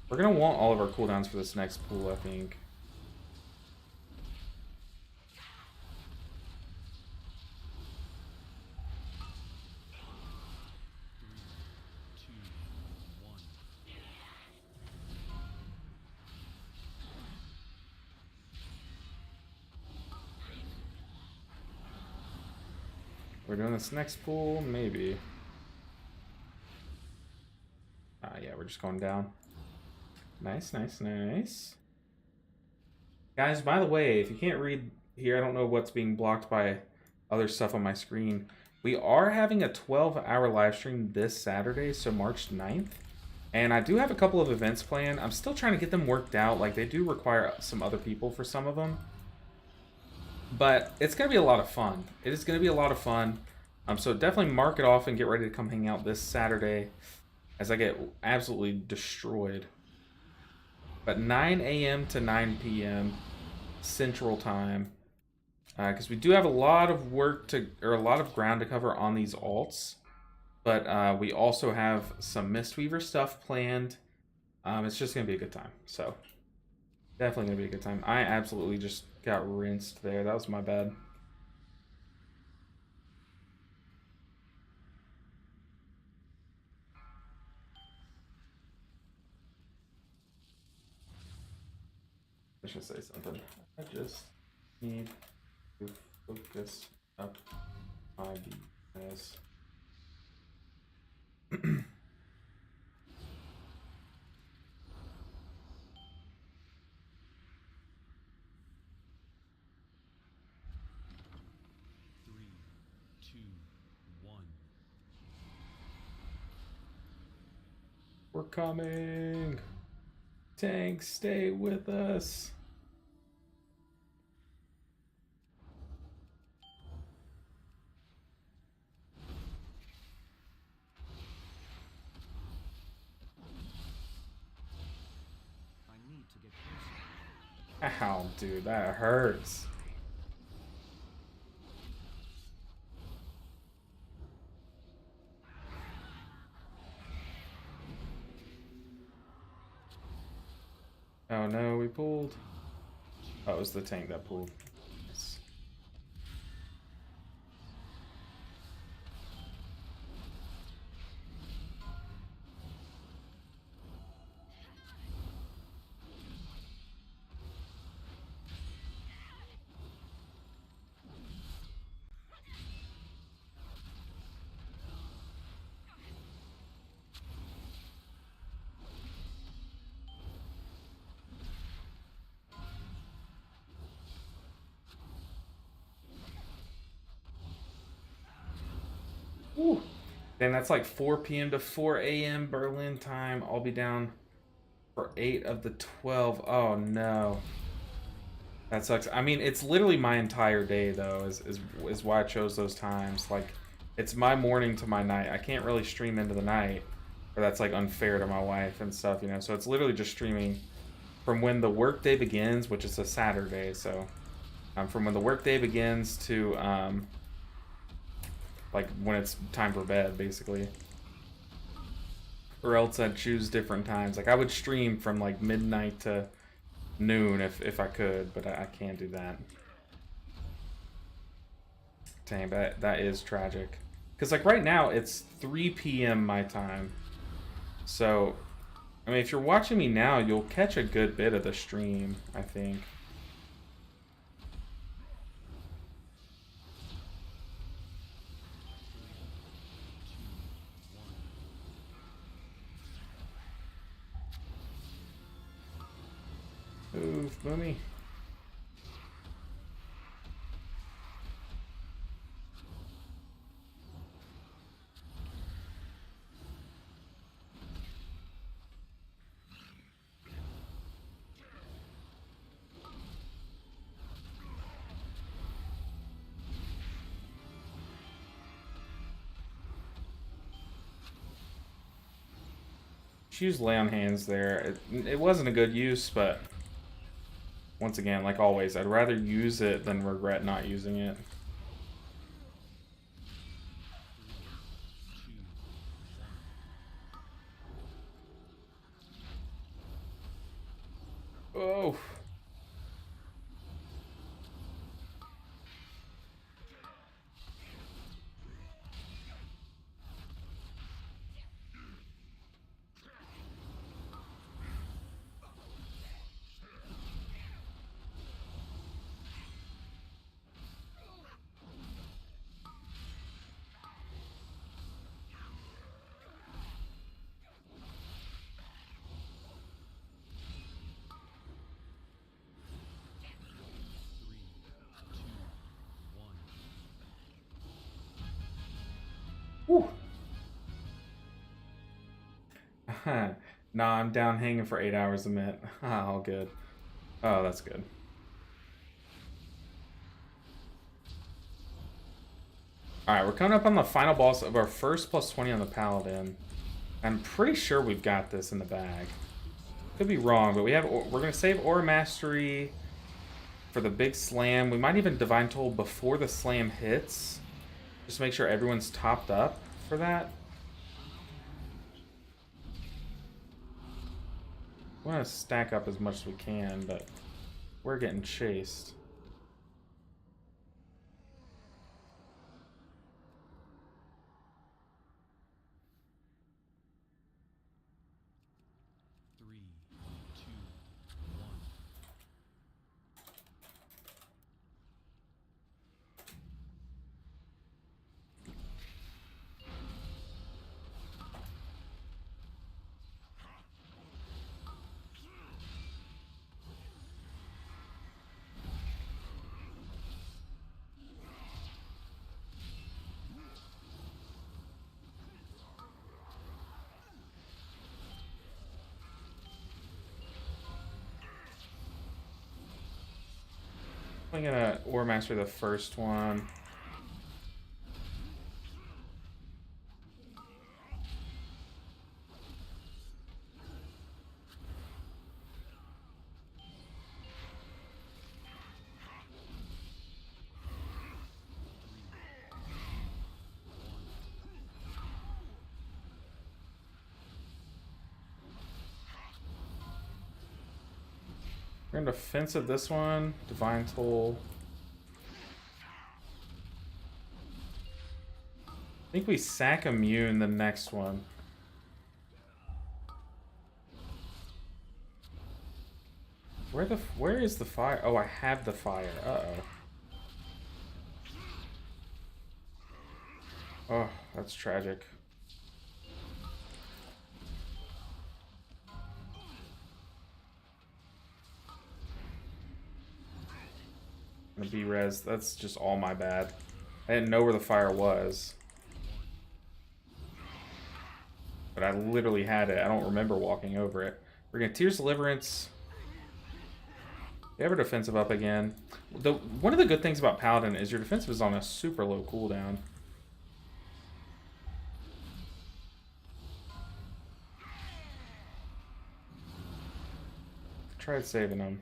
A: We're gonna want all of our cooldowns for this next pool, I think. We're doing this next pool, maybe. Yeah, we're just going down. Nice, nice, nice. Guys, by the way, if you can't read here, I don't know what's being blocked by other stuff on my screen. We are having a 12-hour live stream this Saturday, so March 9th. And I do have a couple of events planned. I'm still trying to get them worked out. Like, they do require some other people for some of them. But it's going to be a lot of fun. It is going to be a lot of fun. So definitely mark it off and get ready to come hang out this Saturday as I get absolutely destroyed. But 9 a.m. to 9 p.m. Central Time. Because we do have a lot of a lot of ground to cover on these alts. But we also have some Mistweaver stuff planned. It's just going to be a good time. So definitely going to be a good time. I absolutely just got rinsed there. That was my bad. I should say something. I just need to focus up my business.
B: 2, 1.
A: We're coming. Tank, stay with us.
B: I need to get closer.
A: Ow, dude, that hurts. Oh no, we pulled. Oh, it was the tank that pulled. Yes. Woo. Then that's like 4 p.m. to 4 a.m. Berlin time. I'll be down for 8 of the 12. Oh no. That sucks. I mean, it's literally my entire day though, is why I chose those times. Like, it's my morning to my night. I can't really stream into the night, or that's like unfair to my wife and stuff, you know. So it's literally just streaming from when the workday begins, which is a Saturday. So from when the workday begins to like when it's time for bed, basically. Or else I'd choose different times. Like I would stream from like midnight to noon if I could, but I can't do that. Dang, that is tragic. Because, like, right now, it's 3 p.m. my time. So, I mean, if you're watching me now, you'll catch a good bit of the stream, I think. Move, Boomy. She used lay on hands there. It wasn't a good use, but once again, like always, I'd rather use it than regret not using it. Oh. Whew. Nah, I'm down hanging for 8 hours a minute. All good. Oh, that's good. Alright, we're coming up on the final boss of our first plus 20 on the Paladin. I'm pretty sure we've got this in the bag. Could be wrong, but we're going to save Aura Mastery for the big slam. We might even Divine Toll before the slam hits. Just to make sure everyone's topped up for that. We want to stack up as much as we can, but we're getting chased. I'm gonna Aura Master the first one. We're gonna defensive this one. Divine Toll. I think we sack immune the next one. Where is the fire? Oh, I have the fire. Uh-oh. Oh, that's tragic. Gonna B-res. That's just all my bad. I didn't know where the fire was. But I literally had it. I don't remember walking over it. We're gonna Tears Deliverance. We have our defensive up again. One of the good things about Paladin is your defensive is on a super low cooldown. Tried saving him.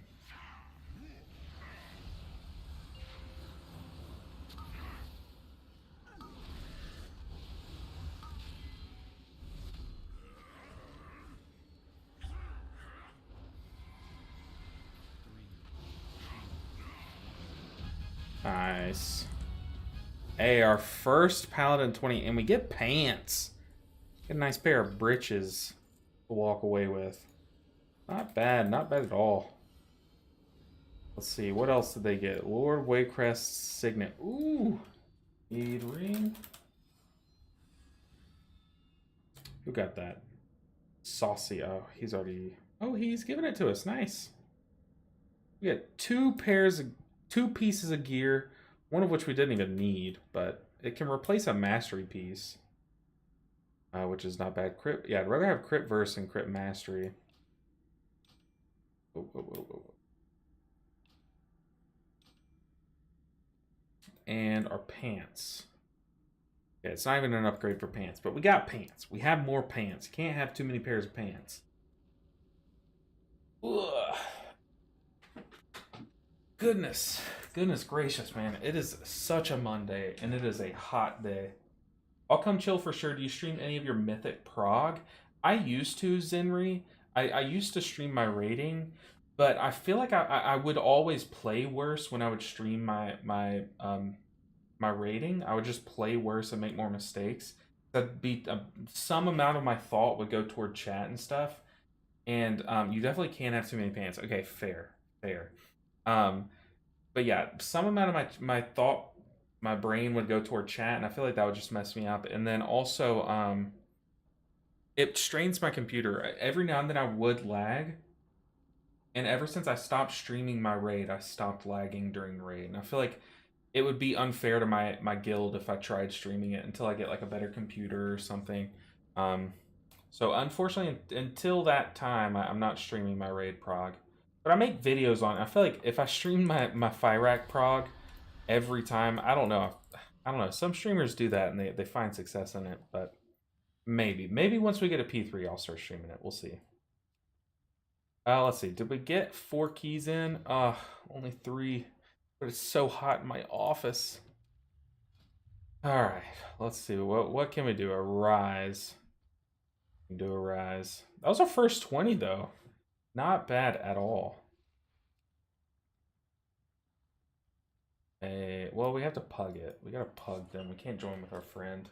A: Nice. Hey, our first Paladin 20, and we get pants. Get a nice pair of breeches to walk away with. Not bad, not bad at all. Let's see, what else did they get? Lord Waycrest's signet. Ooh, bead ring. Who got that? Saucy. Oh, he's already. Oh, he's giving it to us. Nice. We got two pieces of gear, one of which we didn't even need, but it can replace a mastery piece, which is not bad. Crit. Yeah, I'd rather have crit verse and crit mastery. Whoa, whoa, whoa, whoa. And our pants. Yeah, it's not even an upgrade for pants, but we got pants. We have more pants. You can't have too many pairs of pants. Ugh. Goodness gracious, man. It is such a Monday, and it is a hot day. I'll come chill for sure. Do you stream any of your Mythic Prog? I used to, Zenri. I used to stream my rating, but I feel like I would always play worse when I would stream my rating. I would just play worse and make more mistakes. That'd be some amount of my thought would go toward chat and stuff. And you definitely can't have too many pants. Okay, fair. Um, but yeah, some amount of my thought, my brain would go toward chat, and I feel like that would just mess me up. And then also, it strains my computer. Every now and then I would lag, and ever since I stopped streaming my raid, I stopped lagging during raid. And I feel like it would be unfair to my guild if I tried streaming it until I get like a better computer or something. Um, so unfortunately, until that time, I'm not streaming my raid prog. But I make videos on it. I feel like if I stream my Fyrak prog every time, I don't know. I don't know. Some streamers do that and they find success in it, but maybe once we get a P3, I'll start streaming it. We'll see. Let's see. Did we get 4 keys in? Only 3. But it's so hot in my office. All right. Let's see. What can we do? A rise. We can do a rise. That was our first 20 though. Not bad at all. Well, we have to pug it. We gotta pug them. We can't join with our friend.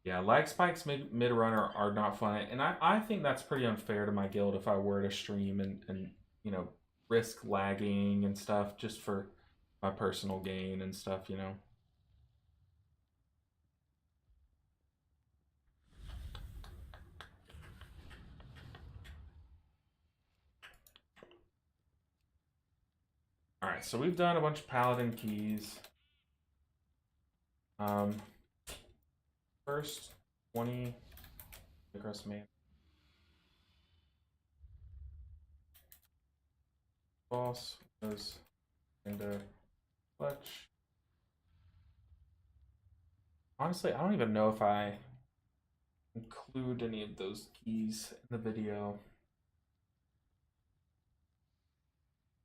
A: Yeah, lag spikes mid run are not fun, and I think that's pretty unfair to my guild if I were to stream and you know risk lagging and stuff just for my personal gain and stuff. You know. All right, so we've done a bunch of paladin keys. First 20 across man. Boss was into clutch. Honestly, I don't even know if I include any of those keys in the video.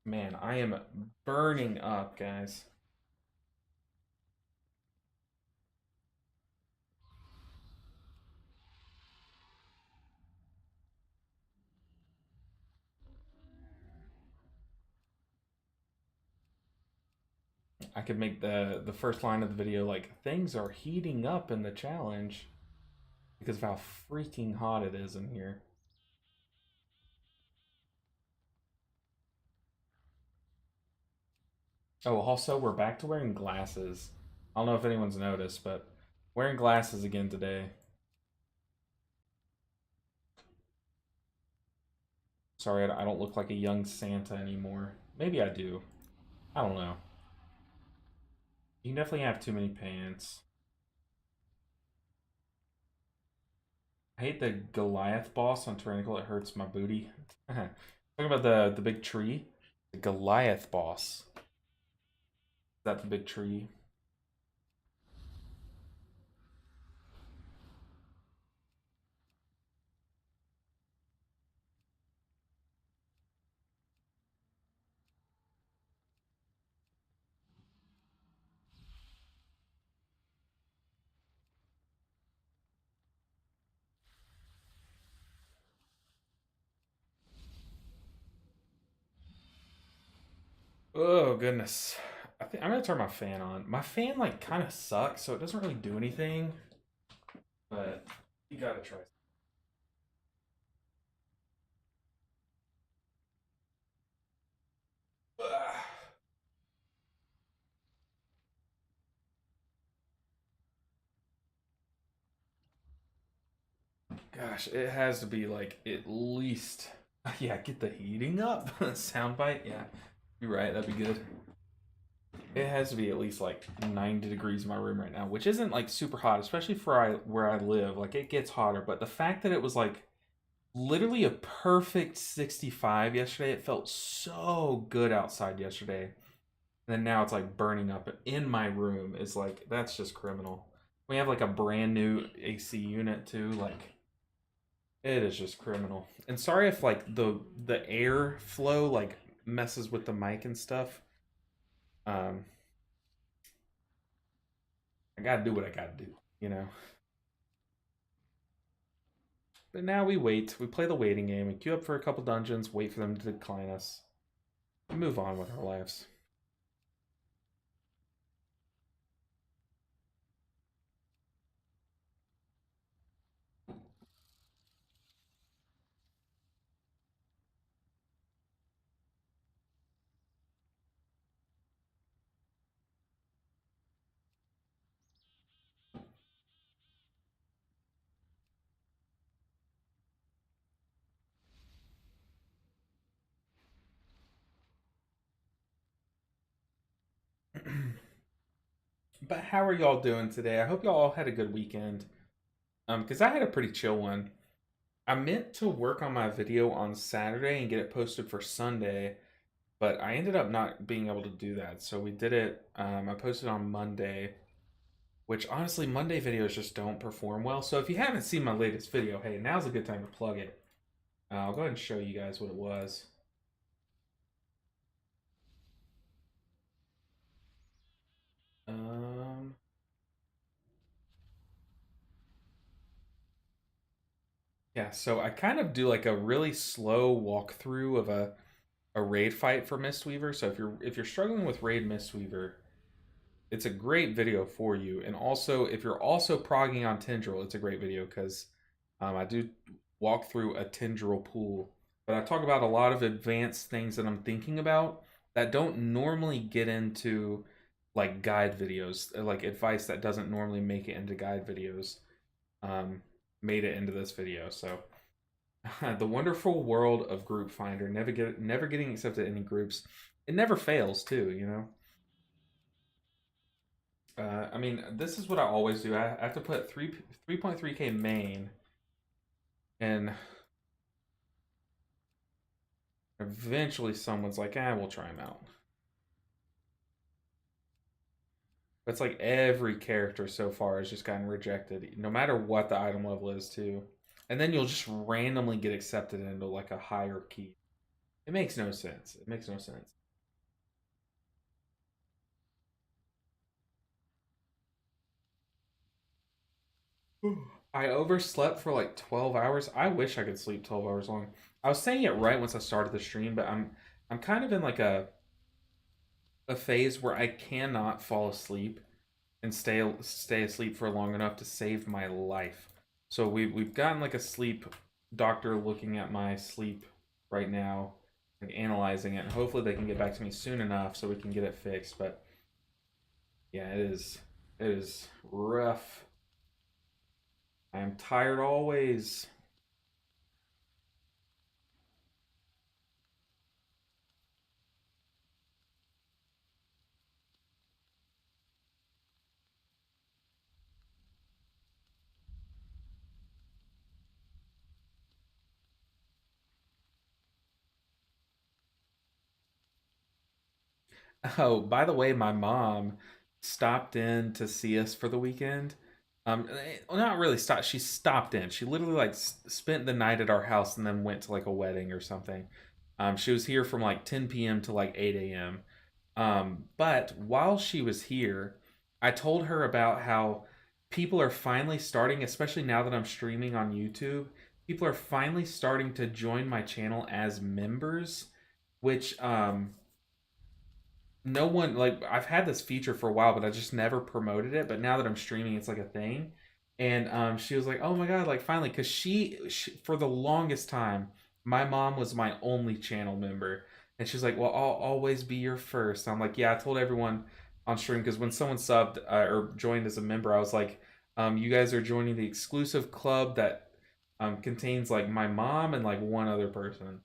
A: Man, I am burning up, guys. I could make the first line of the video like things are heating up in the challenge because of how freaking hot it is in here. Oh, also we're back to wearing glasses. I don't know if anyone's noticed, but wearing glasses again today. Sorry, I don't look like a young Santa anymore. Maybe I do. I don't know. You can definitely have too many pants. I hate the Goliath boss on Tyrannical. It hurts my booty. Talking about the big tree. The Goliath boss. Is that the big tree? Oh goodness. I think I'm gonna turn my fan on. My fan like kind of sucks, so it doesn't really do anything. But you gotta try. Ugh. Gosh, it has to be like at least yeah, get the heating up. Soundbite, yeah. You're right, that'd be good. It has to be at least like 90 degrees in my room right now, which isn't like super hot, especially for where I live. Like it gets hotter, but the fact that it was like literally a perfect 65 yesterday, it felt so good outside yesterday. And then now it's like burning up in my room is like that's just criminal. We have like a brand new AC unit too, like it is just criminal. And sorry if like the air flow like messes with the mic and stuff. Um I gotta do what I gotta do, you know. But now we wait. We play the waiting game. We queue up for a couple dungeons, wait for them to decline us, and move on with our lives. But how are y'all doing today? I hope y'all had a good weekend. Because I had a pretty chill one. I meant to work on my video on Saturday and get it posted for Sunday, but I ended up not being able to do that. So we did it. I posted on Monday, which honestly, Monday videos just don't perform well. So if you haven't seen my latest video, hey, now's a good time to plug it. I'll go ahead and show you guys what it was. Um, yeah, so I kind of do like a really slow walkthrough of a raid fight for Mistweaver. So if you're struggling with raid Mistweaver, it's a great video for you. And also, if you're also progging on Tendril, it's a great video because I do walk through a Tendril pool. But I talk about a lot of advanced things that I'm thinking about that don't normally get into like guide videos, like advice that doesn't normally make it into guide videos. Um, Made it into this video. So the wonderful world of Group Finder, never getting accepted in any groups. It never fails too, you know. I mean, this is what I always do. I have to put 3.3k main, and eventually someone's like, "Ah, we'll try him out." But it's like every character so far has just gotten rejected, no matter what the item level is, too. And then you'll just randomly get accepted into like a higher key. It makes no sense. It makes no sense. I overslept for like 12 hours. I wish I could sleep 12 hours long. I was saying it right once I started the stream, but I'm kind of in like a phase where I cannot fall asleep and stay asleep for long enough to save my life. So we've gotten like a sleep doctor looking at my sleep right now, like analyzing it, and hopefully they can get back to me soon enough so we can get it fixed. But yeah, it is rough. I am tired always. Oh, by the way, my mom stopped in to see us for the weekend. Well, not really stopped. She stopped in. She literally like spent the night at our house and then went to like a wedding or something. She was here from like 10 p.m. to like 8 a.m. But while she was here, I told her about how people are finally starting, especially now that I'm streaming on YouTube, people are finally starting to join my channel as members, which no one, like, I've had this feature for a while, but I just never promoted it. But now that I'm streaming, it's like a thing. And she was like, "Oh my god!" Like finally, because she for the longest time, my mom was my only channel member, and she's like, "Well, I'll always be your first." I'm like, "Yeah." I told everyone on stream because when someone subbed or joined as a member, I was like, "You guys are joining the exclusive club that contains like my mom and like one other person."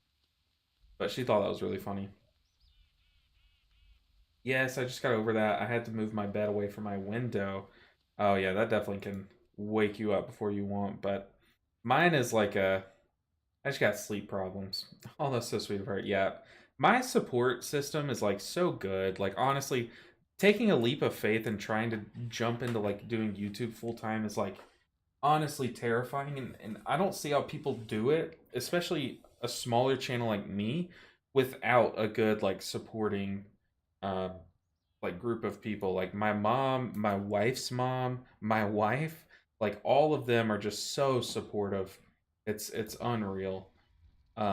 A: But she thought that was really funny. Yes, I just got over that. I had to move my bed away from my window. Oh yeah, that definitely can wake you up before you want. But mine is like a, I just got sleep problems. Oh, that's so sweet of her. Yeah, my support system is like so good. Like honestly, taking a leap of faith and trying to jump into like doing YouTube full time is like honestly terrifying, and I don't see how people do it, especially a smaller channel like me, without a good like supporting uh like group of people. Like my mom, my wife's mom, my wife, like all of them are just so supportive. It's unreal.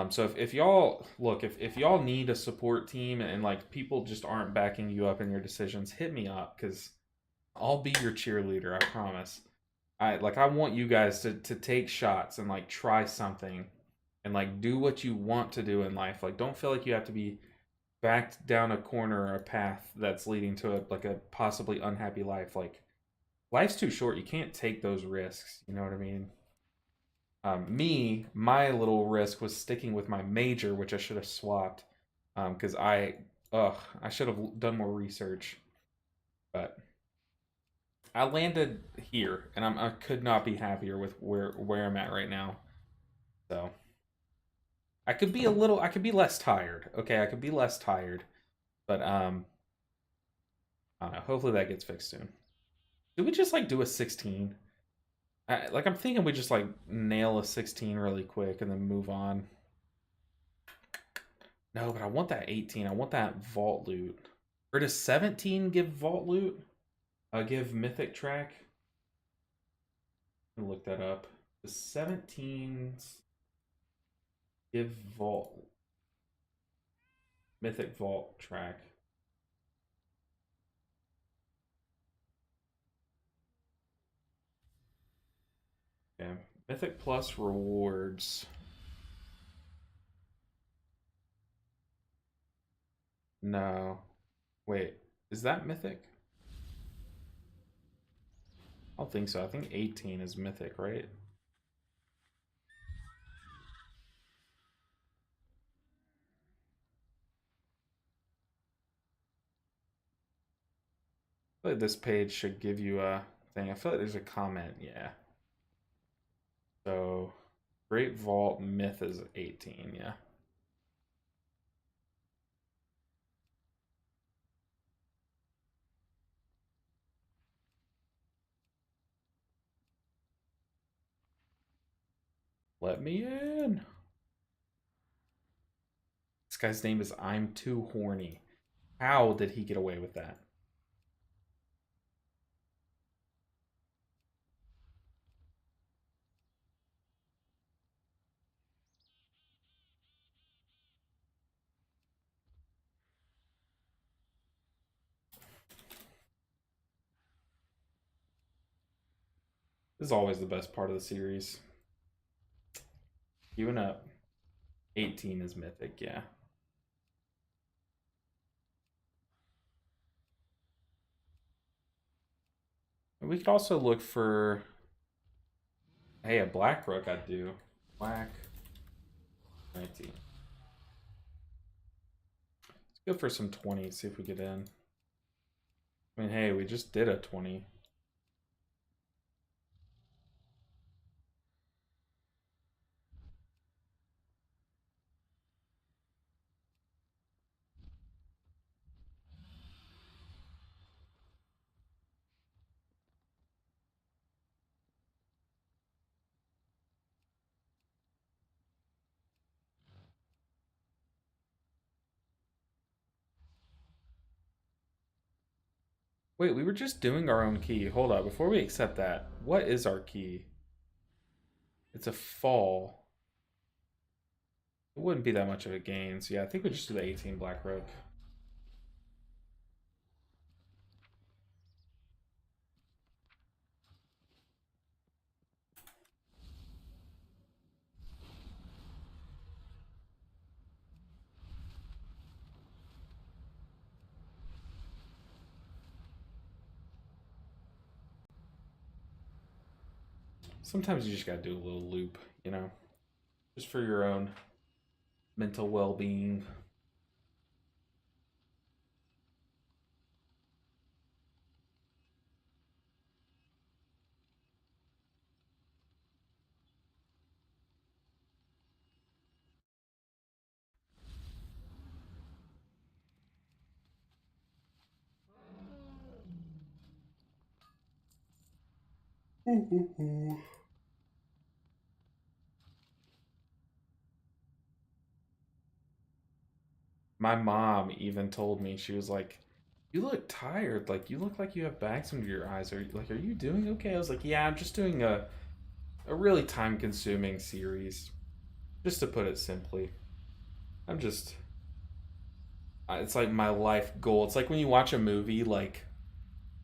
A: So if y'all look, if y'all need a support team and like people just aren't backing you up in your decisions, hit me up because I'll be your cheerleader, I promise. I want you guys to take shots and like try something and like do what you want to do in life. Like don't feel like you have to be backed down a corner or a path that's leading to a possibly unhappy life. Like life's too short. You can't take those risks. You know what I mean? My little risk was sticking with my major, which I should have swapped. Because I should have done more research. But I landed here, and I could not be happier with where I'm at right now. So I could be less tired. Okay, I could be less tired, but I don't know. Hopefully that gets fixed soon. Do we just like do a 16? Like I'm thinking we just like nail a 16 really quick and then move on. No, but I want that 18. I want that vault loot. Or does 17 give vault loot? Give mythic track. Let me look that up. The 17s give vault mythic vault track. Okay. Mythic plus rewards. No. Wait, is that mythic? I don't think so. I think 18 is mythic, right? I feel like this page should give you a thing. I feel like there's a comment, yeah. So, Great Vault Myth is 18, yeah. Let me in. This guy's name is I'm Too Horny. How did he get away with that? This is always the best part of the series. Queuing up. 18 is mythic, yeah. We could also look for, hey, a black rook I'd do. Black 19. Let's go for some 20, see if we get in. I mean, hey, we just did a 20. Wait, we were just doing our own key. Hold up, before we accept that, what is our key? It's a fall. It wouldn't be that much of a gain. So yeah, I think we just do the 18 black rook. sometimes you just gotta do a little loop, you know, just for your own mental well-being. My mom even told me, she was like, "You look tired. Like you look like you have bags under your eyes. Are you doing okay?" I was like, "Yeah, I'm just doing a really time-consuming series, just to put it simply. I'm just it's like my life goal. It's like when you watch a movie like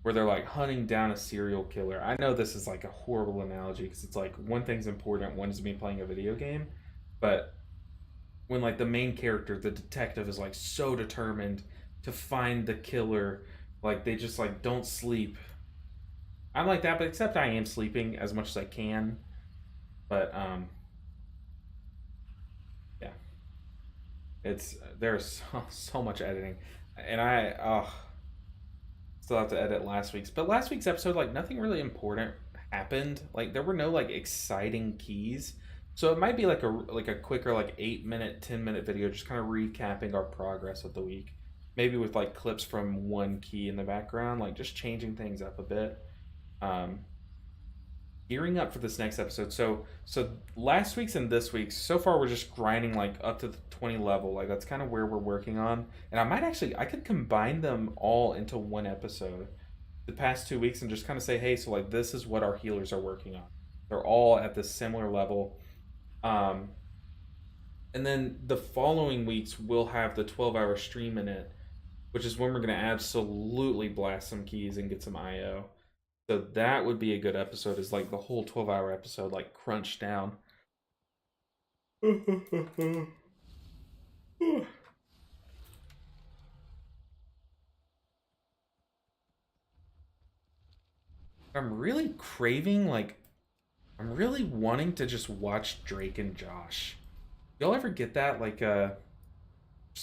A: where they're like hunting down a serial killer. I know this is like a horrible analogy because it's like one thing's important, one is me playing a video game, but when like the main character, the detective, is like so determined to find the killer, like they just like don't sleep. I'm like that, but except I am sleeping as much as I can. But yeah, it's there's so much editing, and I still have to edit last week's. But last week's episode, like nothing really important happened. Like there were no like exciting keys. So it might be like a quicker like 8 minute, 10 minute video, just kind of recapping our progress of the week. Maybe with like clips from one key in the background, like just changing things up a bit. Um, Gearing up for this next episode. So last week's and this week's, so far we're just grinding like up to the 20 level. Like that's kind of where we're working on. And I could combine them all into one episode the past 2 weeks and just kind of say, hey, so like this is what our healers are working on. They're all at this similar level. Um, and then the following weeks we'll have the 12-hour stream in it, which is when we're gonna absolutely blast some keys and get some IO. So that would be a good episode, is like the whole 12-hour episode, like crunched down. I'm really craving, like, I'm really wanting to just watch Drake and Josh. Y'all ever get that? Like, just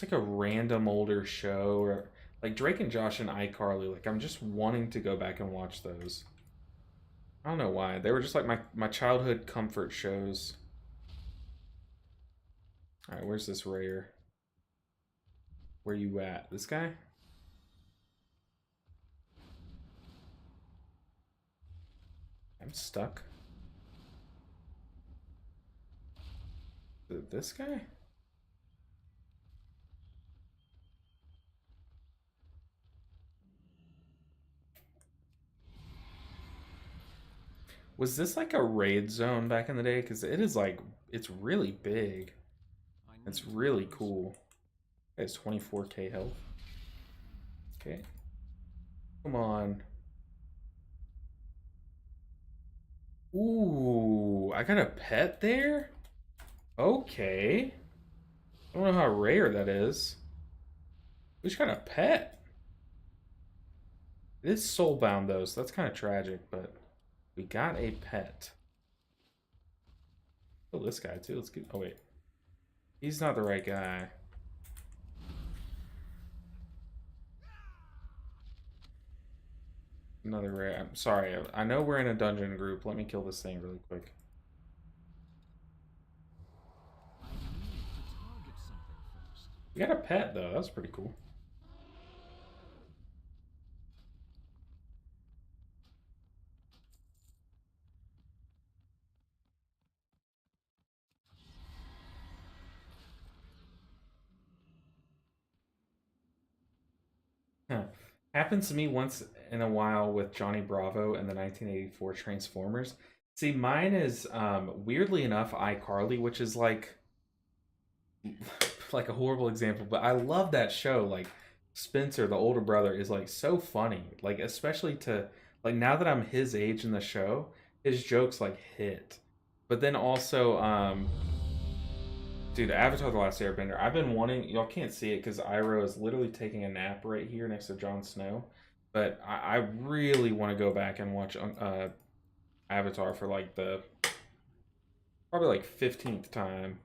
A: like a random older show, or like Drake and Josh and iCarly. Like, I'm just wanting to go back and watch those. I don't know why. They were just like my childhood comfort shows. All right, where's this rare? Where you at? This guy? I'm stuck. This guy? Was this like a raid zone back in the day? Because it is like, it's really big.
B: I
A: It's
B: need to
A: really
B: get closer.
A: cool. It has 24k health. Okay. Come on. Ooh, I got a pet there? Okay. I don't know how rare that is. We just got a pet. It is soulbound though, so that's kind of tragic, but we got a pet. Oh, this guy too. Let's get. Oh, wait. He's not the right guy. Another rare. I'm sorry. I know we're in a dungeon group. Let me kill this thing really quick.
B: I need to target something first.
A: We got a pet though. That's pretty cool. Huh. Happens to me once in a while with Johnny Bravo and the 1984 Transformers. See, mine is weirdly enough iCarly, which is like like a horrible example, but I love that show. Like Spencer, the older brother, is like so funny. Like especially to like now that I'm his age in the show, his jokes like hit. But then also dude, Avatar: The Last Airbender. I've been wanting. Y'all can't see it because Iroh is literally taking a nap right here next to Jon Snow. But I really want to go back and watch Avatar for like the probably like 15th time.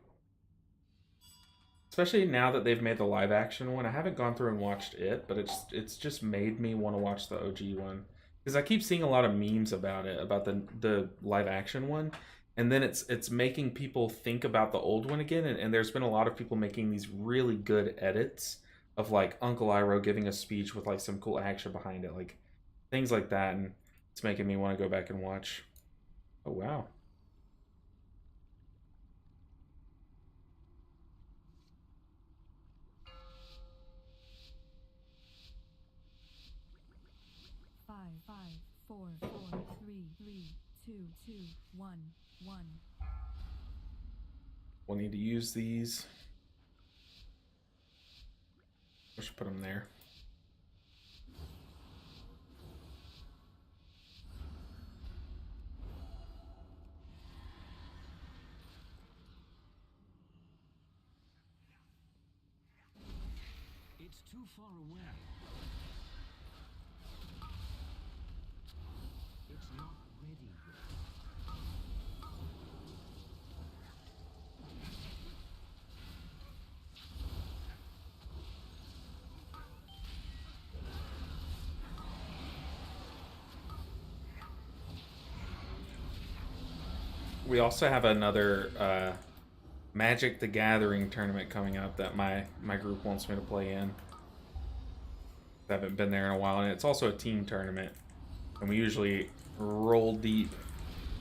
A: Especially now that they've made the live action one. I haven't gone through and watched it, but it's just made me want to watch the OG one. Because I keep seeing a lot of memes about it, about the live action one. And then it's making people think about the old one again, and there's been a lot of people making these really good edits of like Uncle Iroh giving a speech with like some cool action behind it, like things like that, and it's making me want to go back and watch. Oh wow.
C: 1.
A: We'll need to use these. I should put them there.
B: It's too far away. It's not ready yet.
A: We also have another Magic the Gathering tournament coming up that my group wants me to play in. I haven't been there in a while, and it's also a team tournament. And we usually roll deep.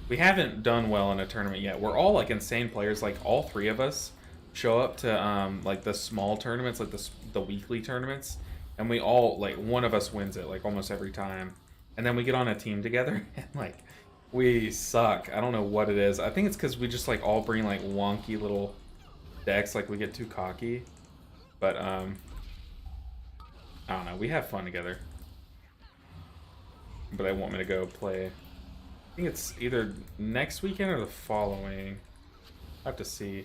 A: We haven't done well in a tournament yet. We're all like insane players. Like all three of us show up to like the small tournaments, like the weekly tournaments, and we all like one of us wins it like almost every time. And then we get on a team together and like we suck. I don't know what it is. I think it's because we just like all bring like wonky little decks. Like we get too cocky. But I don't know. We have fun together. But they want me to go play. I think it's either next weekend or the following. I have to see.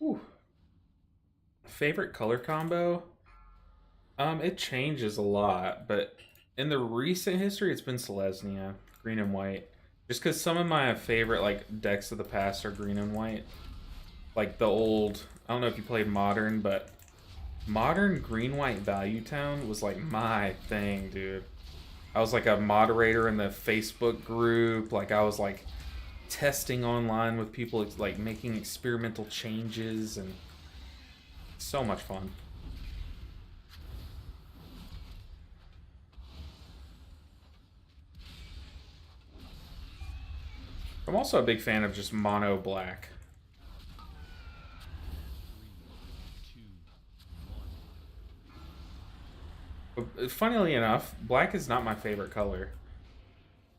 A: Ooh. Favorite color combo? It changes a lot, but in the recent history, it's been Selesnya, green and white. Just because some of my favorite like decks of the past are green and white. Like the old, I don't know if you played Modern, but Modern green white Value Town was like my thing, dude. I was like a moderator in the Facebook group. Like I was like testing online with people, like making experimental changes, and so much fun. I'm also a big fan of just mono black.
B: 3, 2, 1.
A: Funnily enough, black is not my favorite color,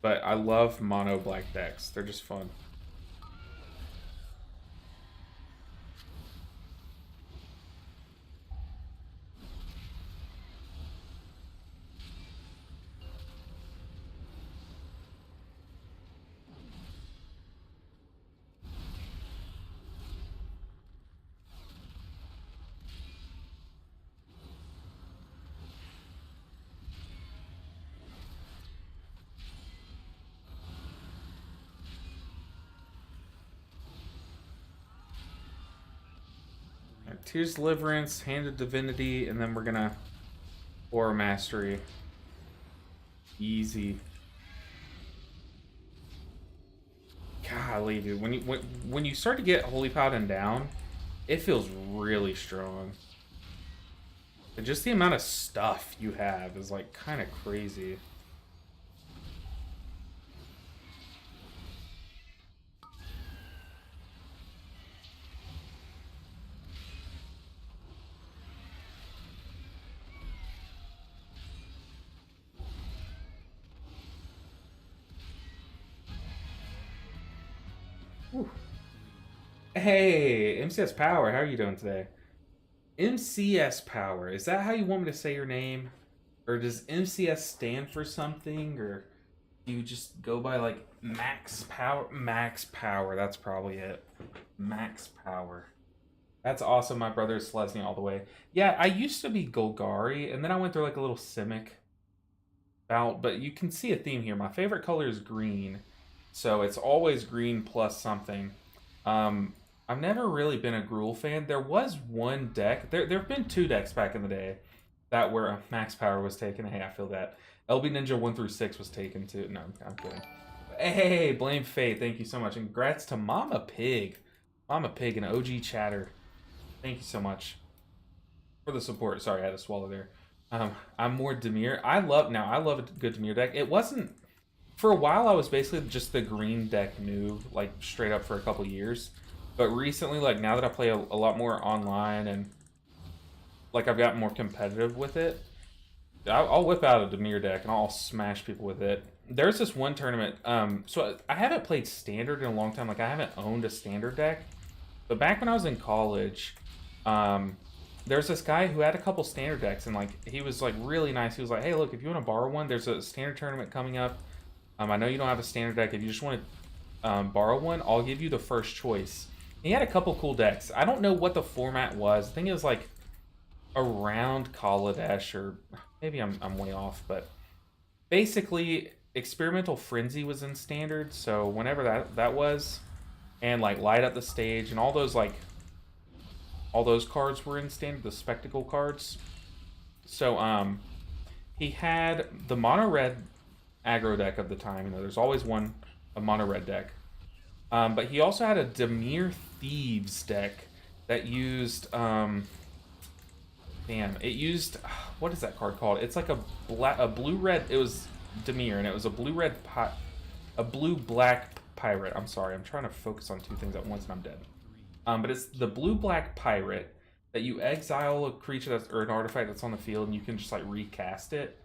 A: but I love mono black decks. They're just fun. Tears Deliverance, Hand of Divinity, and then we're gonna Aura Mastery. Easy. Golly, dude. When you start to get Holy Paladin down, it feels really strong. And just the amount of stuff you have is like kind of crazy. Whew. Hey, MCS Power, how are you doing today? MCS Power, is that how you want me to say your name? Or does MCS stand for something? Or do you just go by like max power? Max power, that's probably it. Max power. That's awesome. My brother is Selesnya all the way. Yeah, I used to be Golgari, and then I went through like a little Simic bout, but you can see a theme here. My favorite color is green, so it's always green plus something. I've never really been a Gruul fan. There was one deck. There have been two decks back in the day that where max power was taken. Hey, I feel that. LB Ninja 1 through 6 was taken too. No, I'm kidding. Hey, Blame Fate. Thank you so much. And congrats to Mama Pig. Mama Pig and OG Chatter. Thank you so much for the support. Sorry, I had to swallow there. I'm more Dimir. I love a good Dimir deck. It wasn't for a while. I was basically just the green deck noob, like straight up for a couple years. But recently, like now that I play a lot more online and like I've gotten more competitive with it, I'll whip out a Dimir deck and I'll smash people with it. There's this one tournament. So I haven't played Standard in a long time. Like I haven't owned a Standard deck. But back when I was in college, there's this guy who had a couple Standard decks, and like he was like really nice. He was like, "Hey, look, if you want to borrow one, there's a Standard tournament coming up. I know you don't have a Standard deck. If you just want to borrow one, I'll give you the first choice." He had a couple cool decks. I don't know what the format was. I think it was like around Kaladesh, or maybe I'm way off, but basically Experimental Frenzy was in Standard, so whenever that was, and like Light Up the Stage and all those cards were in Standard, the Spectacle cards. So he had the mono red aggro deck of the time. You know, there's always a mono red deck. But he also had a Dimir Thieves deck that used it used what is that card called? It's like a blue red. It was Dimir, and it was a blue black pirate. I'm sorry, I'm trying to focus on two things at once and I'm dead. But it's the blue black pirate that you exile a creature that's or an artifact that's on the field, and you can just like recast it.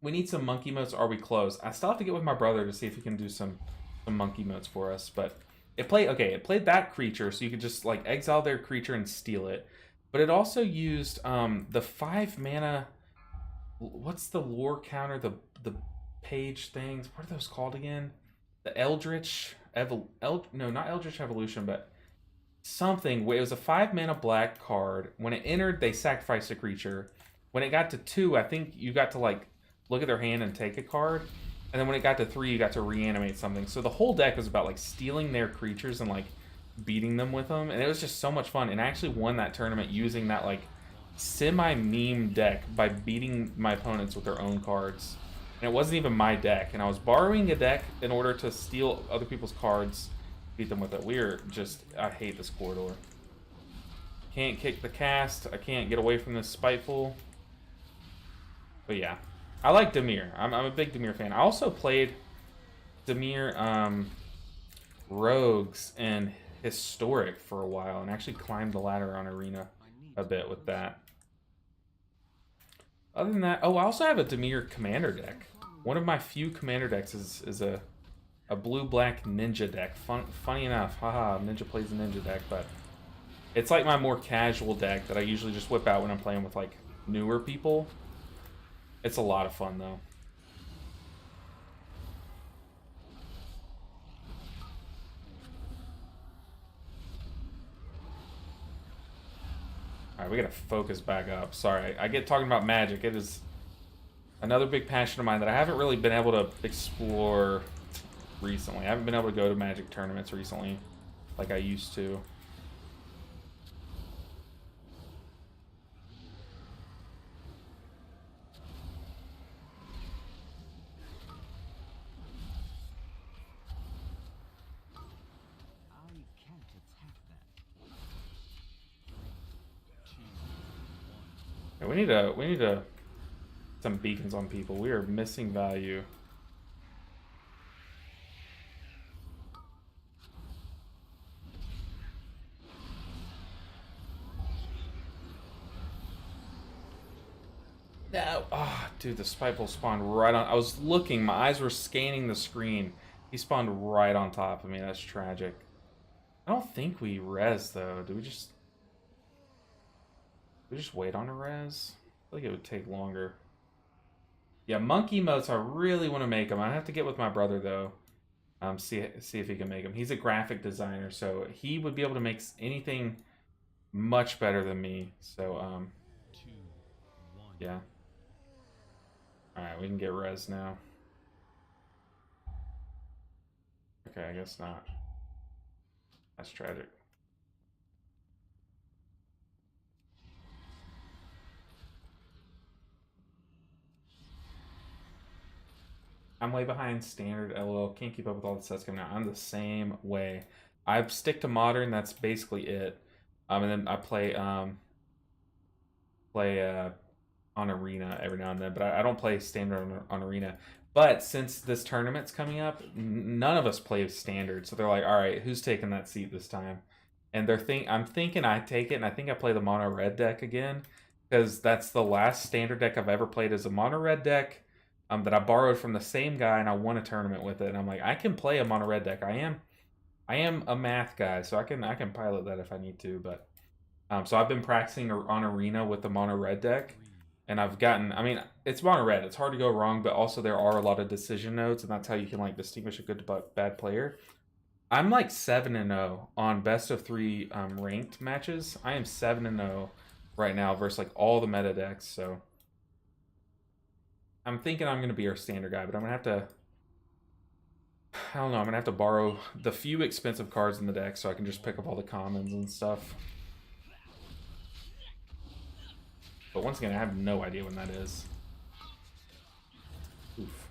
A: We need some monkey motes. Are we close? I still have to get with my brother to see if he can do some monkey motes for us. But it played that creature, so you could just like exile their creature and steal it. But it also used the 5 mana. What's the lore counter? The page things. What are those called again? The Eldritch no, not Eldritch Evolution, but something. It was a 5 mana black card. When it entered, they sacrificed a creature. When it got to 2, I think you got to like look at their hand and take a card. And then when it got to 3, you got to reanimate something. So the whole deck was about like stealing their creatures and like beating them with them. And it was just so much fun. And I actually won that tournament using that like semi-meme deck by beating my opponents with their own cards. And it wasn't even my deck. And I was borrowing a deck in order to steal other people's cards, beat them with it. I hate this corridor. Can't kick the cast. I can't get away from this Spiteful. But yeah. I like Dimir. I'm a big Dimir fan. I also played Dimir Rogues and Historic for a while and actually climbed the ladder on Arena a bit with that. Other than that, I also have a Dimir Commander deck. One of my few Commander decks is a blue-black Ninja deck. Funny enough, haha, Ninja plays a Ninja deck, but it's like my more casual deck that I usually just whip out when I'm playing with like newer people. It's a lot of fun, though. Alright, we gotta focus back up. Sorry, I get talking about Magic. It is another big passion of mine that I haven't really been able to explore recently. I haven't been able to go to Magic tournaments recently like I used to. Yeah, we need some beacons on people. We are missing value. No. Oh, dude, the Spiteful spawned right on. I was looking. My eyes were scanning the screen. He spawned right on top of me. That's tragic. I don't think we res, though. Do we just wait on a res? feel like it would take longer. Yeah, monkey emotes, I really want to make them. I have to get with my brother, though. See if he can make them. He's a graphic designer, so he would be able to make anything much better than me. So,
B: 2, 1.
A: yeah. Alright, we can get res now. Okay, I guess not. That's tragic. I'm way behind standard, LOL. Can't keep up with all the sets coming out. I'm the same way. I stick to modern, that's basically it. And then I play on arena every now and then, but I don't play standard on arena. But since this tournament's coming up, none of us play standard, so they're like, all right, who's taking that seat this time? And I'm thinking I take it, and I think I play the mono red deck again, because that's the last standard deck I've ever played as a mono red deck, that I borrowed from the same guy, and I won a tournament with it. And I'm like, I can play a mono red deck. I am a math guy, so I can pilot that if I need to. But so I've been practicing on arena with the mono red deck, and I've gotten. I mean, it's mono red. It's hard to go wrong, but also there are a lot of decision nodes, and that's how you can like distinguish a good bad player. I'm like 7-0 on best of 3 ranked matches. I am 7-0 right now versus like all the meta decks. So I'm thinking I'm gonna be our standard guy, but I'm gonna have to. I don't know. I'm gonna have to borrow the few expensive cards in the deck so I can just pick up all the commons and stuff. But once again, I have no idea when that is. Oof.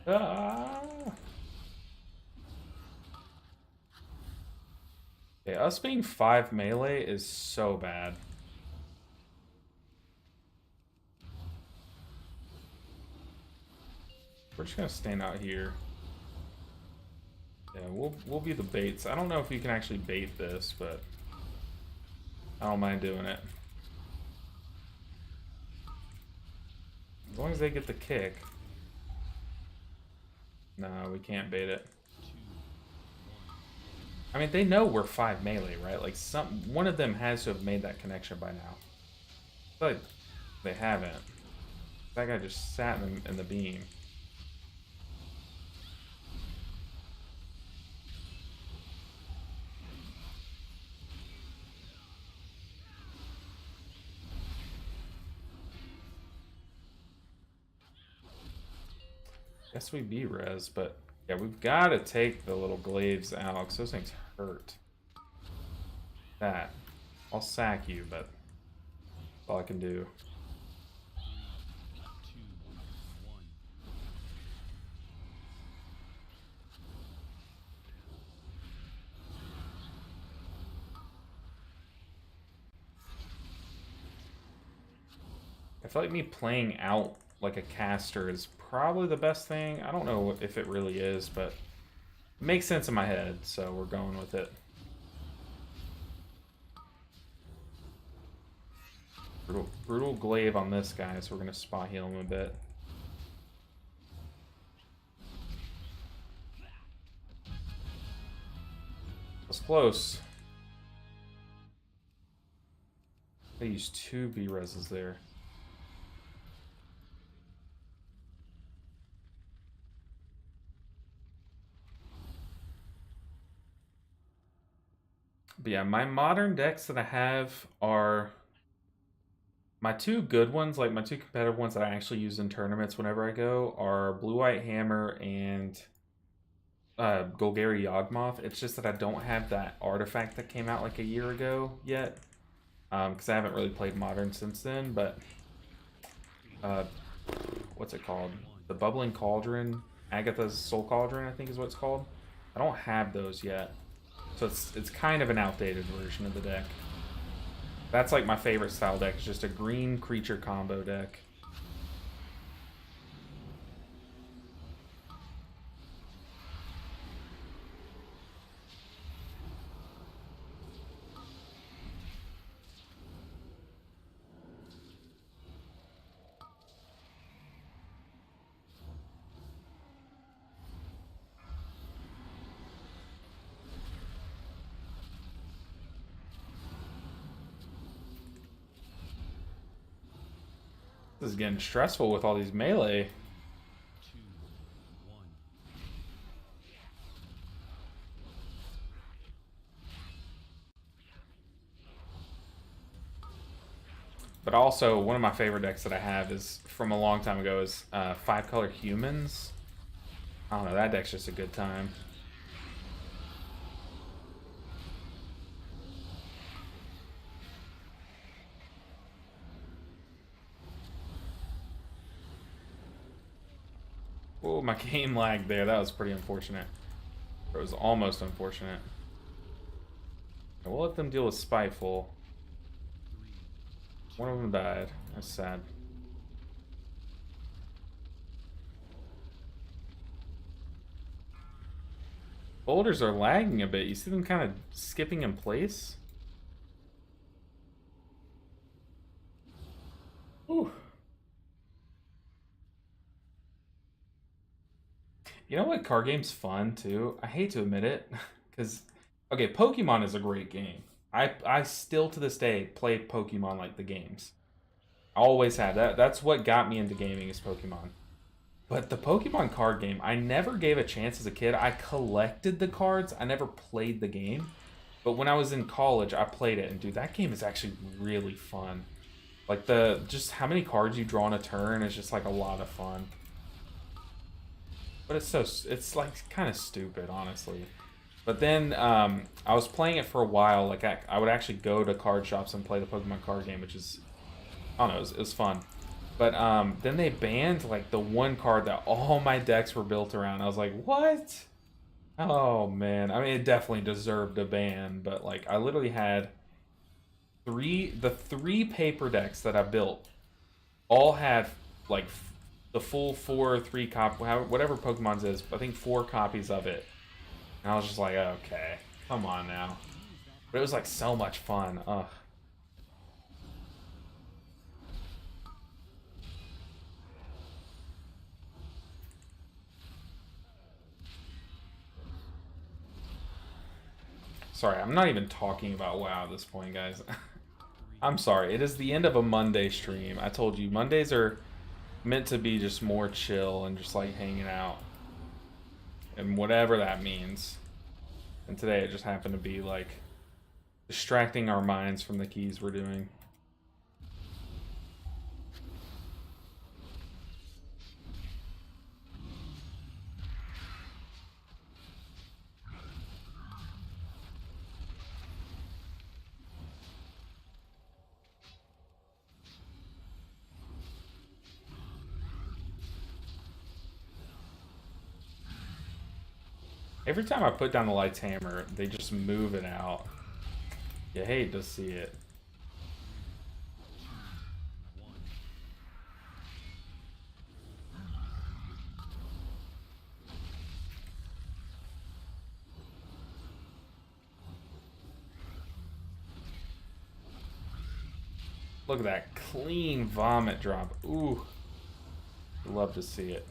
A: Ah! Okay, us being 5 melee is so bad. We're just gonna stand out here. Yeah, we'll be the baits. I don't know if you can actually bait this, but I don't mind doing it. As long as they get the kick. No, we can't bait it. I mean, they know we're 5 melee, right? Like one of them has to have made that connection by now. But they haven't. That guy just sat in the beam. Guess we be res, but yeah, we've got to take the little glaives out because those things hurt. That. I'll sack you, but that's all I can do.
B: 3, 2, 1.
A: I feel like me playing out like a caster is probably the best thing. I don't know if it really is, but it makes sense in my head, so we're going with it. Brutal glaive on this guy, so we're going to spot heal him a bit. That's close. They used 2 B-reses there. But yeah, my modern decks that I have are my 2 good ones, like my 2 competitive ones that I actually use in tournaments whenever I go, are Blue-White Hammer and Golgari Yawgmoth. It's just that I don't have that artifact that came out like a year ago yet, because I haven't really played Modern since then. But what's it called? The Bubbling Cauldron, Agatha's Soul Cauldron, I think is what it's called. I don't have those yet, so it's kind of an outdated version of the deck. That's like my favorite style deck. It's just a green creature combo deck. This is getting stressful with all these melee.
B: 2, 1.
A: But also, one of my favorite decks that I have is from a long time ago is 5-color humans. I don't know, that deck's just a good time. Oh, my game lagged there. That was pretty unfortunate. It was almost unfortunate. We'll let them deal with Spiteful. One of them died. That's sad. Boulders are lagging a bit. You see them kind of skipping in place? Ooh. You know what card game's fun too? I hate to admit it, because okay, Pokemon is a great game. I still to this day play Pokemon like the games. I always have. That's what got me into gaming is Pokemon. But the Pokemon card game, I never gave a chance as a kid. I collected the cards. I never played the game. But when I was in college, I played it, and dude, that game is actually really fun. Like just how many cards you draw in a turn is just like a lot of fun. But it's like kind of stupid, honestly. But then I was playing it for a while. Like I would actually go to card shops and play the Pokemon card game, which is, I don't know, it was fun. But then they banned like the one card that all my decks were built around. I was like, what? Oh man, I mean it definitely deserved a ban. But like I literally had the three paper decks that I built all had like the full 4 or 3 copy, whatever Pokemon's is. I think 4 copies of it. And I was just like, okay, come on now. But it was like so much fun. Ugh. Sorry, I'm not even talking about WoW at this point, guys. I'm sorry. It is the end of a Monday stream. I told you, Mondays are meant to be just more chill and just like hanging out. And whatever that means. And today it just happened to be like distracting our minds from the keys we're doing. Every time I put down the Light's Hammer, they just move it out. You hate to see it. Look at that clean vomit drop. Ooh. Love to see it.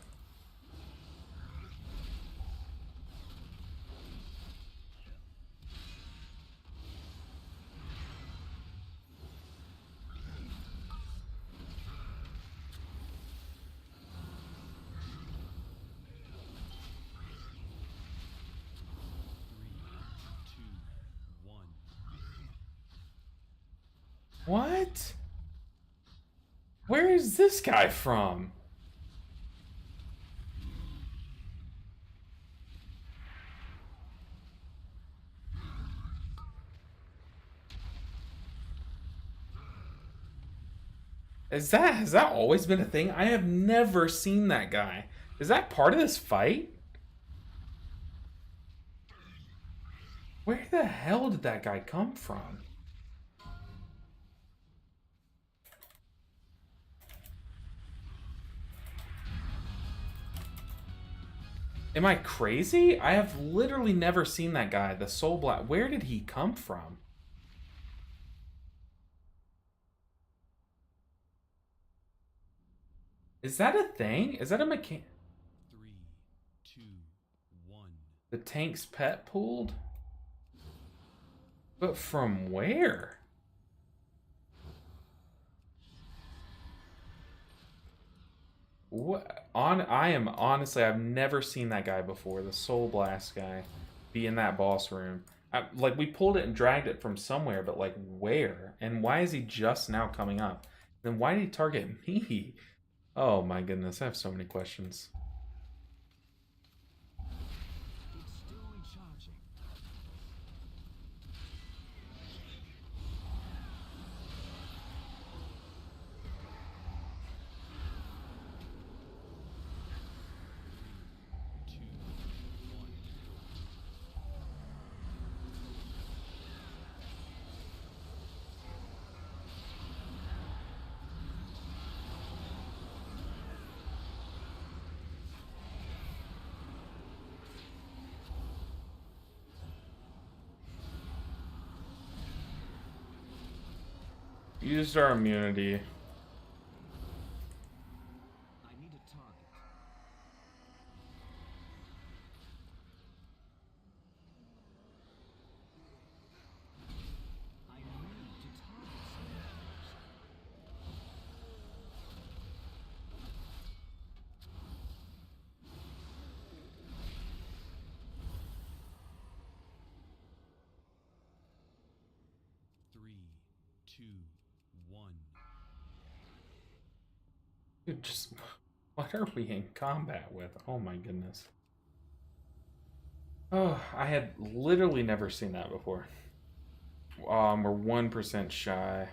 A: What? Where is this guy from? Has that always been a thing? I have never seen that guy. Is that part of this fight? Where the hell did that guy come from? Am I crazy? I have literally never seen that guy, the Soul Black. Where did he come from? Is that a thing? Is that a mechanic?
B: 3, 2, 1.
A: The tank's pet pulled? But from where? What on? I am honestly, I've never seen that guy before. The Soul Blast guy be in that boss room. Like we pulled it and dragged it from somewhere, but like where? And why is he just now coming up? Then why did he target me? Oh my goodness, I have so many questions.
B: It's still recharging. Two, one.
A: Used our immunity.
B: I need a target. I need to target something. Three, two, one.
A: Dude, just what are we in combat with? Oh my goodness. Oh, I had literally never seen that before. We're 1% shy.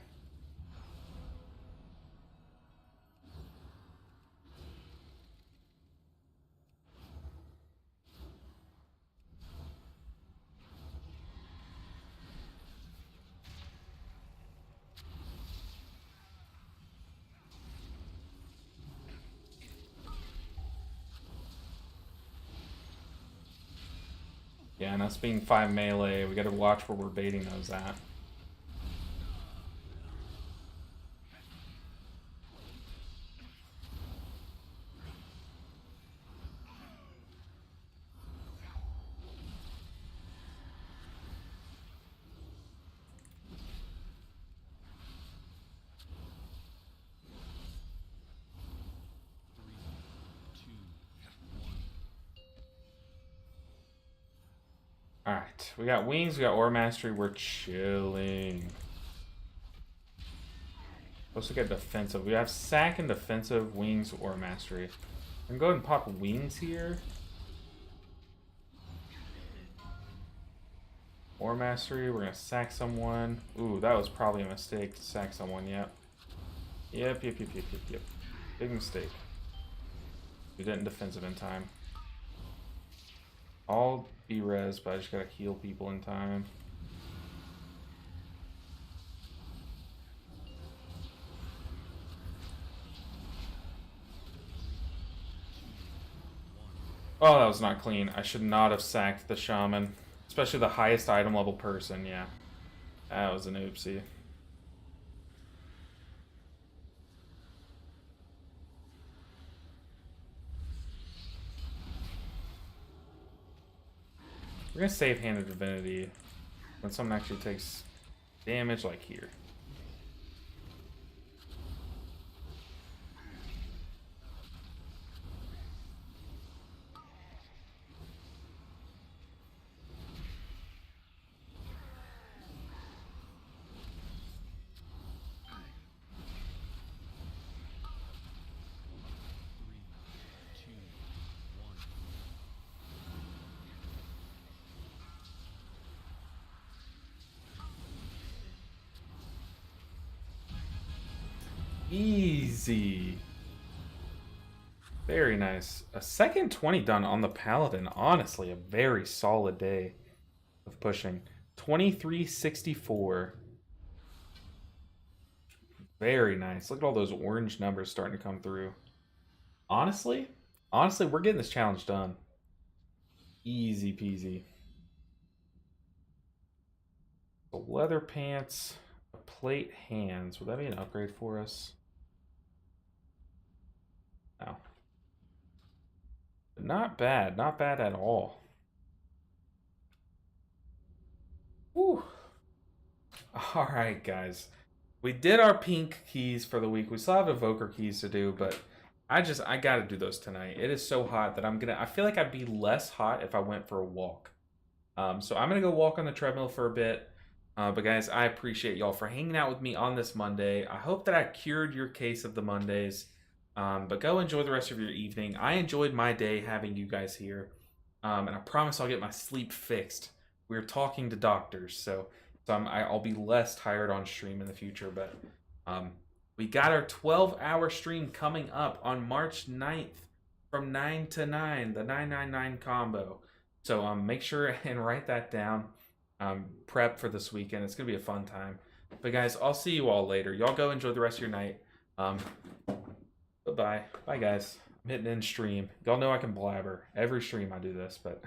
A: Yeah, and us being 5 melee, we gotta watch where we're baiting those at.
B: Three, two, one.
A: Alright, we got wings, we got Aura Mastery, we're chilling. Let's look at defensive. We have sack and defensive, wings, Aura Mastery. I'm gonna go ahead and pop wings here. Aura Mastery, we're gonna sack someone. Ooh, that was probably a mistake to sack someone, yep. Yep. Big mistake. We didn't defensive in time. I'll be res, but I just gotta heal people in time. Oh, that was not clean. I should not have sacked the shaman. Especially the highest item level person, yeah. That was an oopsie. We're gonna save Hand of Divinity when someone actually takes damage, like here.
B: Three, two, one.
A: Easy. Very nice. A second 20 done on the Paladin. Honestly, a very solid day of pushing. 2364. Very nice. Look at all those orange numbers starting to come through. Honestly, we're getting this challenge done. Easy peasy. The leather pants, a plate hands. Would that be an upgrade for us? No. Not bad. Not bad at all. Whew. All right, guys. We did our pink keys for the week. We still have evoker keys to do, but I gotta do those tonight. It is so hot that I feel like I'd be less hot if I went for a walk. So I'm gonna go walk on the treadmill for a bit. But guys, I appreciate y'all for hanging out with me on this Monday. I hope that I cured your case of the Mondays. But go enjoy the rest of your evening. I enjoyed my day having you guys here. And I promise I'll get my sleep fixed. We're talking to doctors, so I'll be less tired on stream in the future. But we got our 12-hour stream coming up on March 9th from 9 to 9, the 999 combo. So make sure and write that down. Prep for this weekend. It's going to be a fun time. But guys, I'll see you all later. Y'all go enjoy the rest of your night. Bye-bye. Bye, guys. I'm hitting end stream. Y'all know I can blabber. Every stream I do this, but...